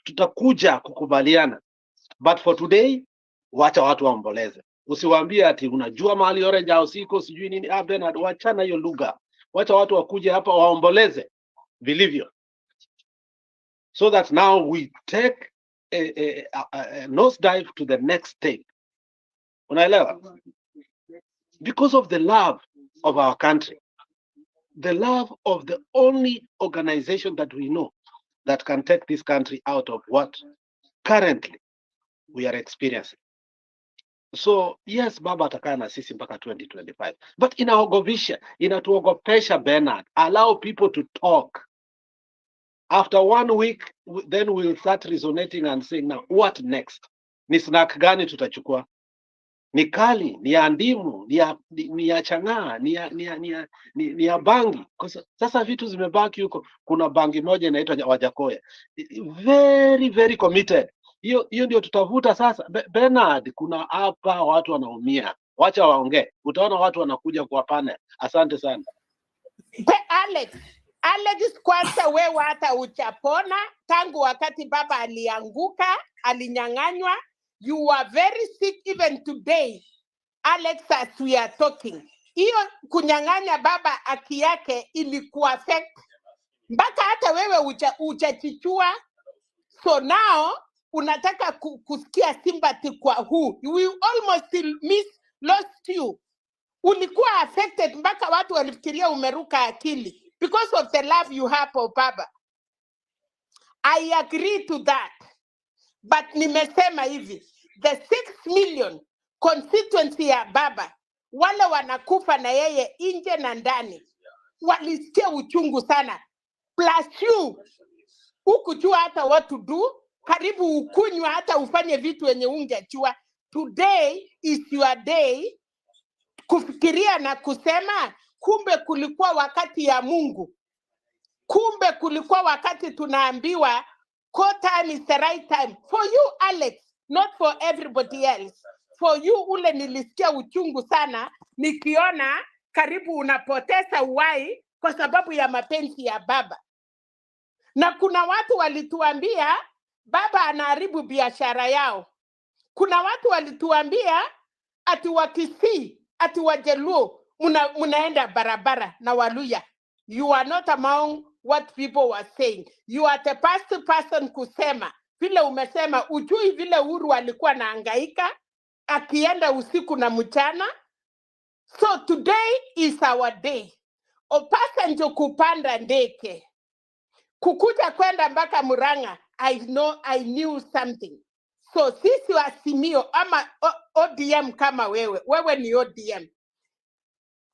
Speaker 5: tutakuja kukubaliana. But for today, wacha watu waomboleze. Usiwaambie ati unajua mahali Orange House iko sijui nini. Bernard, wachana hiyo lugha. Wacha watu wakuje hapa waomboleze vilivyo. So that now we take a nosedive to the next step. Unaelewa? Because of the love of our country. The love of the only organization that we know that can take this country out of what currently we are experiencing. So yes, baba atakaa na sisi mpaka 2025. But inatuogopesha Bernard. Allow people to talk. After 1 week, then we'll start resonating and saying, now what next? Ni snack gani tutachukua? Ni kali, ni ya ndimu, ni ya chang'aa, ni ya bangi. Sasa vitu zimebaki huko. Kuna bangi moja inaitwa Wajakoya. Very, very committed. Hiyo ndio tutavuta sasa. Bernard, kuna hapa watu wanaumia. Wacha waongee. Utaona watu wanakuja kwa panel. Asante sana.
Speaker 2: Alex, kwanza wewe hata uchapona tangu wakati baba alianguka, alinyang'anywa. You are very sick even today, Alex, as we are talking. Hiyo kunyang'anya baba haki yake ilikuwa affect mpaka hata wewe uchachichua. So now unataka kusikia sympathy kwa who? We almost lost you. Ulikuwa affected mpaka watu walifikiria umeruka akili because of the love you have for baba. I agree to that. But nimesema hivi, the 6 million constituency ya baba, wale wanakufa na yeye nje na ndani, walisikia uchungu sana. Plus you, ukujua hata what to do, karibu ukunywa hata ufanye vitu wenye ungejua. Today is your day kufikiria na kusema, kumbe kulikuwa wakati ya Mungu. Kumbe kulikuwa wakati tunaambiwa, time is the right time. For you, Alex, not for everybody else. For you, ule nilisikia uchungu sana, nikiona karibu unapoteza uhai kwa sababu ya mapenzi ya baba. Na kuna watu walituambia, baba anaharibu biashara yao. Kuna watu walituambia, ati Wakisii, ati Wajaluo, munaenda barabara na Waluya. You are not among what people were saying. You are the first person kusema. Vile umesema, ujui vile Uhuru alikuwa naangaika, akienda usiku na mchana. So today is our day. Obasanjo kupanda ndege, kukuja kwenda mpaka Murang'a, I knew something. So sisi wa Simio ama ODM kama wewe ni ODM.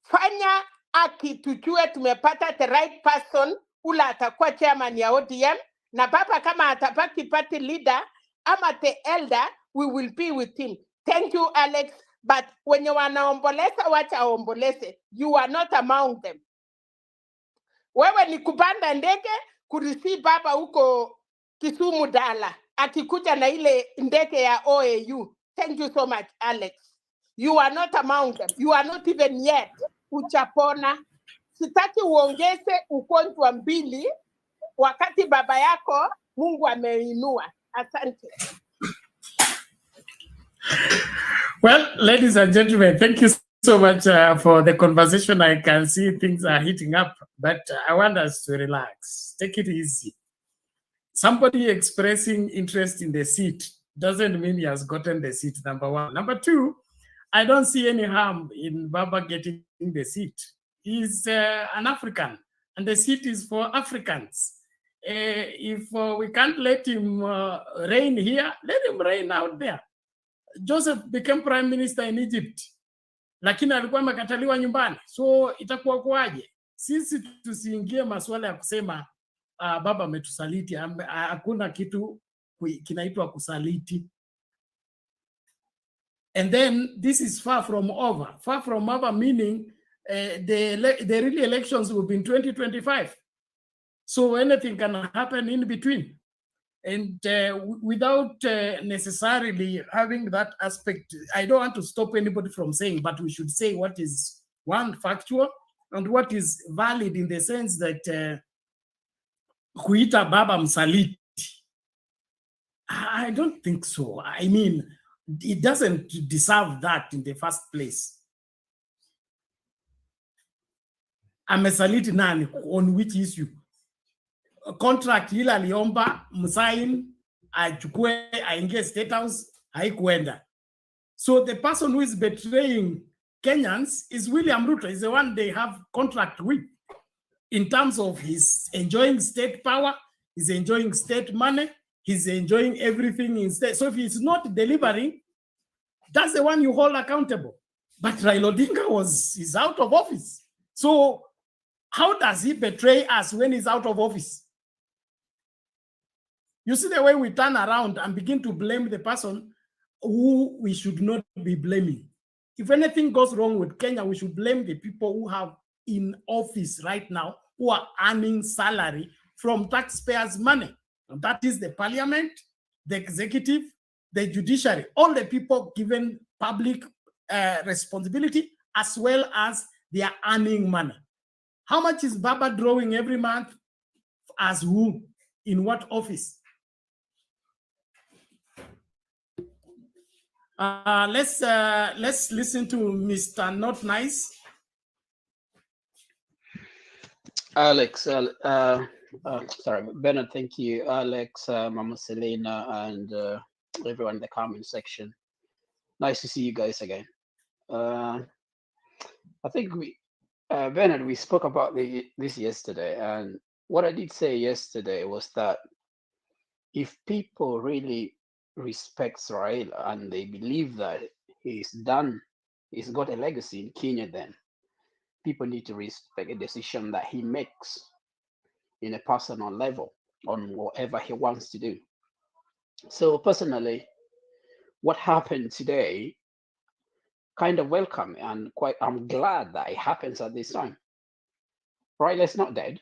Speaker 2: Fanya aki tujue tumepata the right person ula atakuwa chairman ya ODM, na baba kama atapaki party leader ama the elder, we will be with him. Thank you, Alex. But when you wanaomboleza, wacha omboleze. You are not among them. Wewe ni kupanda ndege kurisi baba huko Kisumu Dala, akikuja na ile ndege ya OAU. Thank you so much, Alex. You are not among them. You are not even yet. Uchapona. Sitaki uongeze ugonjwa mbili wakati baba yako Mungu ameinua. Asante.
Speaker 24: Well, ladies and gentlemen, thank you so much for the conversation. I can see things are heating up, but I want us to relax. Take it easy. Somebody expressing interest in the seat doesn't mean he has gotten the seat, number one. Number two, I don't see any harm in Baba getting the seat. He's an African, and the seat is for Africans. If we can't let him reign here, let him reign out there. Joseph became prime minister in Egypt, lakini alikuwa amekataliwa nyumbani. So itakuwa kwaje? sisi tusiingie masuala ya kusema baba ametusaliti. Hakuna kitu kinaitwa kusaliti. And then this is far from over. Far from over meaning the real elections will be in 2025. So anything can happen in between. And without necessarily having that aspect, I don't want to stop anybody from saying, but we should say what is one factual and what is valid in the sense that kuita baba msaliti. I don't think so. I mean, it doesn't deserve that in the first place. Amesaliti nani? On which issue? A contract hila aliomba msain achukue aingie State House haikuenda. So the person who is betraying Kenyans is William Ruto. Is the one they have contract with in terms of his enjoying state power, he's enjoying state money, he's enjoying everything in state. So if he's not delivering, that's the one you hold accountable. But Raila Odinga is out of office. So how does he betray us when he's out of office? You see the way we turn around and begin to blame the person who we should not be blaming. If anything goes wrong with Kenya, we should blame the people who have in office right now, who are earning salary from taxpayers' money. And that is the parliament, the executive, the judiciary, all the people given public responsibility, as well as they are earning money. How much is Baba drawing every month? As who? In what office? Let's listen to Mr. Not Nice.
Speaker 7: Alex, sorry, Bernard, thank you. Alex, Mama Selena, and everyone in the comment section. Nice to see you guys again. I think Bernard, we spoke about this yesterday, and what I did say yesterday was that if people really respect Raila and they believe that he's got a legacy in Kenya, then people need to respect a decision that he makes in a personal level on whatever he wants to do. So personally, what happened today, kind of welcome and I'm glad that it happens at this time. Raila's not dead.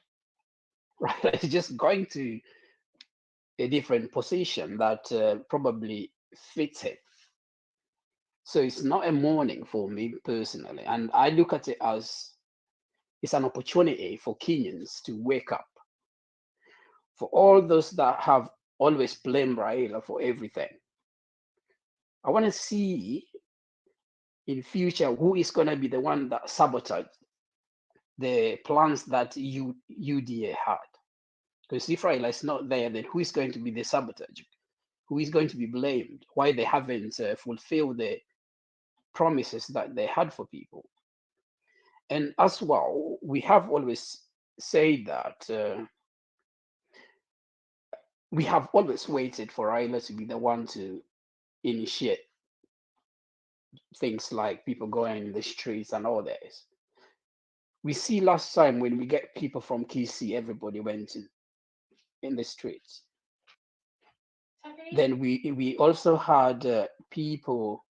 Speaker 7: Raila is just going to a different position that probably fits him. So it's not a mourning for me personally. And I look at it as it's an opportunity for Kenyans to wake up. For all those that have always blamed Raila for everything, I want to see in future who is going to be the one that sabotaged the plans that UDA had. Because if Raila is not there, then who is going to be the sabotage? Who is going to be blamed? Why they haven't fulfilled the promises that they had for people? And as well, we have always said that we have always waited for Raila to be the one to initiate things like people going in the streets and all this. We see last time when we get people from Kisii, everybody went in the streets. Then we also had people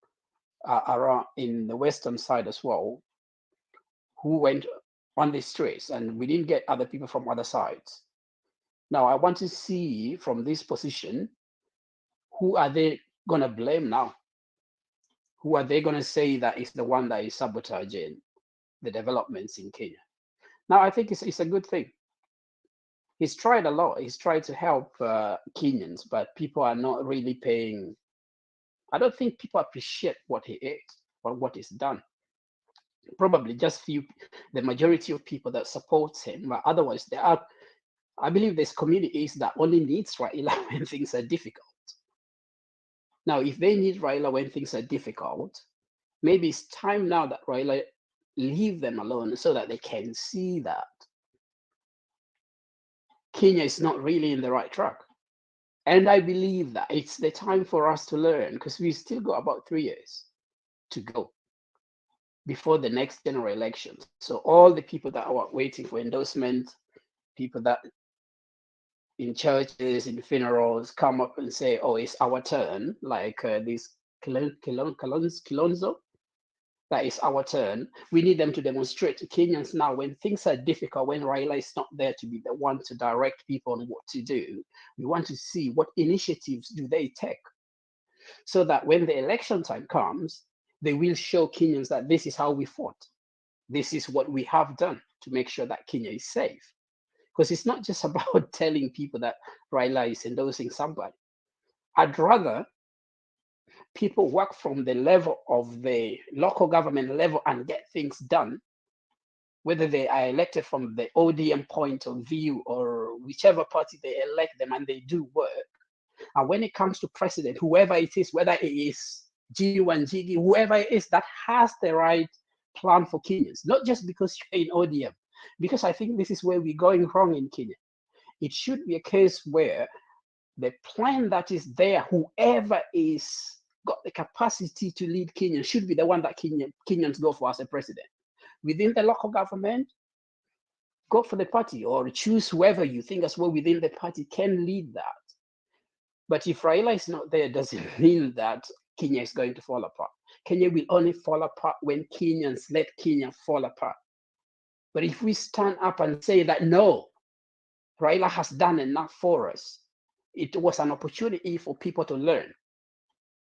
Speaker 7: around in the western side as well who went on the streets, and we didn't get other people from other sides. Now I want to see from this position, who are they going to blame now? Who are they going to say that is the one that is sabotaging the developments in Kenya? Now I think it's a good thing. He's tried a lot. He's tried to help Kenyans, but people are not really paying. I don't think people appreciate what he is or what he's done. Probably just the majority of people that supports him, but otherwise there are, I believe there's communities that only needs Raila when things are difficult. Now, if they need Raila when things are difficult, maybe it's time now that Raila leave them alone so that they can see that Kenya is not really in the right track. And I believe that it's the time for us to learn, because we still got about 3 years to go. before the next general elections. So all the people that are waiting for endorsement, people that in churches, in funerals, come up and say, oh, it's our turn, like this Kilonzo, that is our turn. We need them to demonstrate to Kenyans now when things are difficult, when Raila is not there to be the one to direct people on what to do. We want to see what initiatives do they take so that when the election time comes, they will show Kenyans that this is how we fought. This is what we have done to make sure that Kenya is safe. Because it's not just about telling people that Raila is endorsing somebody. I'd rather people work from the level of the local government level and get things done, whether they are elected from the ODM point of view or whichever party they elect them and they do work. And when it comes to president, whoever it is, whether it is G1, Jigi, whoever it is that has the right plan for Kenyans, not just because you're in ODM, because I think this is where we're going wrong in Kenya. It should be a case where the plan that is there, whoever is got the capacity to lead Kenya should be the one that Kenyans go for as a president. Within the local government, go for the party or choose whoever you think as well within the party can lead that. But if Raila is not there, doesn't mean that Kenya is going to fall apart. Kenya will only fall apart when Kenyans let Kenya fall apart. But if we stand up and say that, no, Raila has done enough for us, it was an opportunity for people to learn,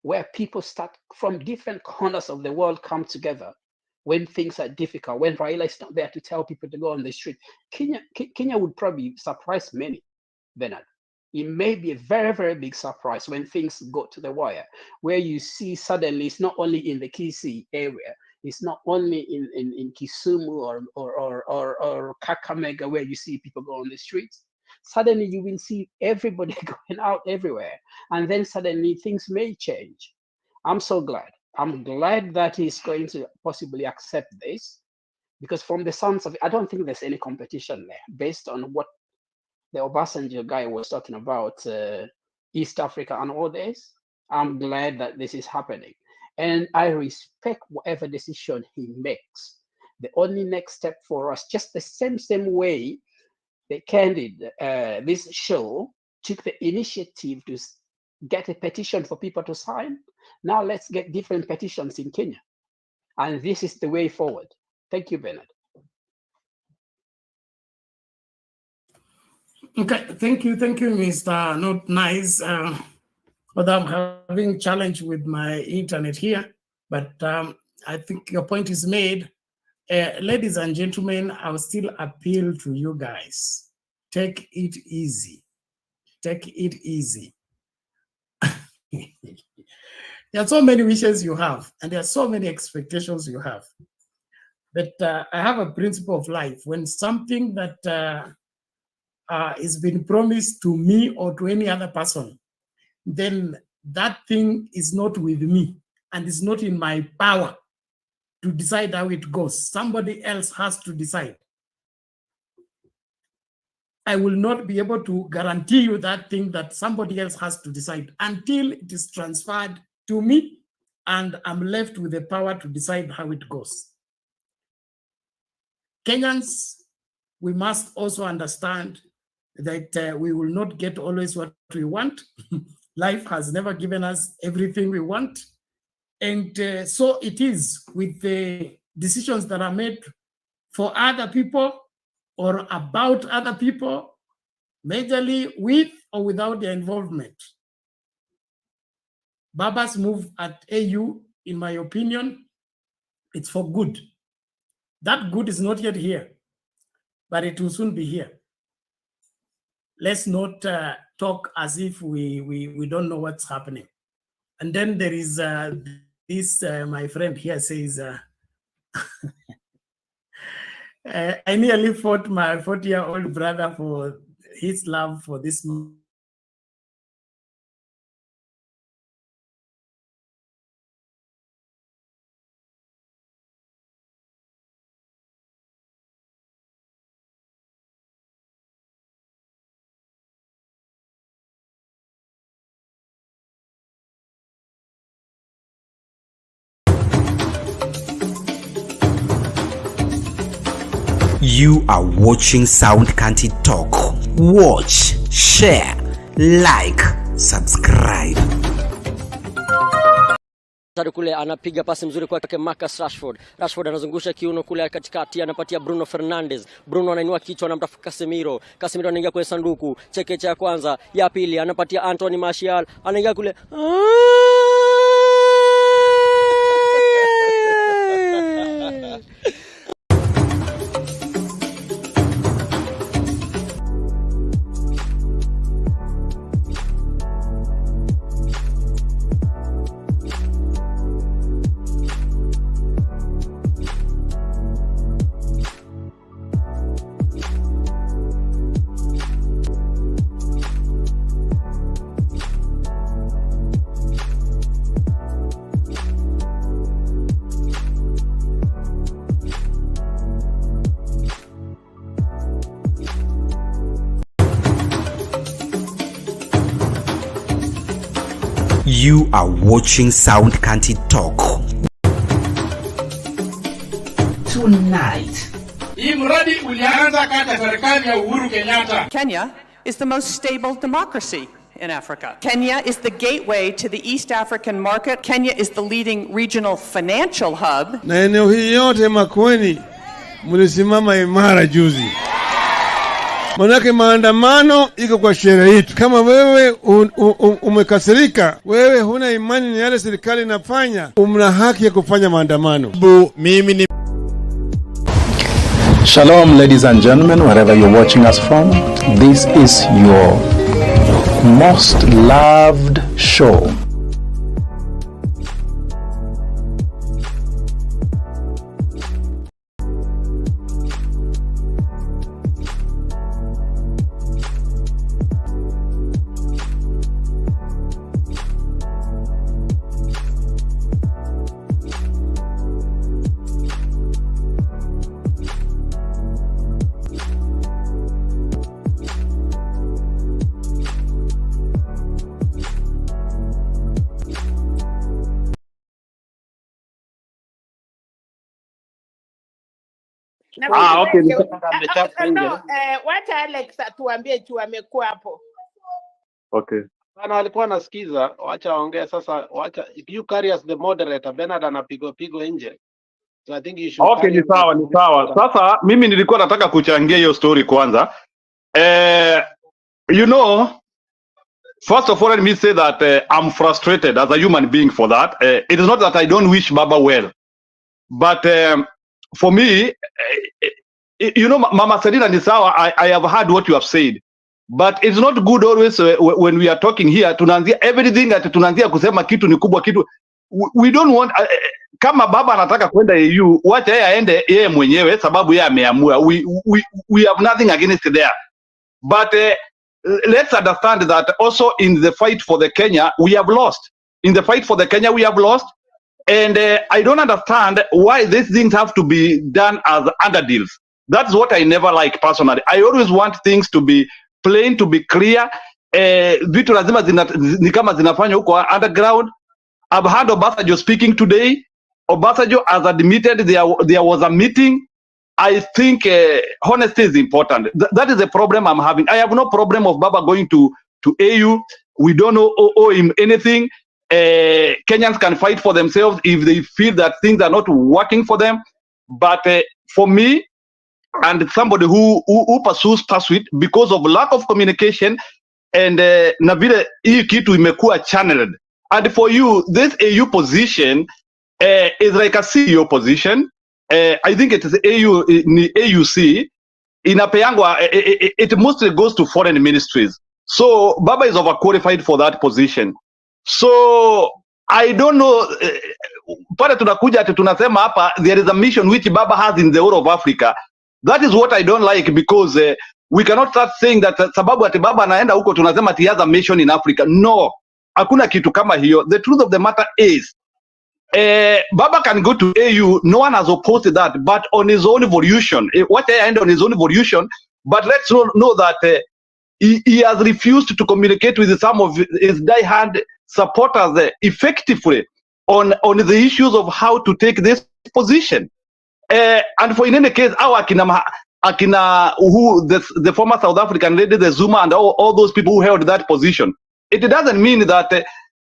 Speaker 7: where people start from different corners of the world come together when things are difficult, when Raila is not there to tell people to go on the street. Kenya would probably surprise many, Bernard. It may be a very, very big surprise when things go to the wire, where you see suddenly it's not only in the Kisii area, it's not only in Kisumu or Kakamega where you see people go on the streets. Suddenly you will see everybody going out everywhere. And then suddenly things may change. I'm so glad. I'm glad that he's going to possibly accept this, because from the sounds of it, I don't think there's any competition there based on what the Obasanjo guy was talking about, East Africa and all this. I'm glad that this is happening. And I respect whatever decision he makes. The only next step for us, just the same way the candidate, this show took the initiative to get a petition for people to sign. Now let's get different petitions in Kenya. And this is the way forward. Thank you, Bernard.
Speaker 24: Okay, thank you, Mr. Not Nice. But I'm having challenge with my internet here, but I think your point is made. Ladies and gentlemen, I will still appeal to you guys. Take it easy. Take it easy. There are so many wishes you have, and there are so many expectations you have. But I have a principle of life. When something that is been promised to me or to any other person, then that thing is not with me and is not in my power to decide how it goes. Somebody else has to decide. I will not be able to guarantee you that thing that somebody else has to decide until it is transferred to me and I'm left with the power to decide how it goes. Kenyans, we must also understand that we will not get always what we want. Life has never given us everything we want. And so it is with the decisions that are made for other people or about other people, majorly with or without their involvement. Baba's move at AU, in my opinion, it's for good. That good is not yet here, but it will soon be here. Let's not talk as if we don't know what's happening. And then there is this, my friend here says, I nearly fought my 40-year-old brother for his love for this.
Speaker 14: You are watching Sound County Talk. Watch, share, like, subscribe.
Speaker 21: Kule anapiga pasi mzuri kwake Marcus Rashford. Rashford anazungusha kiuno kule katikati, anapatia Bruno Fernandes. Bruno anainua kichwa, anamtafuta Casemiro. Casemiro anaingia kwenye sanduku. Chekeche ya kwanza, ya pili anapatia Anthony Martial. Anaingia kule.
Speaker 14: You are watching Sound County Talk. Tonight.
Speaker 9: Kenya is the most stable democracy in Africa. Kenya is the gateway to the East African market. Kenya is the leading regional financial hub.
Speaker 10: Na eneo hii yote Makueni mlisimama imara juzi. Manake maandamano iko kwa sheria yetu. Kama wewe umekasirika, wewe huna imani ni yale serikali inafanya, una haki ya kufanya maandamano.
Speaker 12: Shalom, ladies and gentlemen, wherever you're watching us from. This is your most loved show.
Speaker 5: Okay.
Speaker 2: Wacha Alex atuambie tu amekuwa hapo.
Speaker 5: Okay. Bana alikuwa anasikiza, wacha aongee sasa, wacha you carry as the moderator. Bernard anapigo nje. So I think you should.
Speaker 13: Okay, ni sawa. Sasa mimi nilikuwa nataka kuchangia hiyo story kwanza. You know, first of all, let me say that I'm frustrated as a human being for that. It is not that I don't wish Baba well, but for me, you know, Mama Selina Nisawa, I have heard what you have said, but it's not good always when we are talking here, tunaanzia everything that tunaanzia kusema kitu ni kubwa kitu. We don't want, kama Baba anataka kwenda EU, wacha yeye aende yeye mwenyewe sababu yeye ameamua. We have nothing against there. But let's understand that also in the fight for the Kenya, we have lost. In the fight for the Kenya, we have lost. And I don't understand why these things have to be done as under deals. That's what I never like personally. I always want things to be plain, to be clear. Vitu lazima ni kama zinafanywa huko underground. I've heard Obasanjo speaking today. Obasanjo has admitted there was a meeting. I think honesty is important. That is the problem I'm having. I have no problem of Baba going to AU. We don't owe him anything. Kenyans can fight for themselves if they feel that things are not working for them. But for me, and somebody who pursues it because of lack of communication, and na vile hii kitu imekuwa channeled. And for you, this AU position is like a CEO position. I think it is AUC. Inapeangwa, it mostly goes to foreign ministries. So Baba is overqualified for that position. So I don't know, pale tunakuja ati tunasema hapa there is a mission which Baba has in the whole of Africa. That is what I don't like, because we cannot start saying that sababu ati Baba anaenda huko tunasema ati he has a mission in Africa. No, hakuna kitu kama hiyo. The truth of the matter is Baba can go to AU, no one has opposed that, but on his own evolution, what I end on his own evolution. But let's know that he has refused to communicate with some of his die-hard supporters effectively on the issues of how to take this position. And for in any case, akina who the former South African lady, the Zuma, and all those people who held that position. It doesn't mean that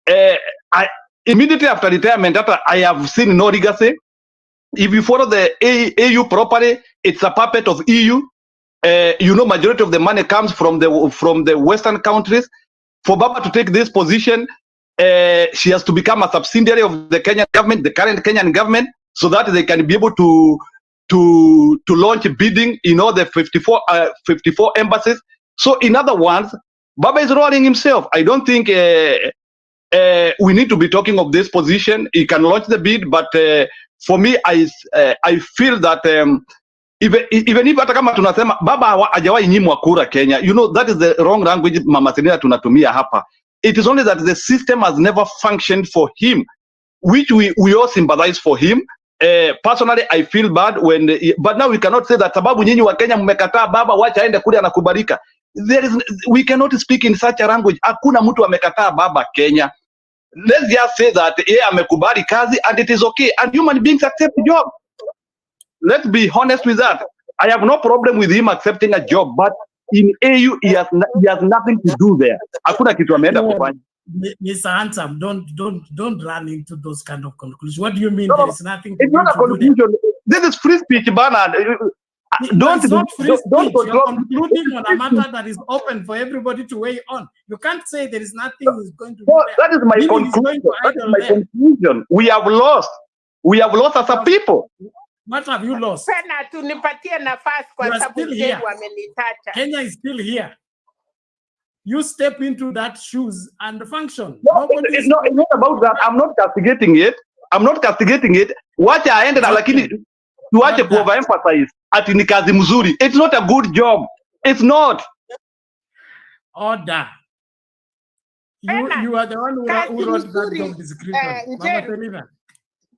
Speaker 13: I immediately after retirement, after I have seen no legacy. If you follow the AU properly, it's a puppet of EU. Majority of the money comes from the Western countries. For Baba to take this position, she has to become a subsidiary of the Kenyan government, the current Kenyan government, so that they can be able to launch bidding in all the 54 embassies. So in other words, Baba is rolling himself. I don't think we need to be talking of this position. He can launch the bid, but for me, I feel that even if hata kama tunasema Baba hajawahi nyimwa kura Kenya, that is the wrong language Mama Selina tunatumia hapa. It is only that the system has never functioned for him, which we all sympathize for him. Personally, I feel bad but now we cannot say that sababu nyinyi wa Kenya mmekataa Baba, wacha aende kule anakubalika. We cannot speak in such a language. Hakuna mtu amekataa Baba Kenya. Let's just say that amekubali kazi and it is okay, and human beings accept the job. Let's be honest with that. I have no problem with him accepting a job, but in AU he has nothing to do there. Hakuna kitu ameenda kufanya.
Speaker 24: Mr. Handsome, don't run into those kind of conclusions. What do you mean?
Speaker 13: No,
Speaker 24: there is nothing.
Speaker 13: It's not a conclusion. This is free speech, Bernard. Don't
Speaker 24: You're concluding on a matter that is open for everybody to weigh on. You can't say there is nothing is going to be there.
Speaker 13: That is my conclusion. That is my conclusion. We have lost. We have lost as a people.
Speaker 24: What have you lost?
Speaker 2: Pena tunipatie nafasi kwa sababu wamenitacha.
Speaker 24: Kenya is still here. You step into that shoes and function.
Speaker 13: No, it's not about that. I'm not castigating it. Wacha aende na lakini tuache ku overemphasize ati ni kazi mzuri. It's not a good job. It's not.
Speaker 24: Order. You are the one who wrote that job description.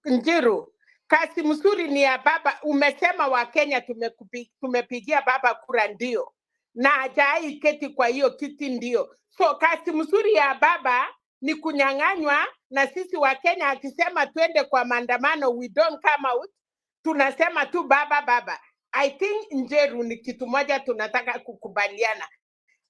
Speaker 2: Njiru, kazi mzuri ni ya Baba. Umesema wa Kenya tumepigia Baba kura ndio. Na hajai keti kwa hiyo kiti ndio. So kazi mzuri ya Baba ni kunyang'anywa, na sisi wa Kenya akisema twende kwa maandamano, we don't come out. Tunasema tu Baba. I think Njeru ni kitu moja tunataka kukubaliana.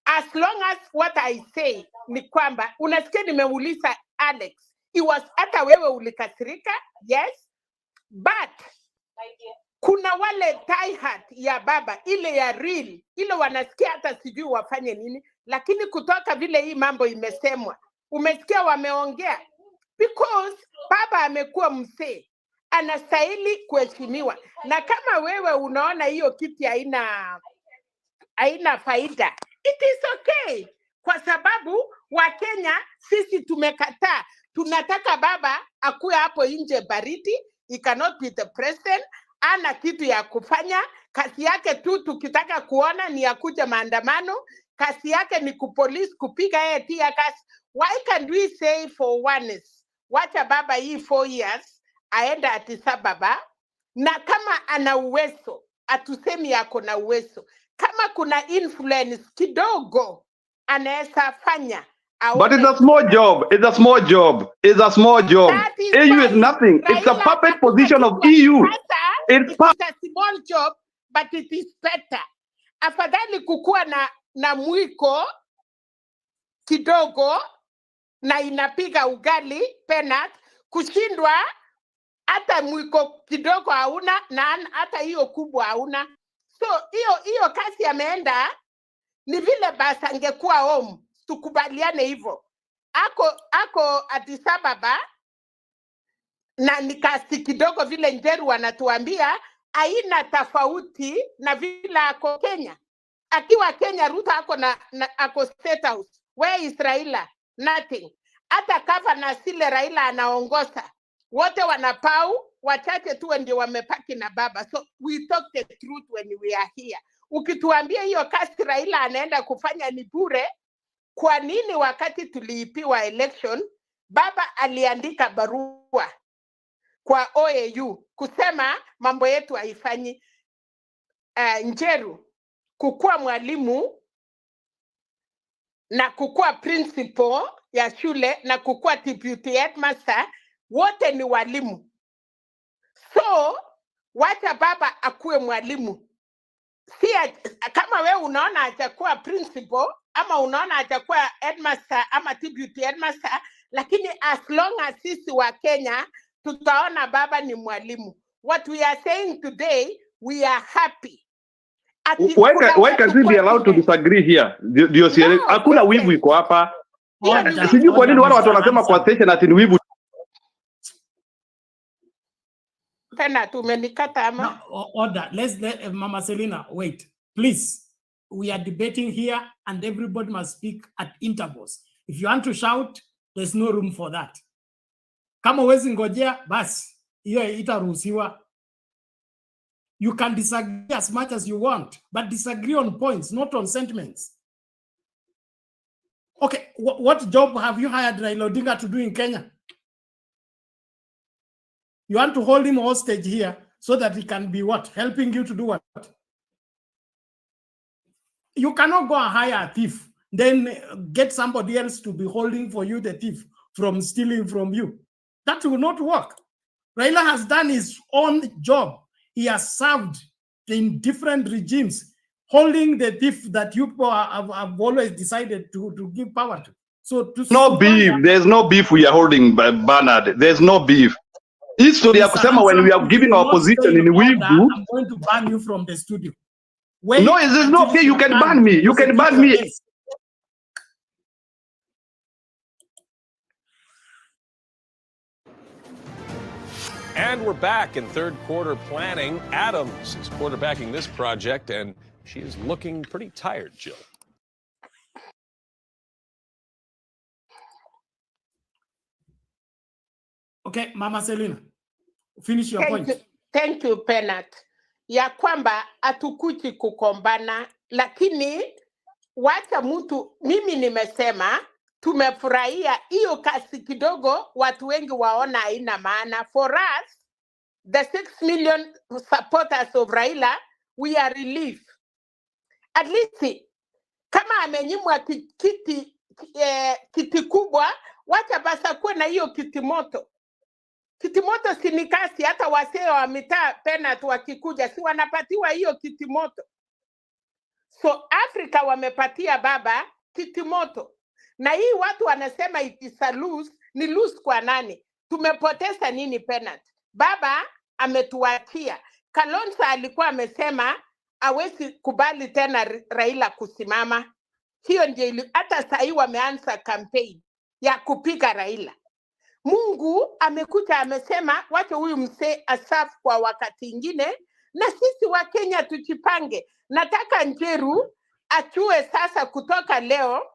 Speaker 2: As long as what I say ni kwamba, unasikia nimeuliza Alex, it was hata wewe ulikasirika, yes, but kuna wale diehard ya Baba, ile ya real, ile wanasikia hata sijui wafanye nini, lakini kutoka vile hii mambo imesemwa, umesikia wameongea, because Baba amekuwa mzee, anastahili kuheshimiwa. Na kama wewe unaona hiyo kiti haina faida, it is okay, kwa sababu wa Kenya sisi tumekataa. Tunataka Baba akuwe hapo nje baridi. He cannot be the president. Ana kitu ya kufanya. Kazi yake tu tukitaka kuona ni akuja maandamano. Kazi yake ni kupolice, kupiga yeye tia kasi. Why can't we say for once, wacha Baba hii 4 years aenda Addis Ababa, na kama ana uwezo atusemi yako na uwezo, kama kuna influence kidogo anaweza fanya.
Speaker 13: But it's a small job. It's a small job. EU is nothing. It's a puppet position of EU. It's
Speaker 2: a small job, but it is better. Afadhali kukua na mwiko kidogo na inapiga ugali penat, kushindwa hata mwiko kidogo hauna na hata hiyo kubwa hauna. So hiyo kazi ameenda ni vile basi angekuwa home, tukubaliane hivyo. Ako Addis Ababa na ni kazi kidogo vile Njeru wanatuambia, haina tofauti na vile ako Kenya. Akiwa Kenya, Ruto ako State House. Where is Raila? Nothing. Hata kava na sile Raila anaongoza, wote wanapau, wachache tu ndio wamepaki na Baba. So we talk the truth when we are here. Ukituambia hiyo kazi Raila anaenda kufanya ni bure, kwa nini wakati tuliipiwa election Baba aliandika barua kwa OAU kusema mambo yetu haifanyi? Njeru, kukua mwalimu na kukua principal ya shule na kukua deputy headmaster, wote ni walimu. So wacha Baba akuwe mwalimu, kama wewe unaona atakuwa principal ama unaona atakuwa headmaster ama deputy headmaster, lakini as long as sisi wa Kenya tutaona baba ni mwalimu. What we are saying today, we are happy.
Speaker 13: Why can't we be allowed to disagree here? Ndio sielewi. Hakuna wivu iko hapa. Sijui kwa nini wale watu wanasema kwa station ati ni wivu.
Speaker 2: Tena tumenikata ama?
Speaker 24: No, order. Let's let Mama Selina wait. Please. We are debating here and everybody must speak at intervals. If you want to shout, there's no room for that. Kama huwezi ngojea, basi hiyo itaruhusiwa. You can disagree as much as you want, but disagree on points, not on sentiments. Okay, what job have you hired Raila Odinga to do in Kenya? You want to hold him hostage here so that he can be what? Helping you to do what? You cannot go and hire a thief, then get somebody else to be holding for you the thief from stealing from you. That will not work. Raila has done his own job. He has served in different regimes, holding the thief that you have always decided to give power to. So
Speaker 13: no beef. There's no beef we are holding, Bernard. There's no beef. History ya kusema when we are giving our position in wivu.
Speaker 24: I'm going to ban you from the studio. Wait,
Speaker 13: no, it's not okay. You can ban me. You can ban me.
Speaker 1: And we're back in third quarter planning. Adams is quarterbacking this project, and she is looking pretty tired, Jill.
Speaker 24: Okay, Mama Selina, finish your point.
Speaker 2: Thank you, Penat. Ya kwamba hatukuji kukombana, lakini wacha mtu, mimi nimesema tumefurahia hiyo kasi kidogo, watu wengi waona haina maana. For us, the 6 million supporters of Raila, we are relieved. At least, kama amenyimwa kiti kubwa, wacha basa kuwe na hiyo kiti moto. Kiti moto si ni kasi, hata wasee wa mitaa Penat wakikuja, si wanapatiwa hiyo kiti moto. So Africa wamepatia baba kiti moto. Na hii watu wanasema it is a lose, ni lose kwa nani? Tumepoteza nini Penat? Baba ametuachia. Kalonzo alikuwa amesema hawezi kubali tena Raila kusimama. Hiyo ndio hata sasa hivi wameanza campaign ya kupiga Raila. Mungu amekuja amesema wacha huyu msee asafu kwa wakati ingine, na sisi wa Kenya tujipange. Nataka Njeru achue sasa kutoka leo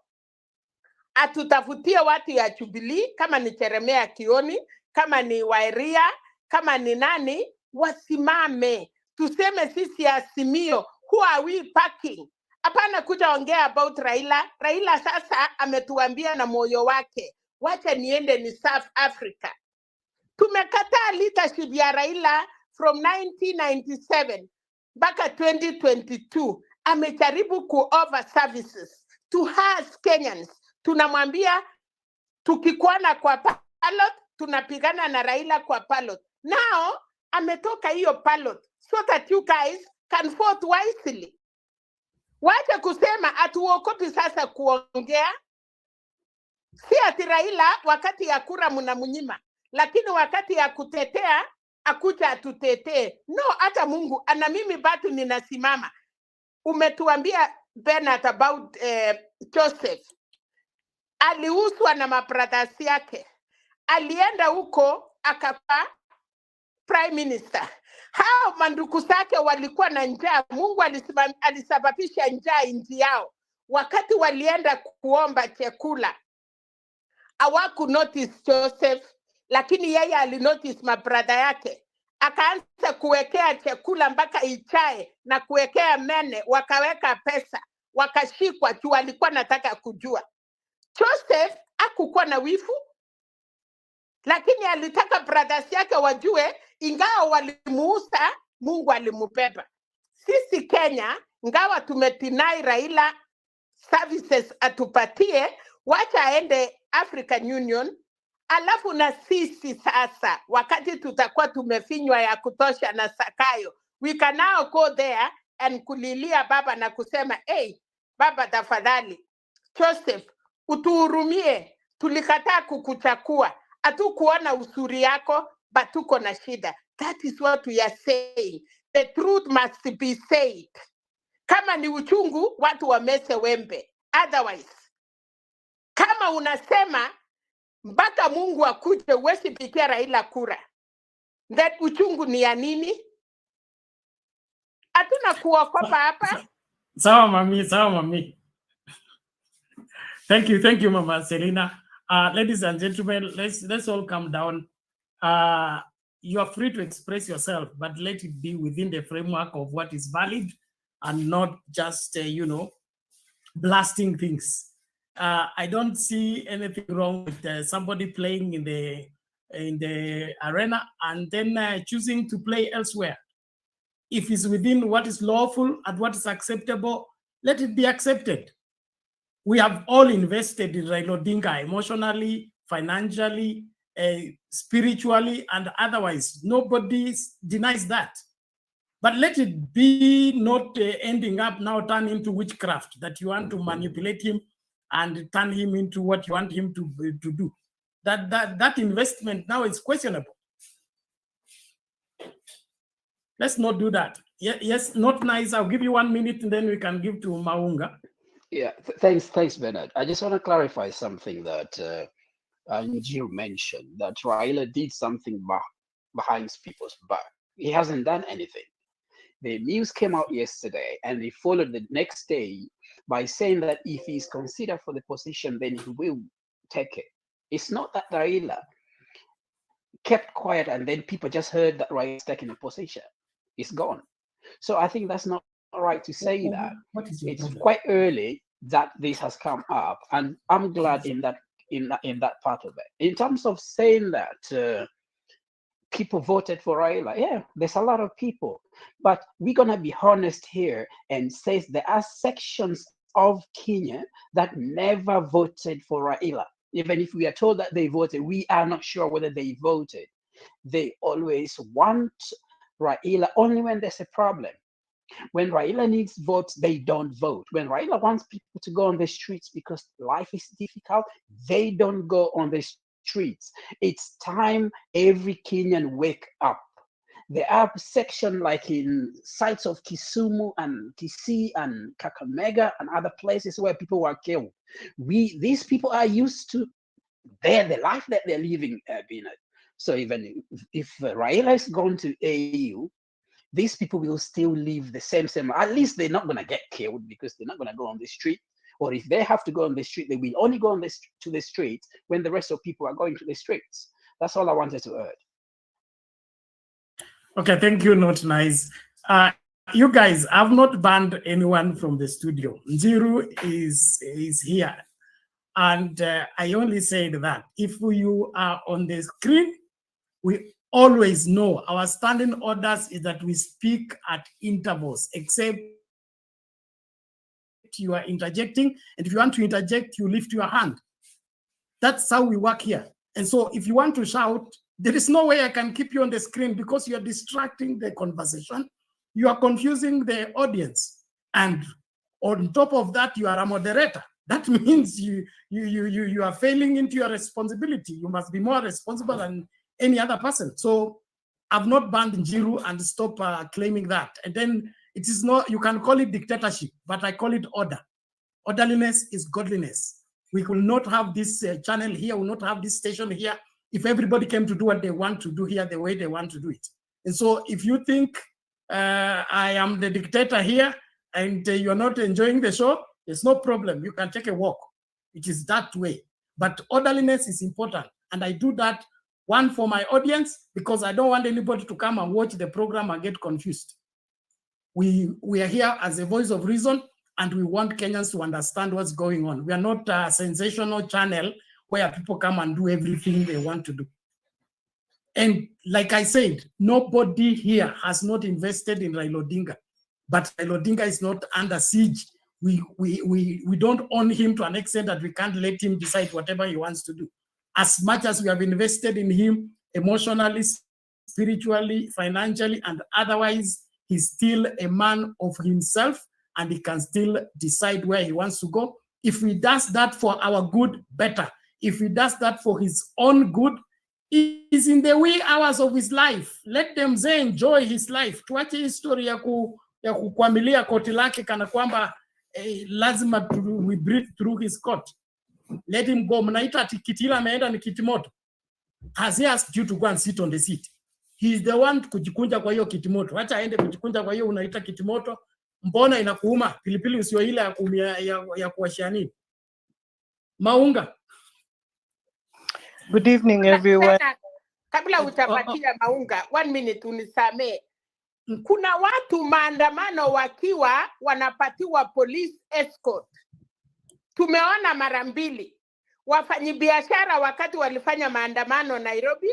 Speaker 2: atutafutie watu ya Jubilee, kama ni Jeremia Kioni, kama ni Wairia, kama ni nani, wasimame. Tuseme sisi Azimio, who are we packing? Hapana kuja ongea about Raila. Raila sasa ametuambia na moyo wake, wacha niende ni South Africa. Tumekataa leadership ya Raila from 1997 mpaka 2022. Amejaribu ku-over services to us Kenyans. Tunamwambia tukikwana kwa ballot, tunapigana na Raila kwa ballot. Now, ametoka hiyo ballot so that you guys can vote wisely. Wacha kusema atuokopi sasa kuongea. Si ati Raila wakati ya kura mnamunyima, lakini wakati ya kutetea akuja atutetee. No, hata Mungu ana mimi bado ninasimama. Umetuambia Bernard about Joseph. Aliuzwa na mabrothers yake. Alienda huko akapa prime minister. Hao manduku zake walikuwa na njaa. Mungu alisababisha njaa nchi yao. Wakati walienda kuomba chakula, hawaku notice Joseph, lakini yeye alinotice mabrother yake. Akaanza kuwekea chakula mpaka ichae na kuwekea mene, wakaweka pesa, wakashikwa juu alikuwa nataka kujua. Joseph hakukuwa na wifu, lakini alitaka brothers yake wajue, ingawa walimuuza, Mungu alimubeba. Sisi Kenya, ingawa tumetinai Raila services atupatie, wacha aende African Union, alafu na sisi sasa, wakati tutakuwa tumefinywa ya kutosha na Sakayo, we can now go there and kulilia baba na kusema, hey, baba tafadhali, Joseph, utuhurumie, tulikataa kukuchakua, hatukuona usuri yako, but tuko na shida. That is what we are saying. The truth must be said. Kama ni uchungu, watu wamese wembe. Otherwise, kama unasema mpaka Mungu akuje uwezi pigia Raila kura, that uchungu ni ya nini? Hatuna kuokopa hapa.
Speaker 24: Sawa mami. Thank you, Mama Selina. Ladies and gentlemen, let's all calm down. You are free to express yourself, but let it be within the framework of what is valid and not just, blasting things. I don't see anything wrong with somebody playing in the arena and then choosing to play elsewhere. If it's within what is lawful and what is acceptable, let it be accepted. We have all invested in Raila Odinga emotionally, financially, spiritually, and otherwise. Nobody denies that. But let it be not ending up now turn into witchcraft, that you want to manipulate him and turn him into what you want him to do. That investment now is questionable. Let's not do that. Yes, not nice. I'll give you 1 minute and then we can give to Maunga.
Speaker 7: Yeah, thanks, Bernard. I just want to clarify something that Jill mentioned, that Raila did something behind people's back. He hasn't done anything. The news came out yesterday and he followed the next day by saying that if he's considered for the position, then he will take it. It's not that Raila kept quiet and then people just heard that Raila is taking a position. It's gone. So I think that's not right to say that. It's quite early that this has come up, and I'm glad in that part of it. In terms of saying that people voted for Raila, yeah, there's a lot of people, but we're gonna be honest here and say there are sections of Kenya that never voted for Raila. Even if we are told that they voted, we are not sure whether they voted. They always want Raila only when there's a problem. When Raila needs votes, they don't vote. When Raila wants people to go on the streets because life is difficult, they don't go on the streets. It's time every Kenyan wake up. There are sections like in sites of Kisumu and Kisii and Kakamega and other places where people were killed. These people are used to the life that they're living, Bernard. So even if Raila is going to AU, these people will still live the same. At least they're not going to get killed because they're not going to go on the street. Or if they have to go on the street, they will only go on to the streets when the rest of people are going to the streets. That's all I wanted to add.
Speaker 24: Okay, thank you, not nice. You guys, I've not banned anyone from the studio. Njiru is here. And I only said that if you are on the screen, we always know our standing orders is that we speak at intervals, except you are interjecting. And if you want to interject, you lift your hand. That's how we work here. And so if you want to shout, there is no way I can keep you on the screen because you're distracting the conversation. You are confusing the audience. And on top of that, you are a moderator. That means you are failing into your responsibility. You must be more responsible than any other person. So I've not banned Njiru and stop claiming that. And then it is not, you can call it dictatorship, but I call it order. Orderliness is godliness. We will not have this channel here, we will not have this station here if everybody came to do what they want to do here the way they want to do it. And so if you think I am the dictator here and you're not enjoying the show, there's no problem. You can take a walk. It is that way. But orderliness is important. And I do that, one, for my audience, because I don't want anybody to come and watch the program and get confused. We are here as a voice of reason, and we want Kenyans to understand what's going on. We are not a sensational channel where people come and do everything they want to do. And like I said, nobody here has not invested in Raila Odinga, but Raila Odinga is not under siege. We don't own him to an extent that we can't let him decide whatever he wants to do. As much as we have invested in him emotionally, spiritually, financially, and otherwise, he's still a man of himself and he can still decide where he wants to go. If he does that for our good, better. If he does that for his own good, he is in the wee hours of his life. Let them say enjoy his life. Tuache history ya kukwamilia koti lake kana kwamba lazima we breathe through his court. Let him go. Mnaita ati kitila ameenda ni kitimoto. Has he asked you to go and sit on the seat? He is the one kujikunja kwa hiyo kitimoto. Acha aende kujikunja kwa hiyo unaita kitimoto. Mbona inakuuma? Pilipili usio ile ya kuumia ya kuwashia nini? Maunga.
Speaker 11: Good evening everyone.
Speaker 2: Kabla utapatia Maunga, 1 minute unisamee. Kuna watu maandamano wakiwa wanapatiwa police escort. Tumeona mara mbili. Wafanyibiashara wakati walifanya maandamano Nairobi,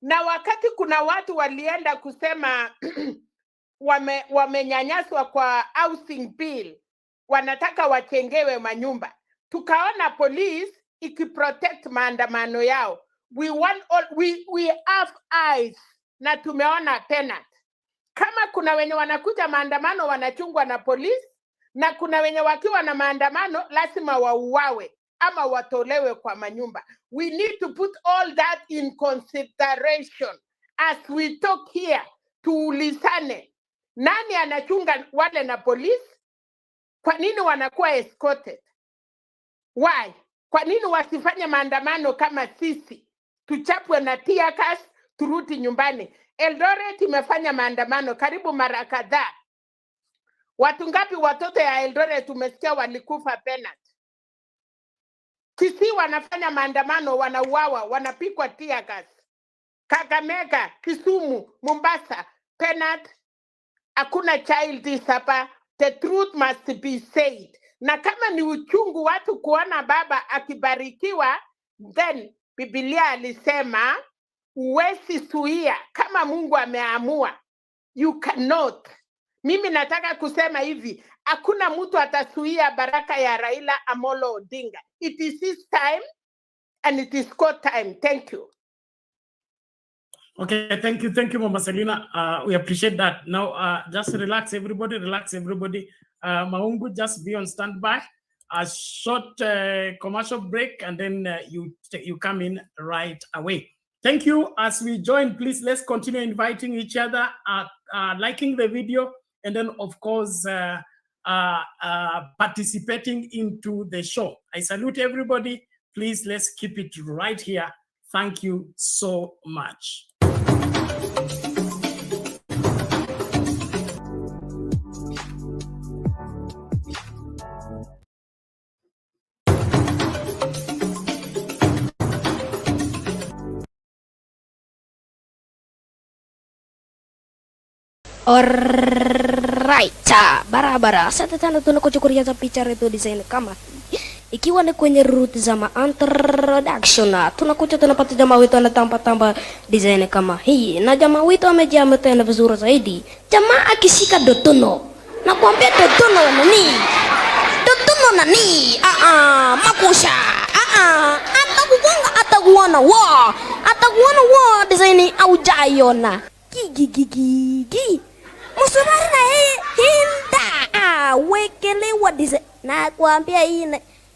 Speaker 2: na wakati kuna watu walienda kusema wamenyanyaswa kwa housing bill, wanataka watengewe manyumba. Tukaona police ikiprotect maandamano yao. We have eyes na tumeona penalty. Kama kuna wenye wanakuja maandamano wanachungwa na police, na kuna wenye wakiwa na maandamano lazima wauawe ama watolewe kwa manyumba. We need to put all that in consideration as we talk here. Tuulizane, nani anachunga wale na police? Kwa nini wanakuwa escorted? Why? Kwa nini wasifanye maandamano kama sisi? Tuchapwe na tear gas, turudi nyumbani. Eldoret imefanya maandamano karibu mara kadhaa. Watu ngapi watoto ya Eldoret tumesikia walikufa penalty? Kisii wanafanya maandamano, wanauawa, wanapikwa tear gas. Kakamega, Kisumu, Mombasa, penalty. Hakuna child hapa. The truth must be said. Na kama ni uchungu watu kuona baba akibarikiwa, then Biblia alisema uwezi suia kama Mungu ameamua. You cannot. Mimi nataka kusema hivi, hakuna mtu atasuia baraka ya Raila Amolo Odinga. It is his time and it is God time. Thank you.
Speaker 24: Okay, thank you, Mama Selina. We appreciate that. Now, just relax, everybody. Maungu, just be on standby. A short commercial break, and then you come in right away. Thank you. As we join, please let's continue inviting each other, liking the video, and then of course participating into the show. I salute everybody. Please let's keep it right here. Thank you so much.
Speaker 23: Alright, barabara. Sasa tena tunakuchukulia za picha reto design kama ikiwa ni kwenye route za introduction. Tunakuja tunapata jamaa wetu anatamba design kama hii, na jamaa wetu amejaa tena vizuri zaidi. Jamaa akishika dotono, nakwambia dotono nani? Dotono nani? Makusha. Atakuona wa design au jaiona. Gigi. Musumari na hinda wekelewa design. Na kuambia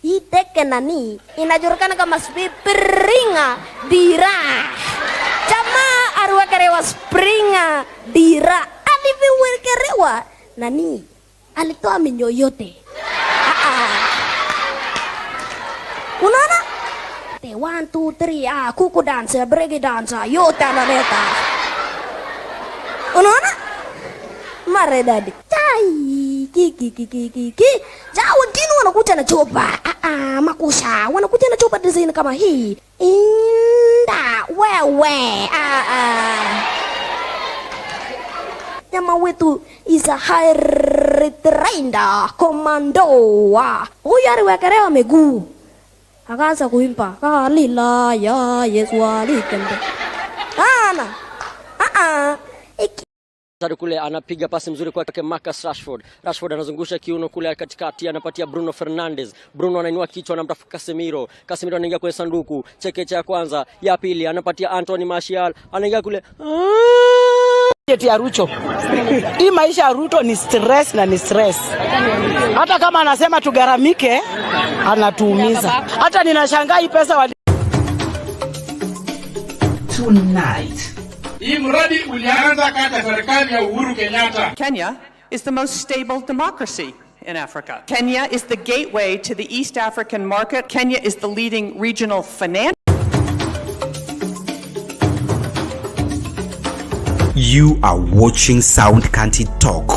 Speaker 23: hii teke nani inajulikana kama springa dira. Jamaa aliwekerewa springa dira. Aliwekerewa nani? Alitoa minyo yote. Unaona? 1 2 3 kuku dancer, break dancer, yote analeta. Unaona? Maredadi. Kiki. Jao wengine wanakuja na chopa. Makusha. Wanakuja na chopa design kama hii. Inda. Wewe. Jamaa wetu is a high trained commando. Huyu aliwekerewa miguu. Akaanza kuimba. Kalila ya Yesu alikende.
Speaker 21: Kule anapiga pasi mzuri kwake Marcus Rashford. Rashford anazungusha kiuno kule katikati, anapatia Bruno Fernandes. Bruno anainua kichwa, anamtafuta Casemiro. Casemiro anaingia kwenye sanduku. Chekecha ya kwanza, ya pili anapatia Anthony Martial. Anaingia kule.
Speaker 22: ya Ruto. Hii maisha ya Ruto ni stress na ni stress. Hata kama anasema tugaramike, anatuumiza. Hata ninashangaa hii pesa wali
Speaker 14: Tonight.
Speaker 24: Hii mradi ulianza kata serikali ya Uhuru Kenyatta.
Speaker 9: Kenya is the most stable democracy in Africa. Kenya is the gateway to the East African market. Kenya is the leading regional financial.
Speaker 14: You are watching Sound County Talk.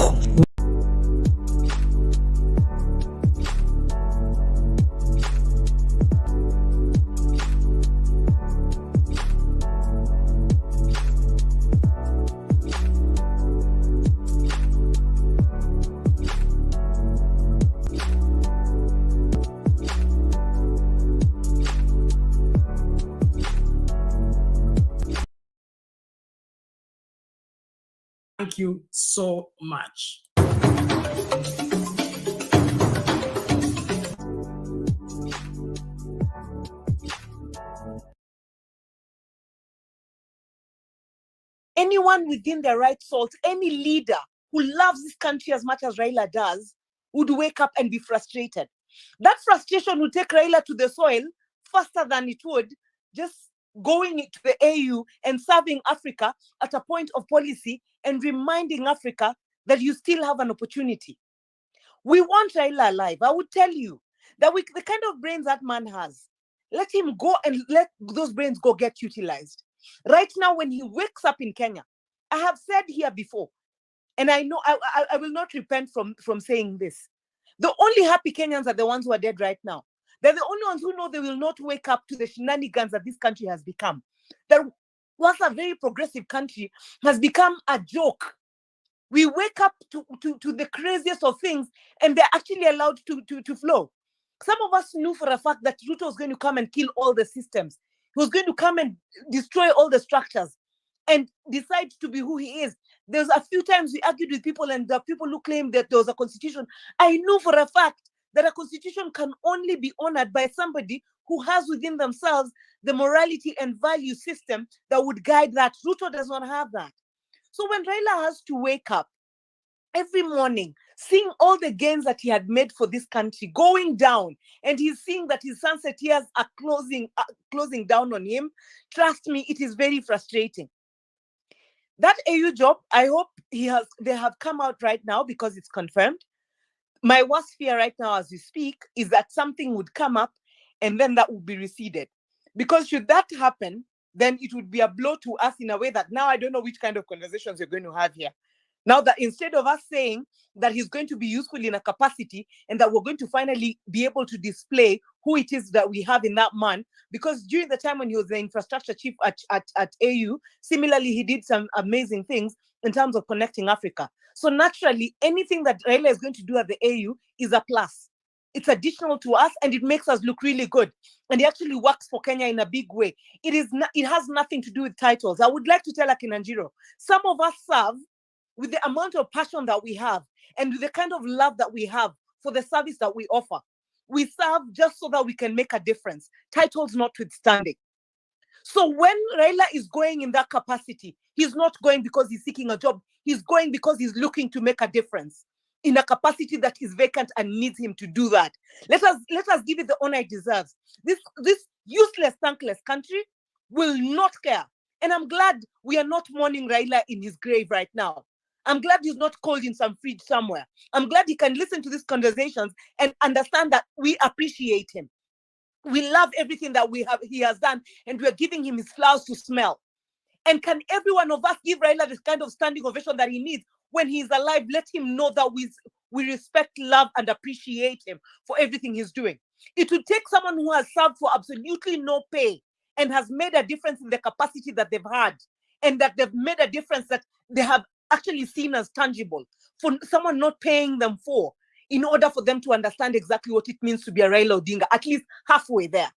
Speaker 24: Thank you so much.
Speaker 11: Anyone within their right salt, any leader who loves this country as much as Raila does, would wake up and be frustrated. That frustration would take Raila to the soil faster than it would just going to the AU and serving Africa at a point of policy and reminding Africa that you still have an opportunity. We want Raila alive. I would tell you that the kind of brains that man has, let him go and let those brains go get utilized. Right now, when he wakes up in Kenya, I have said here before, and I know I will not repent from saying this. The only happy Kenyans are the ones who are dead right now. They're the only ones who know they will not wake up to the shenanigans that this country has become. That once a very progressive country has become a joke. We wake up to the craziest of things and they're actually allowed to flow. Some of us knew for a fact that Ruto was going to come and kill all the systems. He was going to come and destroy all the structures and decide to be who he is. There's a few times we argued with people and the people who claim that there was a constitution. I knew for a fact that a constitution can only be honored by somebody who has within themselves the morality and value system that would guide that. Ruto does not have that. So when Raila has to wake up every morning, seeing all the gains that he had made for this country going down, and he's seeing that his sunset years are closing down on him, trust me, it is very frustrating. That AU job, I hope they have come out right now because it's confirmed. My worst fear right now as we speak is that something would come up and then that would be receded. Because should that happen, then it would be a blow to us in a way that now I don't know which kind of conversations we're going to have here. Now that instead of us saying that he's going to be useful in a capacity and that we're going to finally be able to display who it is that we have in that man, because during the time when he was the infrastructure chief at AU, similarly, he did some amazing things in terms of connecting Africa. So naturally, anything that Raila is going to do at the AU is a plus. It's additional to us and it makes us look really good. And it actually works for Kenya in a big way. It has nothing to do with titles. I would like to tell Akinanjiro, some of us serve with the amount of passion that we have and with the kind of love that we have for the service that we offer. We serve just so that we can make a difference, titles notwithstanding. So when Raila is going in that capacity, he's not going because he's seeking a job. He's going because he's looking to make a difference in a capacity that is vacant and needs him to do that. Let us give it the honor it deserves. This useless, thankless country will not care. And I'm glad we are not mourning Raila in his grave right now. I'm glad he's not cold in some fridge somewhere. I'm glad he can listen to these conversations and understand that we appreciate him. We love everything that he has done, and we're giving him his flowers to smell. And can every one of us give Raila this kind of standing ovation that he needs when he's alive? Let him know that we respect, love, and appreciate him for everything he's doing. It would take someone who has served for absolutely no pay and has made a difference in the capacity that they've had, and that they've made a difference that they have actually seen as tangible, for someone not paying them for, in order for them to understand exactly what it means to be a Raila Odinga, at least halfway there.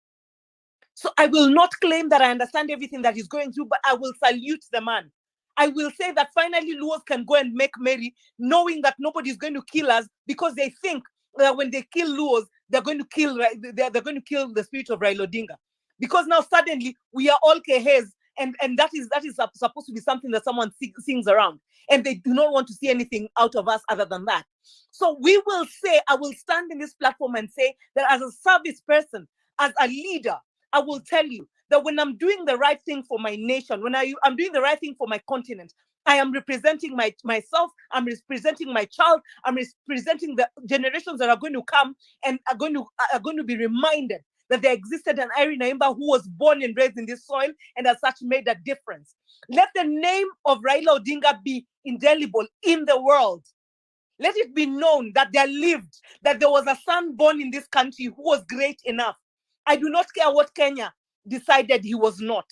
Speaker 11: So I will not claim that I understand everything that he's going through, but I will salute the man. I will say that finally Luos can go and make merry, knowing that nobody's going to kill us, because they think that when they kill Luos, they're going to kill the spirit of Raila Odinga. Because now suddenly we are all Kehes and that is supposed to be something that someone sings around, and they do not want to see anything out of us other than that. So we will say, I will stand in this platform and say that as a service person, as a leader, I will tell you that when I'm doing the right thing for my nation, when I'm doing the right thing for my continent, I am representing myself, I'm representing my child, I'm representing the generations that are going to come and are going to be reminded that there existed an Irene Naimba who was born and raised in this soil and as such made a difference. Let the name of Raila Odinga be indelible in the world. Let it be known that there was a son born in this country who was great enough. I do not care what Kenya decided he was not.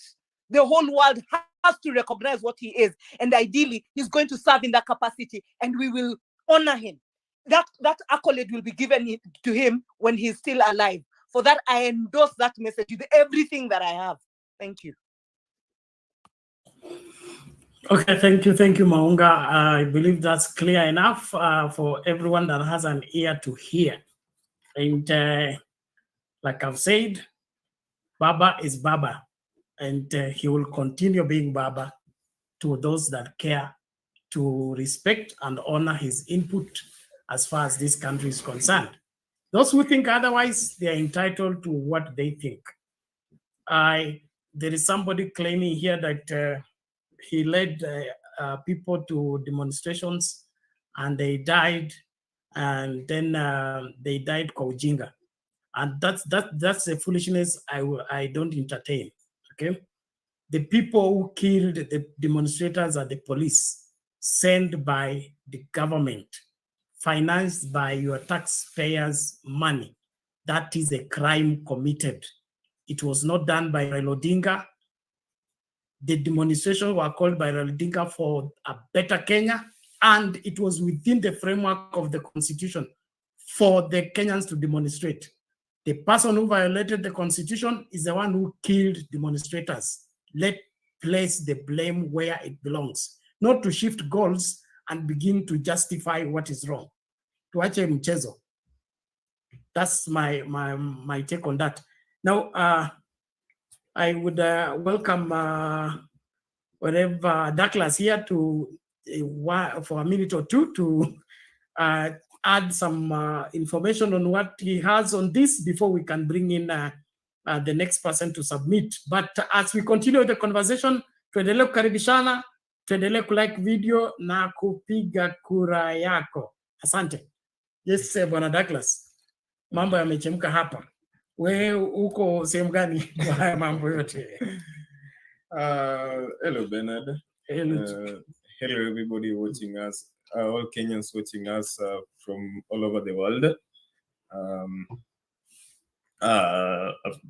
Speaker 11: The whole world has to recognize what he is, and ideally he's going to serve in that capacity, and we will honor him. That accolade will be given to him when he's still alive. For that, I endorse that message with everything that I have. Thank you.
Speaker 24: Okay, thank you, Maunga. I believe that's clear enough for everyone that has an ear to hear. And like I've said, Baba is Baba, and he will continue being Baba to those that care to respect and honor his input as far as this country is concerned. Those who think otherwise, they are entitled to what they think. There is somebody claiming here that he led people to demonstrations and they died, and then they died kwa ujinga. And that's a foolishness I don't entertain, okay? The people who killed the demonstrators are the police, sent by the government, financed by your taxpayers' money. That is a crime committed. It was not done by Raila Odinga. The demonstrations were called by Raila Odinga for a better Kenya, and it was within the framework of the constitution for the Kenyans to demonstrate. The person who violated the constitution is the one who killed demonstrators. Let's place the blame where it belongs, not to shift goals and begin to justify what is wrong. Tuache mchezo. That's my take on that. Now, I would welcome whatever Douglas here to for a minute or two to add some information on what he has on this before we can bring in the next person to submit. But as we continue the conversation, tuendelee kukaribishana, tuendelee kulike video na kupiga kura yako. Asante. Yes, Bwana Douglas. Mambo yamechemka hapa. Wewe uko sehemu gani kwa haya mambo yote?
Speaker 15: Hello, Bernard.
Speaker 24: Hello.
Speaker 15: Hello, everybody watching us, all Kenyans watching us from all over the world.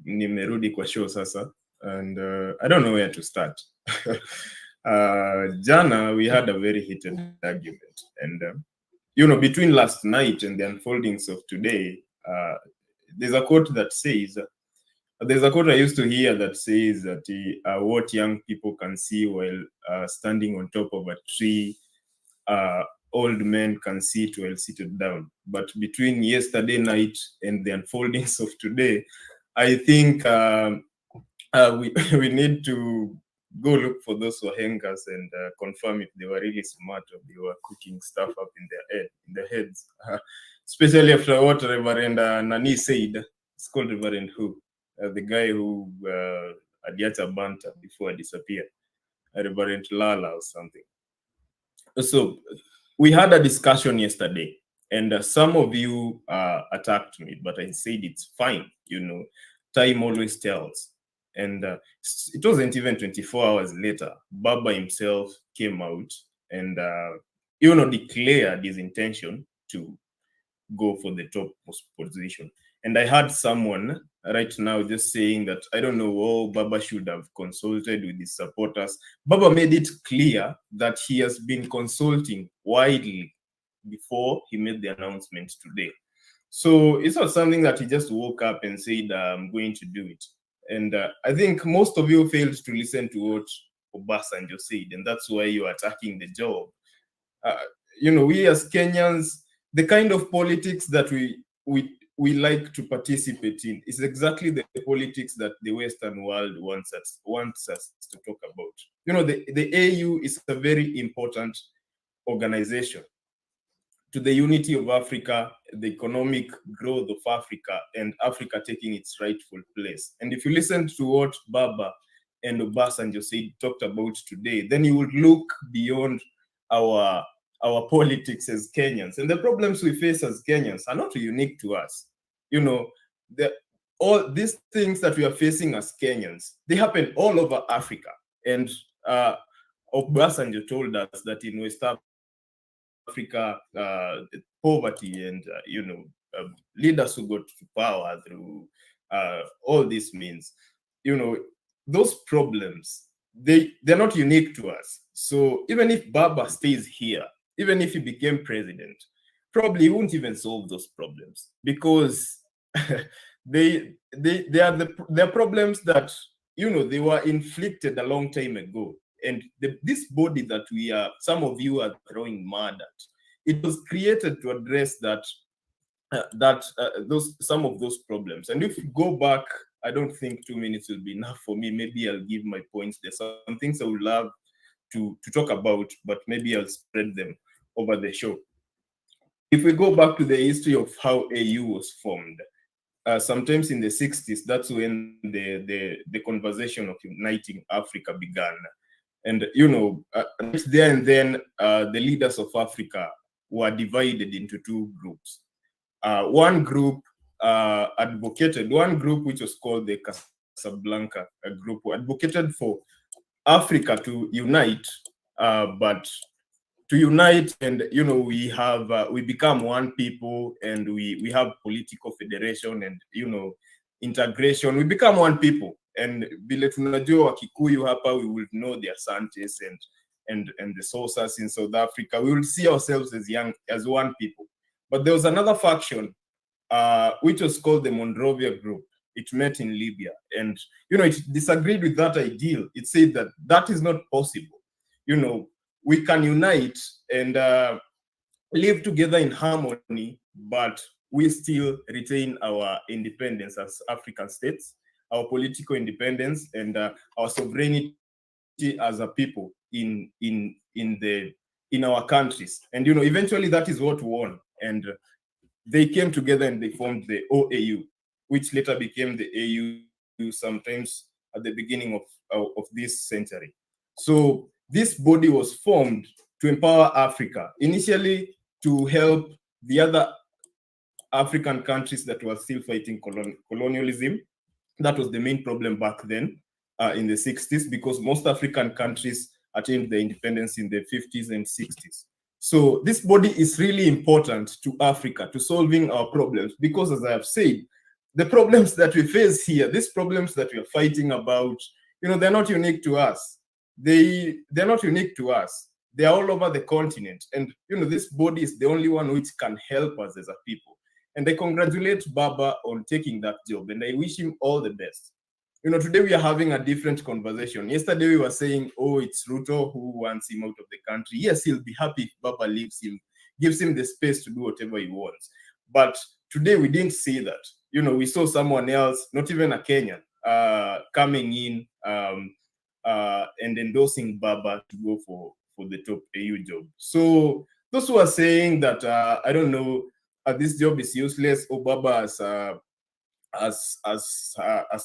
Speaker 15: Nimerudi kwa show sasa, and I don't know where to start. Jana, we had a very heated argument, and between last night and the unfoldings of today, there's a quote that says, there's a quote I used to hear that says that what young people can see while standing on top of a tree, old men can see it while seated down. But between yesterday night and the unfoldings of today, I think we need to go look for those wahengers and confirm if they were really smart or they were cooking stuff up in their heads. Especially after what Reverend Nani said. It's called Reverend who? The guy who Adiata Banta before I disappeared. Reverend Lala or something. So we had a discussion yesterday, and some of you attacked me, but I said it's fine. Time always tells. And it wasn't even 24 hours later, Baba himself came out and declared his intention to go for the top position. And I heard someone right now just saying that, I don't know, Baba should have consulted with his supporters. Baba made it clear that he has been consulting widely before he made the announcement today. So it's not something that he just woke up and said, I'm going to do it. And I think most of you failed to listen to what Obasanjo said, and that's why you're attacking the job. We as Kenyans, the kind of politics that we we like to participate in is exactly the politics that the Western world wants us to talk about. You know, the AU is a very important organization to the unity of Africa, the economic growth of Africa, and Africa taking its rightful place. And if you listen to what Baba and Obasanjo talked about today, then you would look beyond our politics as Kenyans. And the problems we face as Kenyans are not unique to us. You know, all these things that we are facing as Kenyans, they happen all over Africa. And Obasanjo told us that in West Africa, poverty and, leaders who got to power through all these means, those problems, they're not unique to us. So even if Baba stays here, even if he became president, probably he won't even solve those problems, because they are problems that, they were inflicted a long time ago. And this body that some of you are throwing mud at, it was created to address some of those problems. And if you go back, I don't think 2 minutes will be enough for me. Maybe I'll give my points. There's some things I would love to talk about, but maybe I'll spread them over the show. If we go back to the history of how AU was formed, sometimes in the 60s, that's when the conversation of uniting Africa began. And, right there and then, the leaders of Africa were divided into two groups. One group which was called the Casablanca group, advocated for Africa to unite, but to unite and, we become one people, and we have political federation and, integration. We become one people. And vile tunajua Kikuyu hapa, we will know the Asantes and the Sosas in South Africa. We will see ourselves as one people. But there was another faction, which was called the Monrovia Group. It met in Libya, and it disagreed with that ideal. It said that is not possible. We can unite and live together in harmony, but we still retain our independence as African states, our political independence, and our sovereignty as a people in our countries. And eventually that is what won. And they came together and they formed the OAU, which later became the AU sometimes at the beginning of this century. So this body was formed to empower Africa, initially to help the other African countries that were still fighting colonialism. That was the main problem back then in the 60s, because most African countries attained their independence in the 50s and 60s. So this body is really important to Africa, to solving our problems, because as I have said, the problems that we face here, these problems that we are fighting about, they're not unique to us. They're not unique to us. They are all over the continent. And, this body is the only one which can help us as a people. And I congratulate Baba on taking that job, and I wish him all the best. Today we are having a different conversation. Yesterday we were saying, oh, it's Ruto who wants him out of the country. Yes, he'll be happy if Baba leaves him, gives him the space to do whatever he wants. But today we didn't see that. We saw someone else, not even a Kenyan, coming in and endorsing Baba to go for the top AU job. So those who are saying that, I don't know, this job is useless, or Baba has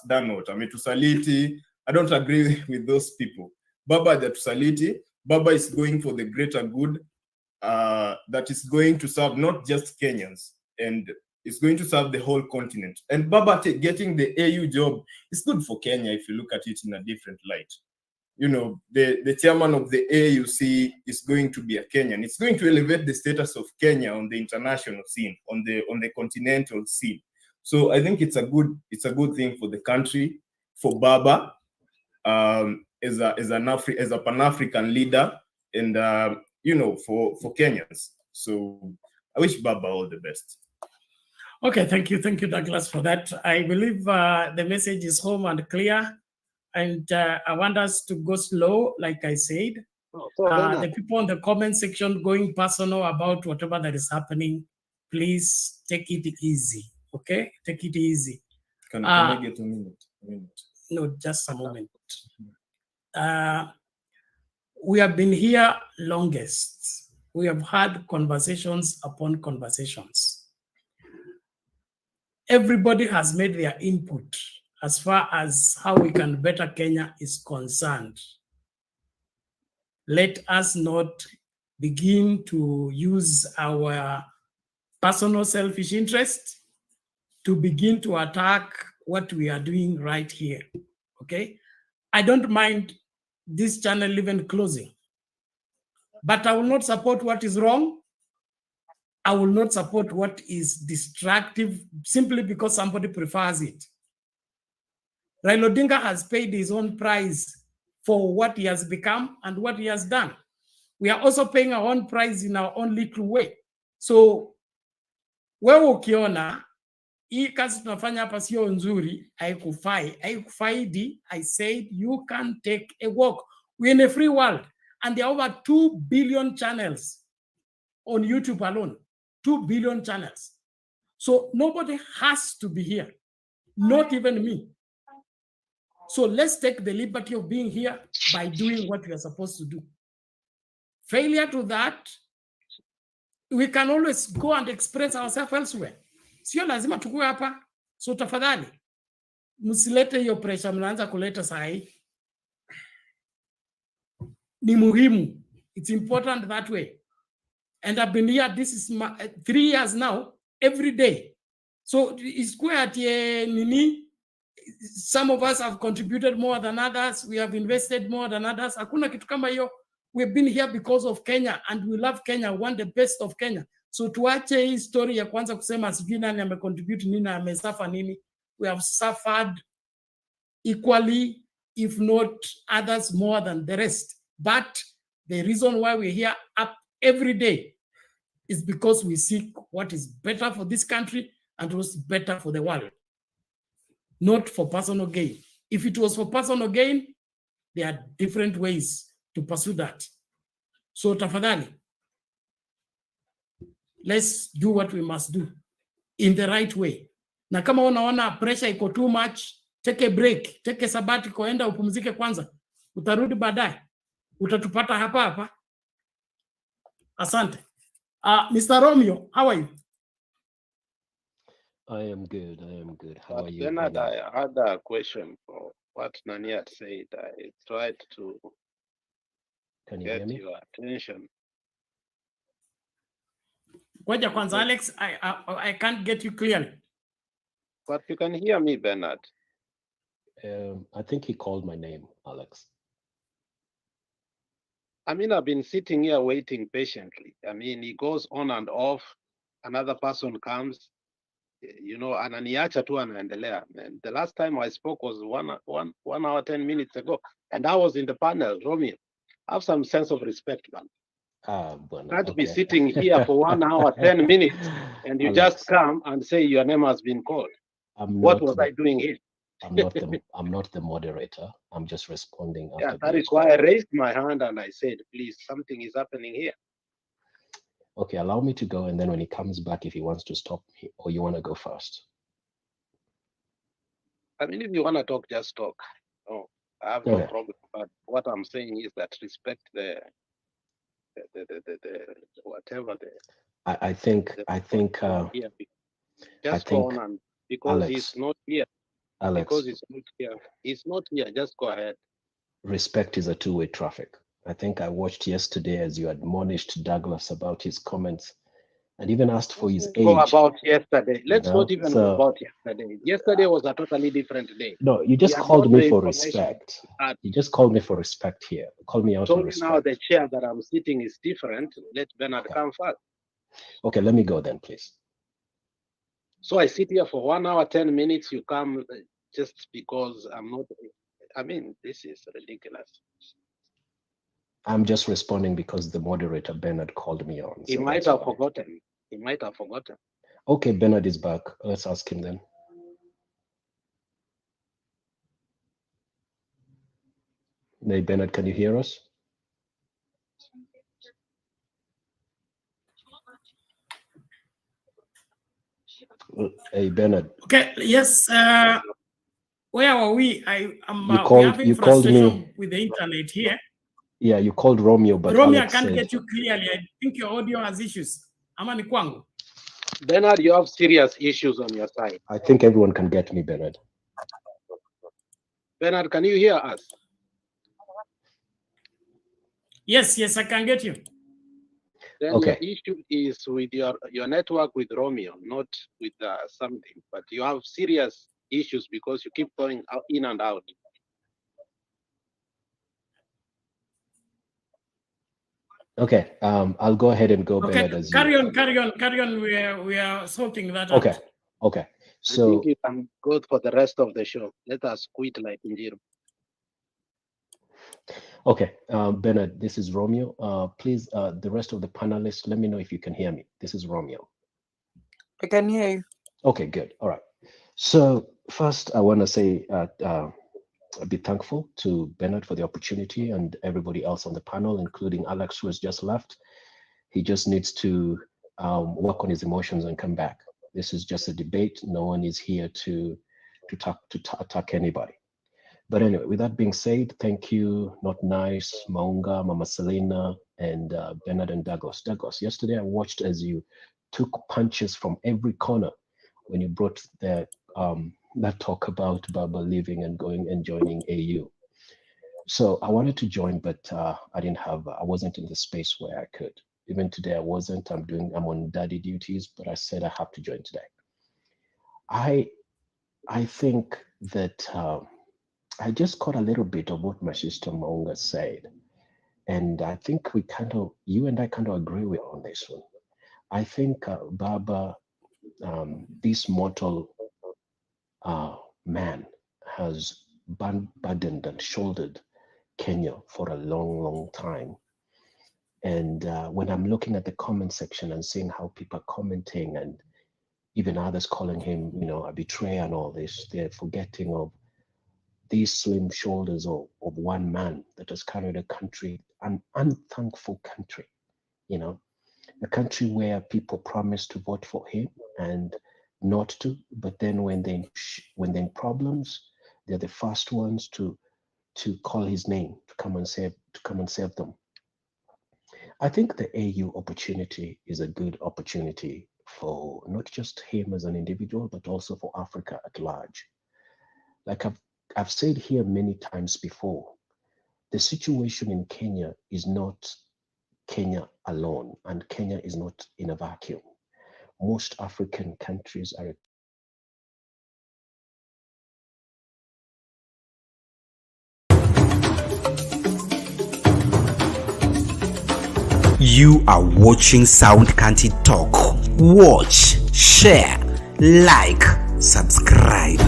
Speaker 15: done what, ametusaliti. I don't agree with those people. Baba hajatusaliti. Baba is going for the greater good that is going to serve not just Kenyans, and it's going to serve the whole continent. And Baba getting the AU job is good for Kenya if you look at it in a different light. The chairman of the AUC is going to be a Kenyan. It's going to elevate the status of Kenya on the international scene, on the continental scene. So I think it's a good thing for the country, for Baba, as a Pan-African leader, and for Kenyans. So I wish Baba all the best.
Speaker 24: Okay, thank you, Douglas, for that. I believe the message is home and clear, and I want us to go slow, like I said. The people in the comment section going personal about whatever that is happening, please take it easy. Okay, take it easy.
Speaker 15: Can I get a minute?
Speaker 24: No, just a moment. We have been here longest. We have had conversations upon conversations. Everybody has made their input as far as how we can better Kenya is concerned. Let us not begin to use our personal selfish interest to begin to attack what we are doing right here, okay? I don't mind this channel even closing, but I will not support what is wrong. I will not support what is destructive simply because somebody prefers it. Raila Odinga has paid his own price for what he has become and what he has done. We are also paying our own price in our own little way. So, wewe ukiona hii kazi tunafanya hapa sio nzuri, haikufaidi, I said you can take a walk. We're in a free world and there are over 2 billion channels on YouTube alone. 2 billion channels. So nobody has to be here, not even me. So let's take the liberty of being here by doing what we are supposed to do. Failure to that, we can always go and express ourselves elsewhere. Sio lazima tukue hapa. So tafadhali, msilete hiyo pressure mnaanza kuleta saa hii. Ni muhimu. It's important that way. And I've been here, this is 3 years now, every day. So it's quite nini. Some of us have contributed more than others. We have invested more than others. Hakuna kitu kama hiyo. We've been here because of Kenya and we love Kenya, want the best of Kenya. So tuache hii story ya kwanza kusema sijui nani amecontribute nini amesuffer nini. We have suffered equally, if not others more than the rest. But the reason why we're here up every day is because we seek what is better for this country and what's better for the world. Not for personal gain. If it was for personal gain, there are different ways to pursue that. So tafadhali, let's do what we must do in the right way. Na kama unaona pressure iko too much, take a break, take a sabbatical, enda upumzike kwanza. Utarudi baadaye. Utatupata hapa hapa. Asante. Mr. Romeo, how are you?
Speaker 17: I am good. I am good. How are you?
Speaker 5: Bernard, I had a question for what Nani had said. I tried to get your attention.
Speaker 24: Ngoja kwanza, Alex, I can't get you clearly.
Speaker 5: But you can hear me, Bernard.
Speaker 17: I think he called my name, Alex.
Speaker 5: I mean, I've been sitting here waiting patiently. I mean, he goes on and off. Another person comes, you know, ananiacha tu anaendelea. And the last time I spoke was one hour, 10 minutes ago. And I was in the panel, Romeo. Have some sense of respect, man. Can't be sitting here for 1 hour, 10 minutes, and you
Speaker 17: Alex,
Speaker 5: just come and say your name has been called. What was I doing here?
Speaker 17: I'm not the moderator. I'm just responding after.
Speaker 5: Yeah, that is why I raised my hand and I said, please, something is happening here.
Speaker 17: Okay, allow me to go, and then when he comes back, if he wants to stop me, or you want to go first?
Speaker 5: I mean, if you want to talk, just talk. Oh, I have no problem. But what I'm saying is that respect the whatever the.
Speaker 17: I think.
Speaker 5: Just go on, and because
Speaker 17: Alex,
Speaker 5: he's not here.
Speaker 17: Alex,
Speaker 5: because he's not here. Just go ahead.
Speaker 17: Respect is a two-way traffic. I think I watched yesterday as you admonished Douglas about his comments and even asked for his age.
Speaker 5: Go about yesterday. Let's
Speaker 17: You know?
Speaker 5: not even go about yesterday. Yesterday was a totally different day.
Speaker 17: No, you just called me for respect. You just called me for respect here. Call me out
Speaker 5: So
Speaker 17: on respect.
Speaker 5: now the chair that I'm sitting is different. Let Bernard come first.
Speaker 17: Okay, let me go then, please.
Speaker 5: So I sit here for 1 hour, 10 minutes. You come just because I'm not. I mean, this is ridiculous.
Speaker 17: I'm just responding because the moderator, Bernard, called me on.
Speaker 5: He might have forgotten. He might have forgotten.
Speaker 17: Okay, Bernard is back. Let's ask him then. Hey, Bernard, can you hear us? Hey, Bernard.
Speaker 24: Okay, yes. Where are we?
Speaker 17: You
Speaker 24: having
Speaker 17: called
Speaker 24: frustration
Speaker 17: me.
Speaker 24: with the internet here.
Speaker 17: Yeah, you called Romeo, but
Speaker 24: Romeo,
Speaker 17: Alex
Speaker 24: I can't
Speaker 17: said,
Speaker 24: get you clearly. I think your audio has issues. Amani kwangu.
Speaker 5: Bernard, you have serious issues on your side.
Speaker 17: I think everyone can get me, Bernard.
Speaker 5: Bernard, can you hear us?
Speaker 24: Yes, I can get you.
Speaker 5: Then
Speaker 17: Okay.
Speaker 5: your issue is with your network with Romeo, not with something. But you have serious issues because you keep going out, in and out.
Speaker 17: Okay, I'll go ahead and go,
Speaker 24: Okay,
Speaker 17: Bernard, as
Speaker 24: carry on. We are sorting that
Speaker 17: Okay,
Speaker 24: out.
Speaker 17: okay.
Speaker 5: I
Speaker 17: So,
Speaker 5: think you can go for the rest of the show. Let us quit like Njiro.
Speaker 17: okay, Bernard, this is Romeo. Please, the rest of the panelists, let me know if you can hear me. This is Romeo.
Speaker 11: I can hear you.
Speaker 17: Okay, good. All right. So first, I want to say, be thankful to Bernard for the opportunity and everybody else on the panel, including Alex, who has just left. He just needs to work on his emotions and come back. This is just a debate. No one is here to attack anybody. But anyway, with that being said, thank you, Not Nice, Maunga, Mama Selena, and Bernard and Douglas. Douglas, yesterday I watched as you took punches from every corner when you brought that talk about Baba leaving and going and joining AU. So I wanted to join, but I wasn't in the space where I could. Even today I wasn't. I'm on daddy duties, but I said I have to join today. I think that I just caught a little bit of what my sister Maunga said. And I think you and I kind of agree on this one. I think Baba, this mortal man, has burdened and shouldered Kenya for a long, long time. And when I'm looking at the comment section and seeing how people are commenting and even others calling him, a betrayer and all this, they're forgetting of these slim shoulders of one man that has carried a country, an unthankful country, a country where people promise to vote for him and not to, but then when they're in problems, they're the first ones to call his name, to come and save them. I think the AU opportunity is a good opportunity for not just him as an individual, but also for Africa at large. Like I've said here many times before, the situation in Kenya is not Kenya alone, and Kenya is not in a vacuum. Most African countries are.
Speaker 14: You are watching Sound County Talk. Watch, share, like, subscribe.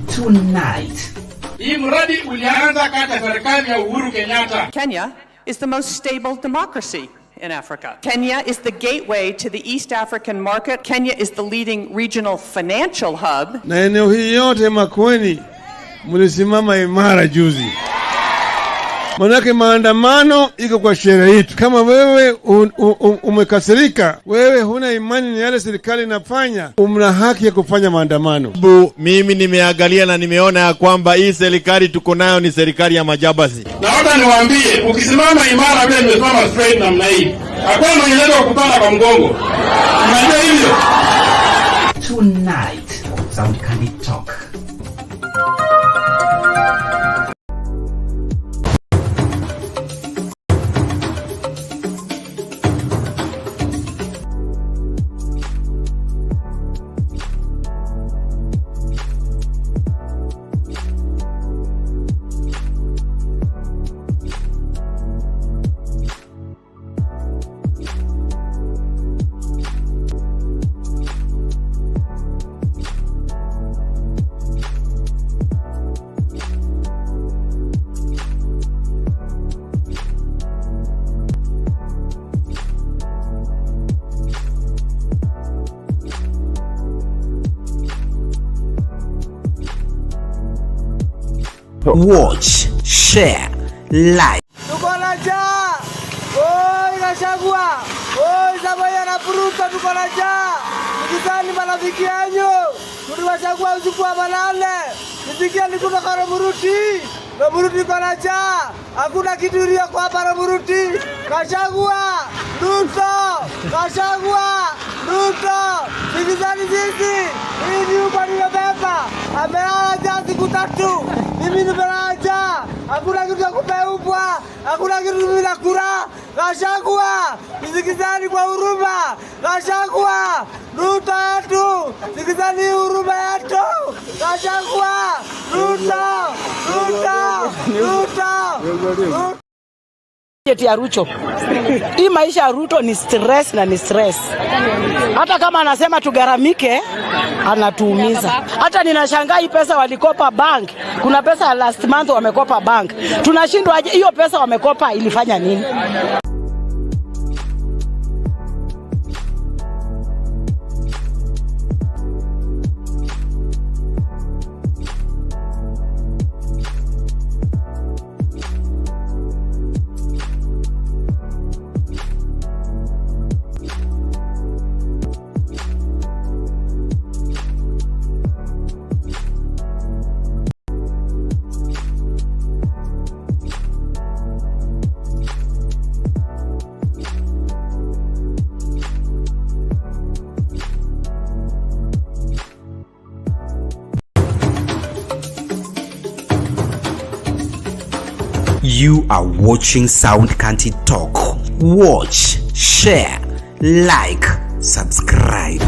Speaker 14: Tonight.
Speaker 9: Kenya is the most stable democracy in Africa. Kenya is the gateway to the East African market. Kenya is the leading regional financial hub.
Speaker 10: Na eneo hii yote Makueni mlisimama imara juzi. Manake maandamano iko kwa sheria yetu. Kama wewe umekasirika, wewe huna imani na yale serikali inafanya, una haki ya kufanya maandamano.
Speaker 16: Mimi nimeangalia na nimeona ya kwamba hii serikali tuko nayo ni serikali ya majabasi.
Speaker 18: Na hata niwaambie, ukisimama imara vile nimesimama straight namna hii, hakuna mwenye anaweza kukupanda kwa mgongo. Unajua hivyo?
Speaker 14: Tonight, Sound County Talk. Watch, share, like.
Speaker 8: Tuko na njaa.
Speaker 4: Gachagua. Oh, Isabaya na Ruto tuko na njaa. Nikizani marafiki yanyu. Tuliwachagua usiku wa manane. Nisikia ni kutoka Romuruti. Romuruti kwa na njaa. Hakuna kitu iliyo kwa hapa Romuruti. Gachagua, Ruto, Gachagua, Ruto. Nikizani sisi. Hii ni uko nilobeba. Amelala njaa siku 3. Mimi nimelala njaa. Hakuna kitu ya kupeupwa. Hakuna kitu bila kura. Gachagua, nisikizani kwa huruma. Gachagua, Ruto yetu, sikizani huruma yetu. Gachagua, Ruto, Ruto, Ruto.
Speaker 22: Ya Ruto. Hii maisha ya Ruto ni stress na ni stress. Hata kama anasema tugaramike, anatuumiza. Hata ninashangaa hii pesa walikopa bank. Kuna pesa last month wamekopa bank. Tunashindwa aje hiyo pesa wamekopa ilifanya nini?
Speaker 14: You are watching Sound County Talk. Watch, share, like, subscribe.